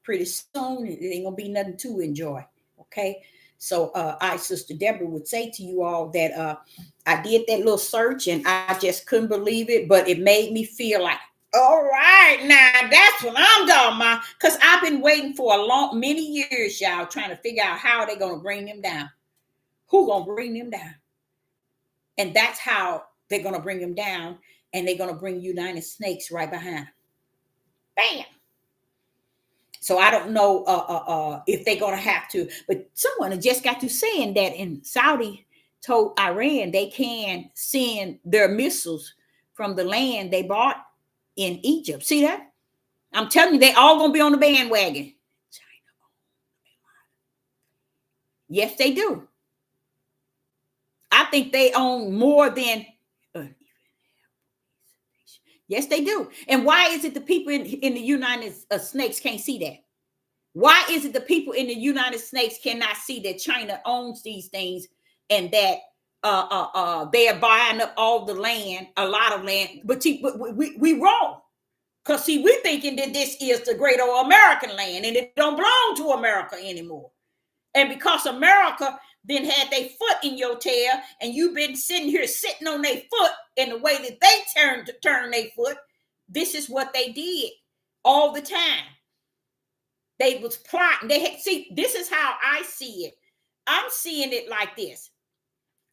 pretty soon it ain't gonna be nothing to enjoy. Okay. So I, Sister Deborah, would say to you all that I did that little search and I just couldn't believe it, but it made me feel like, all right, now that's what I'm talking about. Because I've been waiting for many years, y'all, trying to figure out how they're gonna bring them down. Who gonna bring them down? And that's how they're gonna bring them down, and they're gonna bring United Snakes right behind them. Bam. So I don't know if they're gonna have to, but someone just got to saying that in Saudi told Iran they can send their missiles from the land they bought in Egypt. See that? I'm telling you, they all gonna be on the bandwagon. Yes, they do. I think they own more than. Yes, they do. And why is it the people in the United States can't see that? Why is it the people in the United States cannot see that China owns these things, and that they are buying up all the land, a lot of land? But we wrong. Because see, we're thinking that this is the great old American land, and it don't belong to America anymore. And because America then had their foot in your tail, and you've been sitting on their foot in the way that they turn their foot, this is what they did all the time. They was plotting. See, this is how I see it. I'm seeing it like this.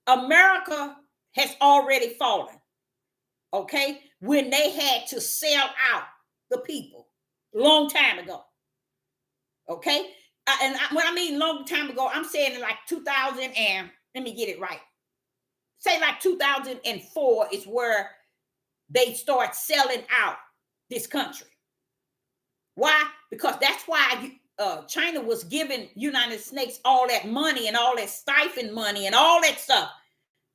America has already fallen, okay, when they had to sell out the people long time ago, okay? When I mean long time ago, I'm saying like 2000 and, let me get it right. Say like 2004 is where they start selling out this country. Why? Because that's why China was giving United States all that money and all that stipend money and all that stuff,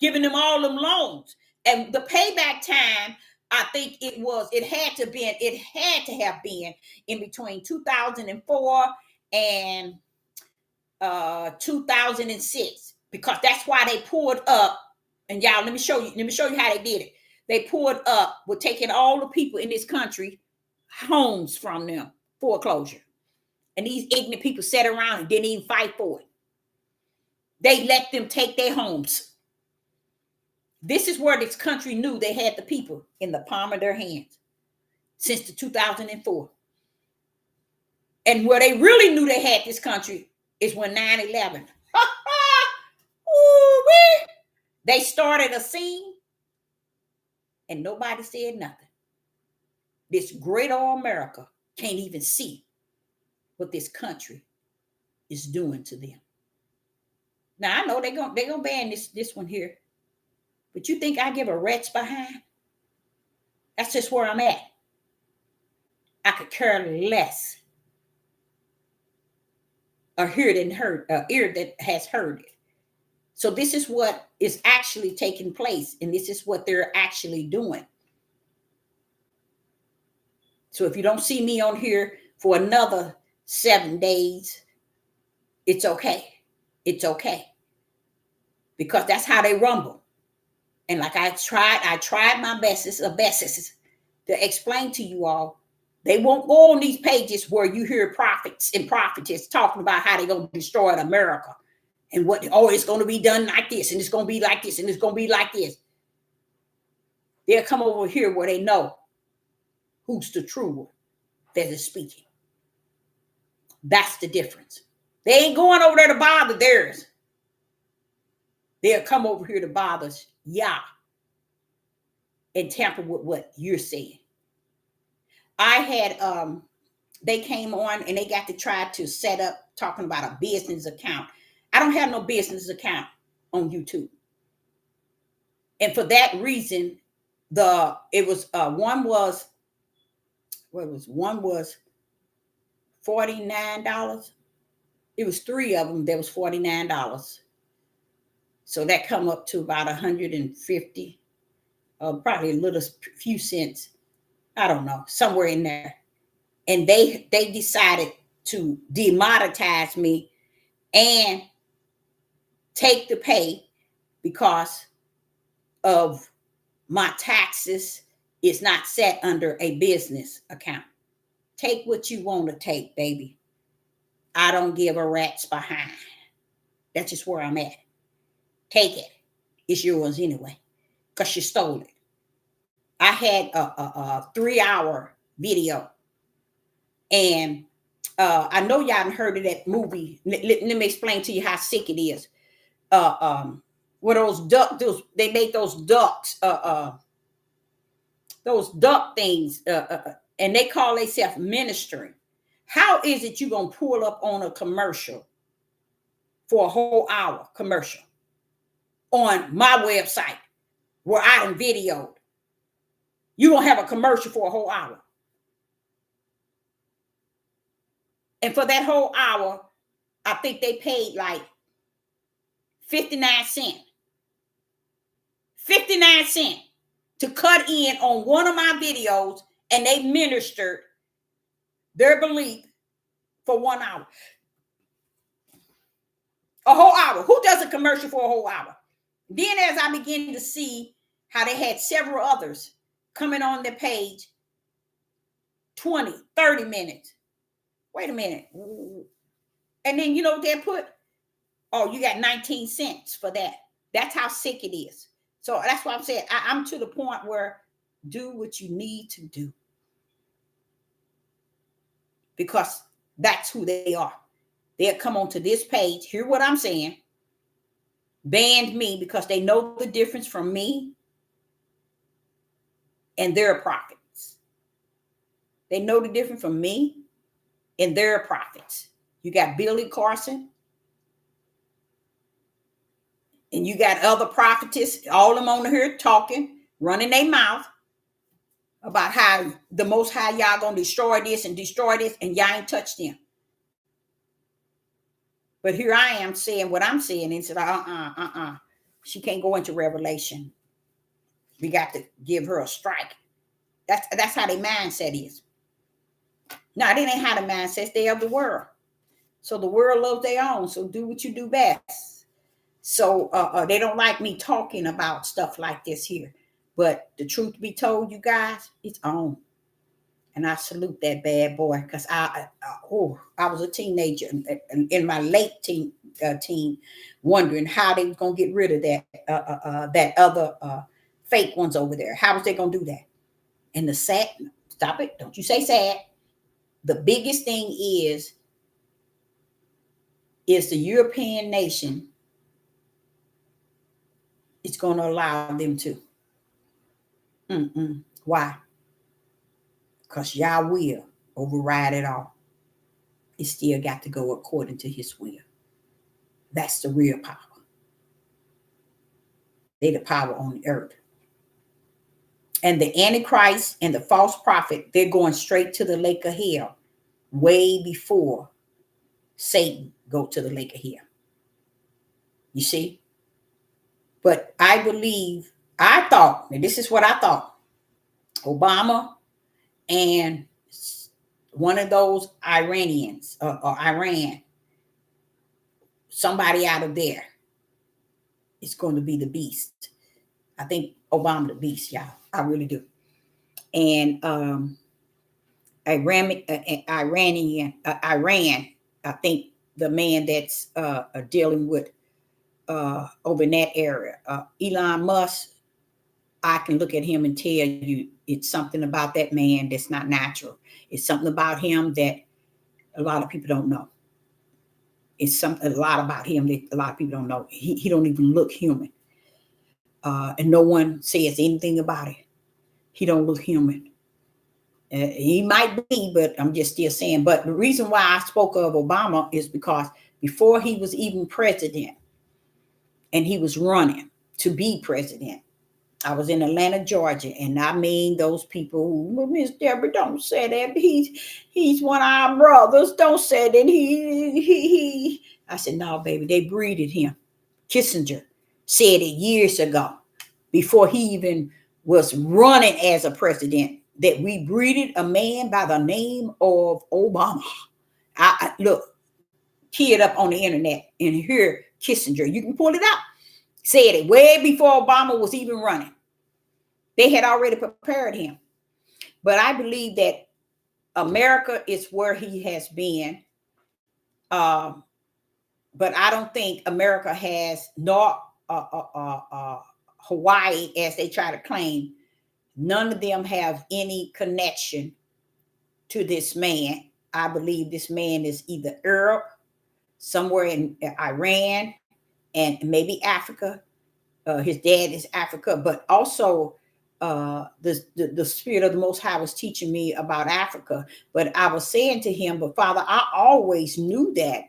giving them all them loans. And the payback time, I think it had to have been in between 2004 and 2006, because that's why they pulled up. And y'all, let me show you how they did it. They pulled up with taking all the people in this country homes from them, foreclosure. And these ignorant people sat around and didn't even fight for it. They let them take their homes. This is where this country knew they had the people in the palm of their hands since the 2004. And where they really knew they had this country is when 9/11. They started a scene and nobody said nothing. This great old America can't even see what this country is doing to them. Now I know they're gonna ban this one here, but you think I give a rat's behind? That's just where I'm at. I could care less. A ear that has heard it. So this is what is actually taking place, and this is what they're actually doing. So if you don't see me on here for another 7 days, it's okay. It's okay. Because that's how they rumble. And like I tried my bestest to explain to you all. They won't go on these pages where you hear prophets and prophetess talking about how they're going to destroy America. And it's going to be done like this, and it's going to be like this, and it's going to be like this. They'll come over here where they know who's the true one that is speaking. That's the difference. They ain't going over there to bother theirs. They'll come over here to bother y'all and tamper with what you're saying. I had they came on and they got to try to set up talking about a business account. I don't have no business account on YouTube. And for that reason, it was one was one was $49. It was three of them. There was $49. So that come up to about 150, probably a little few cents. I don't know, somewhere in there. And they decided to demonetize me and take the pay because of my taxes is not set under a business account. Take what you want to take, baby. I don't give a rat's behind. That's just where I'm at. Take it. It's yours anyway, because you stole it. I had a 3-hour video, and I know y'all haven't heard of that movie. Let me explain to you how sick it is. Where they make those ducks, those duck things, and they call themselves ministering. How is it you gonna pull up on a commercial for a whole hour commercial on my website where I done videoed? You gonna have a commercial for a whole hour. And for that whole hour, I think they paid like 59 cents. 59 cents to cut in on one of my videos, and they ministered their belief for 1 hour. A whole hour. Who does a commercial for a whole hour? Then as I began to see how they had several others coming on their page, 20, 30 minutes. Wait a minute. And then you know what they put? Oh, you got 19 cents for that. That's how sick it is. So that's why I'm saying I'm to the point where do what you need to do. Because that's who they are. They'll come onto this page, hear what I'm saying, banned me because they know the difference from me and their profits. They know the difference from me and their profits. You got Billy Carson, and you got other prophetess, all of them on here talking, running their mouth about how the Most High y'all gonna destroy this, and y'all ain't touched them. But here I am saying what I'm saying, and said, she can't go into Revelation. We got to give her a strike. That's how their mindset is. Now, they ain't how the mindset. They of the world. So the world loves their own. So do what you do best. So they don't like me talking about stuff like this here. But the truth be told, you guys, it's on. And I salute that bad boy, because I was a teenager in my late teen, wondering how they was gonna get rid of that other fake ones over there. How was they gonna do that? And the sad, stop it! Don't you say sad. The biggest thing is the European nation is going to allow them to. Why? Because Yah will override it all. It still got to go according to his will. That's the real power. They the power on the earth. And the Antichrist and the false prophet, they're going straight to the lake of hell way before Satan go to the lake of hell. You see? But I thought, and this is what I thought, Obama and one of those Iranians or Iran, somebody out of there is going to be the beast. I think Obama the beast, y'all. I really do. And Iran, I think the man that's dealing with over in that area, Elon Musk, I can look at him and tell you it's something about that man that's not natural. It's something about him that a lot of people don't know. It's a lot about him that a lot of people don't know. He don't even look human, and no one says anything about it. He don't look human. He might be, but I'm just still saying. But the reason why I spoke of Obama is because before he was even president, and he was running to be president, I was in Atlanta, Georgia, and I mean those people. Well, Miss Deborah, don't say that. He's one of our brothers. Don't say that. He. I said, no, baby. They breeded him. Kissinger said it years ago, before he even was running as a president, that we breeded a man by the name of Obama. I look, key it up on the internet and hear Kissinger. You can pull it up. Said it way before Obama was even running. They had already prepared him. But I believe that America is where he has been. But I don't think America has, nor Hawaii, as they try to claim. None of them have any connection to this man. I believe this man is either Arab, somewhere in Iran, and maybe Africa. His dad is Africa, but also the Spirit of the Most High was teaching me about Africa. But I was saying to him, but Father, I always knew that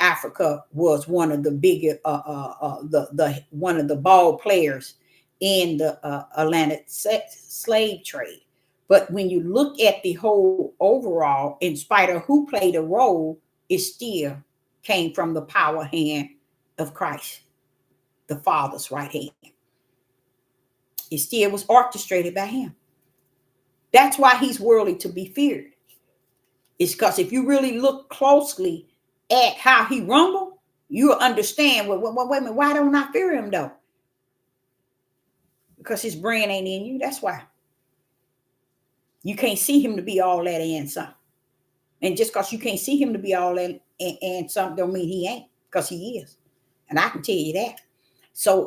Africa was one of the bigger, the one of the ball players in the Atlantic slave trade. But when you look at the whole overall, in spite of who played a role, it still came from the power hand of Christ, the Father's right hand. It still was orchestrated by him. That's why he's worthy to be feared. It's because if you really look closely at how he rumbled, you'll understand, wait a minute, why don't I fear him though? Because his brain ain't in you. That's why. You can't see him to be all that and something. And just because you can't see him to be all that and something don't mean he ain't, because he is. And I can tell you that. So,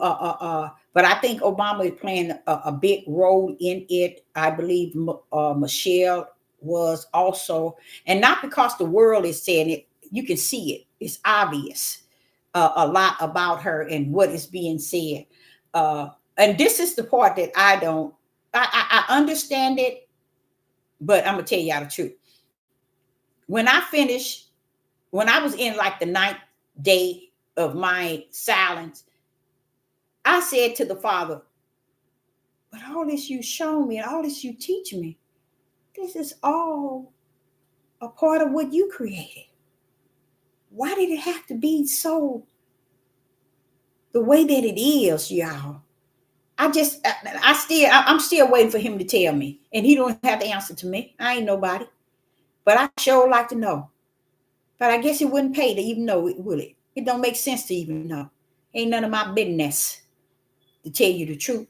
but I think Obama is playing a big role in it. I believe Michelle was also, and not because the world is saying it, you can see it. It's obvious a lot about her and what is being said. And this is the part that I understand it, but I'm going to tell y'all the truth. When I finished, when I was in like the 9th day of my silence, I said to the Father, but all this you show me and all this you teach me, this is all a part of what you created. Why did it have to be so the way that it is, y'all? I'm still waiting for him to tell me. And he don't have the answer to me. I ain't nobody. But I sure like to know. But I guess it wouldn't pay to even know it, will it? It don't make sense to even know. Ain't none of my business, to tell you the truth.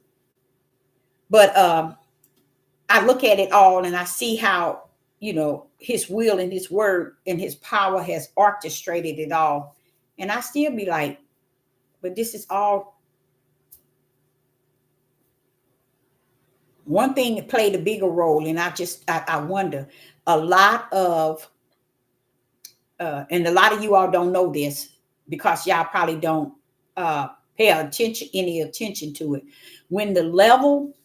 But I look at it all and I see how, his will and his word and his power has orchestrated it all. And I still be like, but this is all one thing that played a bigger role. And I wonder, a lot of, and a lot of you all don't know this because y'all probably don't pay any attention to it. When the level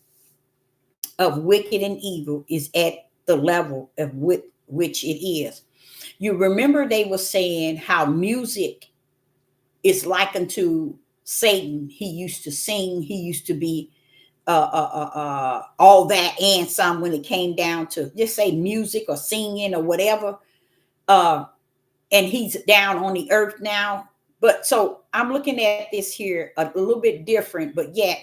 of wicked and evil is at the level of which it is. You remember they were saying how music is likened to Satan. He used to sing. He used to be all that and some when it came down to just say music or singing or whatever. And he's down on the earth now. But so I'm looking at this here a little bit different, but yet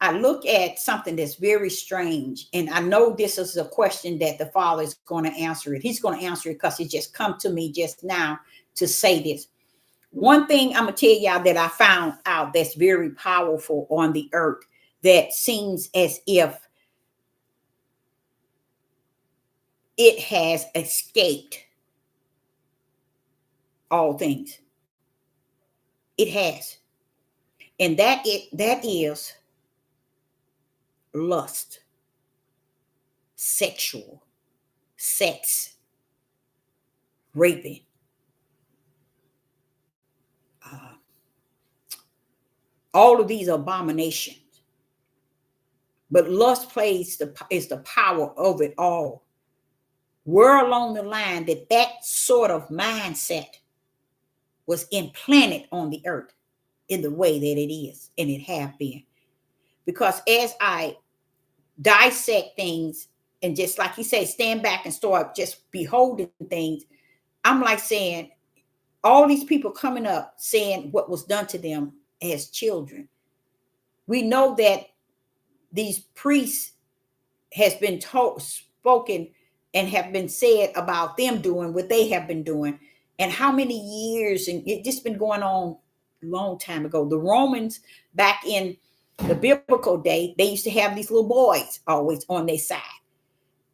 I look at something that's very strange. And I know this is a question that the Father is going to answer it. He's going to answer it because it just come to me just now to say this. One thing I'm going to tell y'all that I found out that's very powerful on the earth that seems as if it has escaped all things. It has. And that is lust, sexual, sex, raping. All of these abominations. But lust is the power of it all. Where along the line that sort of mindset was implanted on the earth in the way that it is, and it have been. Because as I dissect things, and just like you say, stand back and start just beholding things, I'm like saying, all these people coming up saying what was done to them as children. We know that these priests has been spoken and have been said about them doing what they have been doing, and how many years, and it just been going on a long time ago. The Romans back in the biblical day, they used to have these little boys always on their side.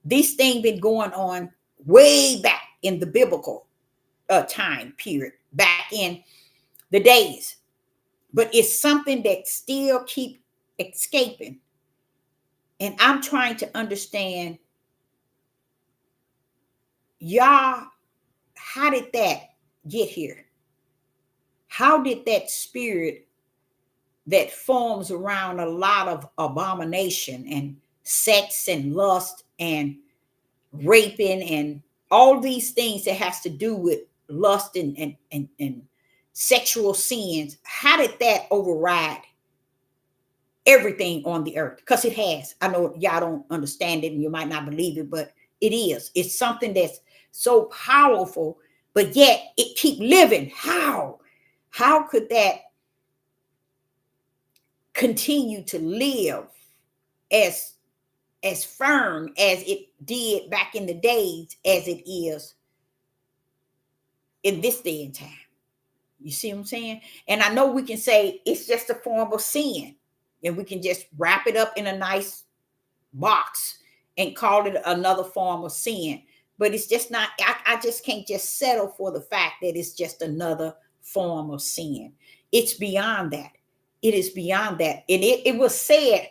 This thing been going on way back in the biblical time period, back in the days, but it's something that still keep escaping. And I'm trying to understand, y'all, how did that get here? How did that spirit that forms around a lot of abomination and sex and lust and raping and all these things that has to do with lust and sexual sins, how did that override everything on the earth? Because it has. I know y'all don't understand it and you might not believe it, but it is. It's something that's so powerful, but yet it keep living. How could that continue to live as firm as it did back in the days as it is in this day and time? You see what I'm saying? And I know we can say it's just a form of sin, and we can just wrap it up in a nice box and call it another form of sin. But it's just not, I just can't just settle for the fact that it's just another form of sin. It's beyond that. It is beyond that. And it was said,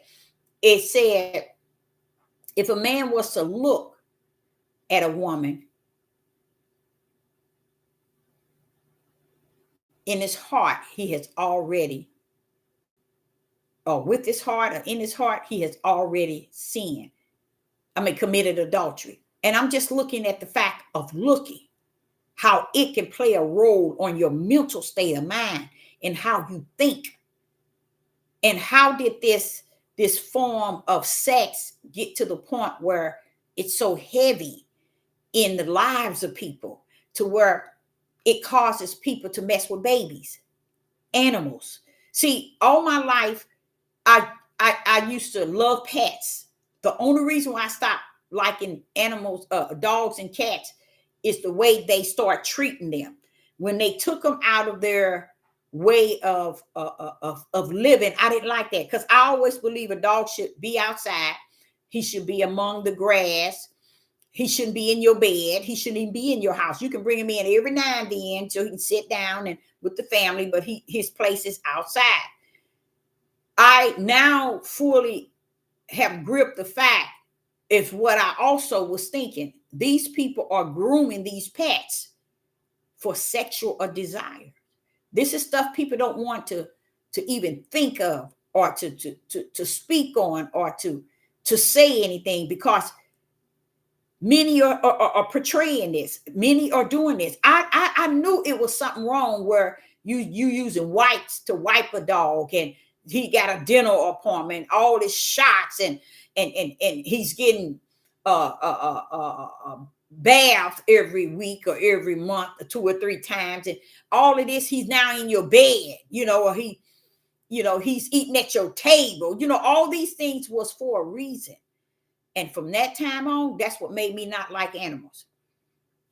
it said, if a man was to look at a woman, in his heart, he has already, or with his heart or in his heart, he has already sinned. Committed adultery. And I'm just looking at the fact of looking, how it can play a role on your mental state of mind and how you think. And how did this form of sex get to the point where it's so heavy in the lives of people to where it causes people to mess with babies, animals. See, all my life, I used to love pets. The only reason why I stopped liking animals, dogs and cats, is the way they start treating them. When they took them out of their way of living, I didn't like that, because I always believe a dog should be outside. He should be among the grass. He shouldn't be in your bed. He shouldn't even be in your house. You can bring him in every now and then so he can sit down and with the family, but his place is outside. I now fully have gripped the fact, is what I also was thinking. These people are grooming these pets for sexual desire. This is stuff people don't want to even think of, or to speak on, or to say anything, because many are portraying this. Many are doing this. I knew it was something wrong where you using wipes to wipe a dog, and he got a dental appointment, all his shots, and he's getting bath every week or every month, or 2 or 3 times, and all of this. He's now in your bed, or he's eating at your table. All these things was for a reason. And from that time on, that's what made me not like animals.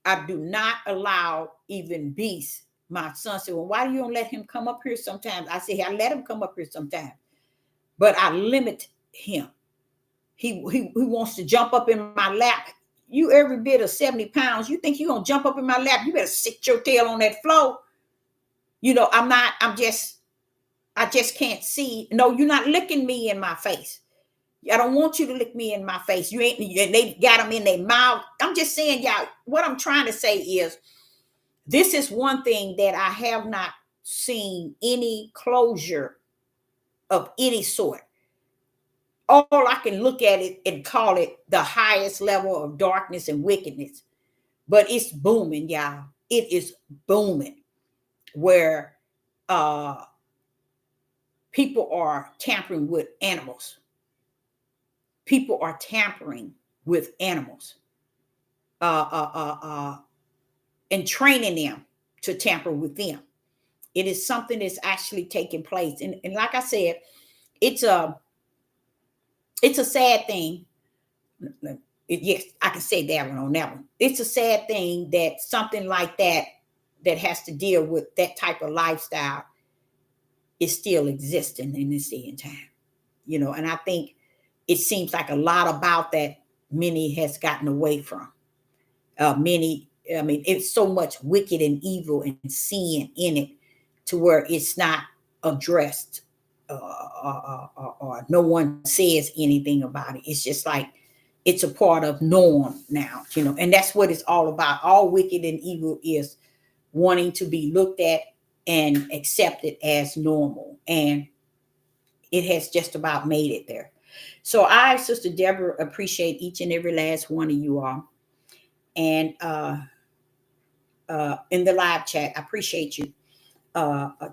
I do not allow even beasts. My son said, well, why do you don't let him come up here sometimes? I say, I let him come up here sometimes, but I limit him. He wants to jump up in my lap. You every bit of 70 pounds. You think you're going to jump up in my lap? You better sit your tail on that floor. I just can't see. No, you're not licking me in my face. I don't want you to lick me in my face. You ain't. They got them in their mouth. I'm just saying, y'all, what I'm trying to say is, this is one thing that I have not seen any closure of any sort. All I can look at it and call it the highest level of darkness and wickedness. But it's booming, y'all. It is booming where people are tampering with animals. People are tampering with animals and training them to tamper with them. It is something that's actually taking place. And like I said, it's a sad thing. Yes, I can say that one on that one. It's a sad thing that something like that has to deal with that type of lifestyle is still existing in this day and time. And I think it seems like a lot about that many has gotten away from. It's so much wicked and evil and sin in it to where it's not addressed, or no one says anything about it. It's just like it's a part of norm now, and that's what it's all about. All wicked and evil is wanting to be looked at and accepted as normal, and it has just about made it there. So I, Sister Deborah, appreciate each and every last one of you all. And in the live chat, I appreciate you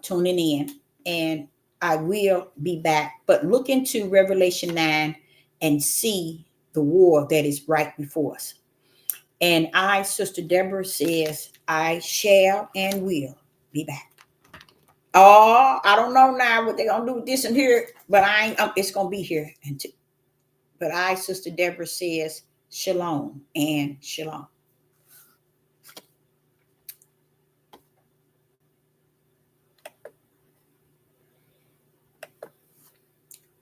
tuning in. And I will be back. But look into Revelation 9 and see the war that is right before us. And I, Sister Deborah, says, I shall and will be back. Oh, I don't know now what they're going to do with this and here, but it's going to be here. But I, Sister Deborah, says, shalom and shalom.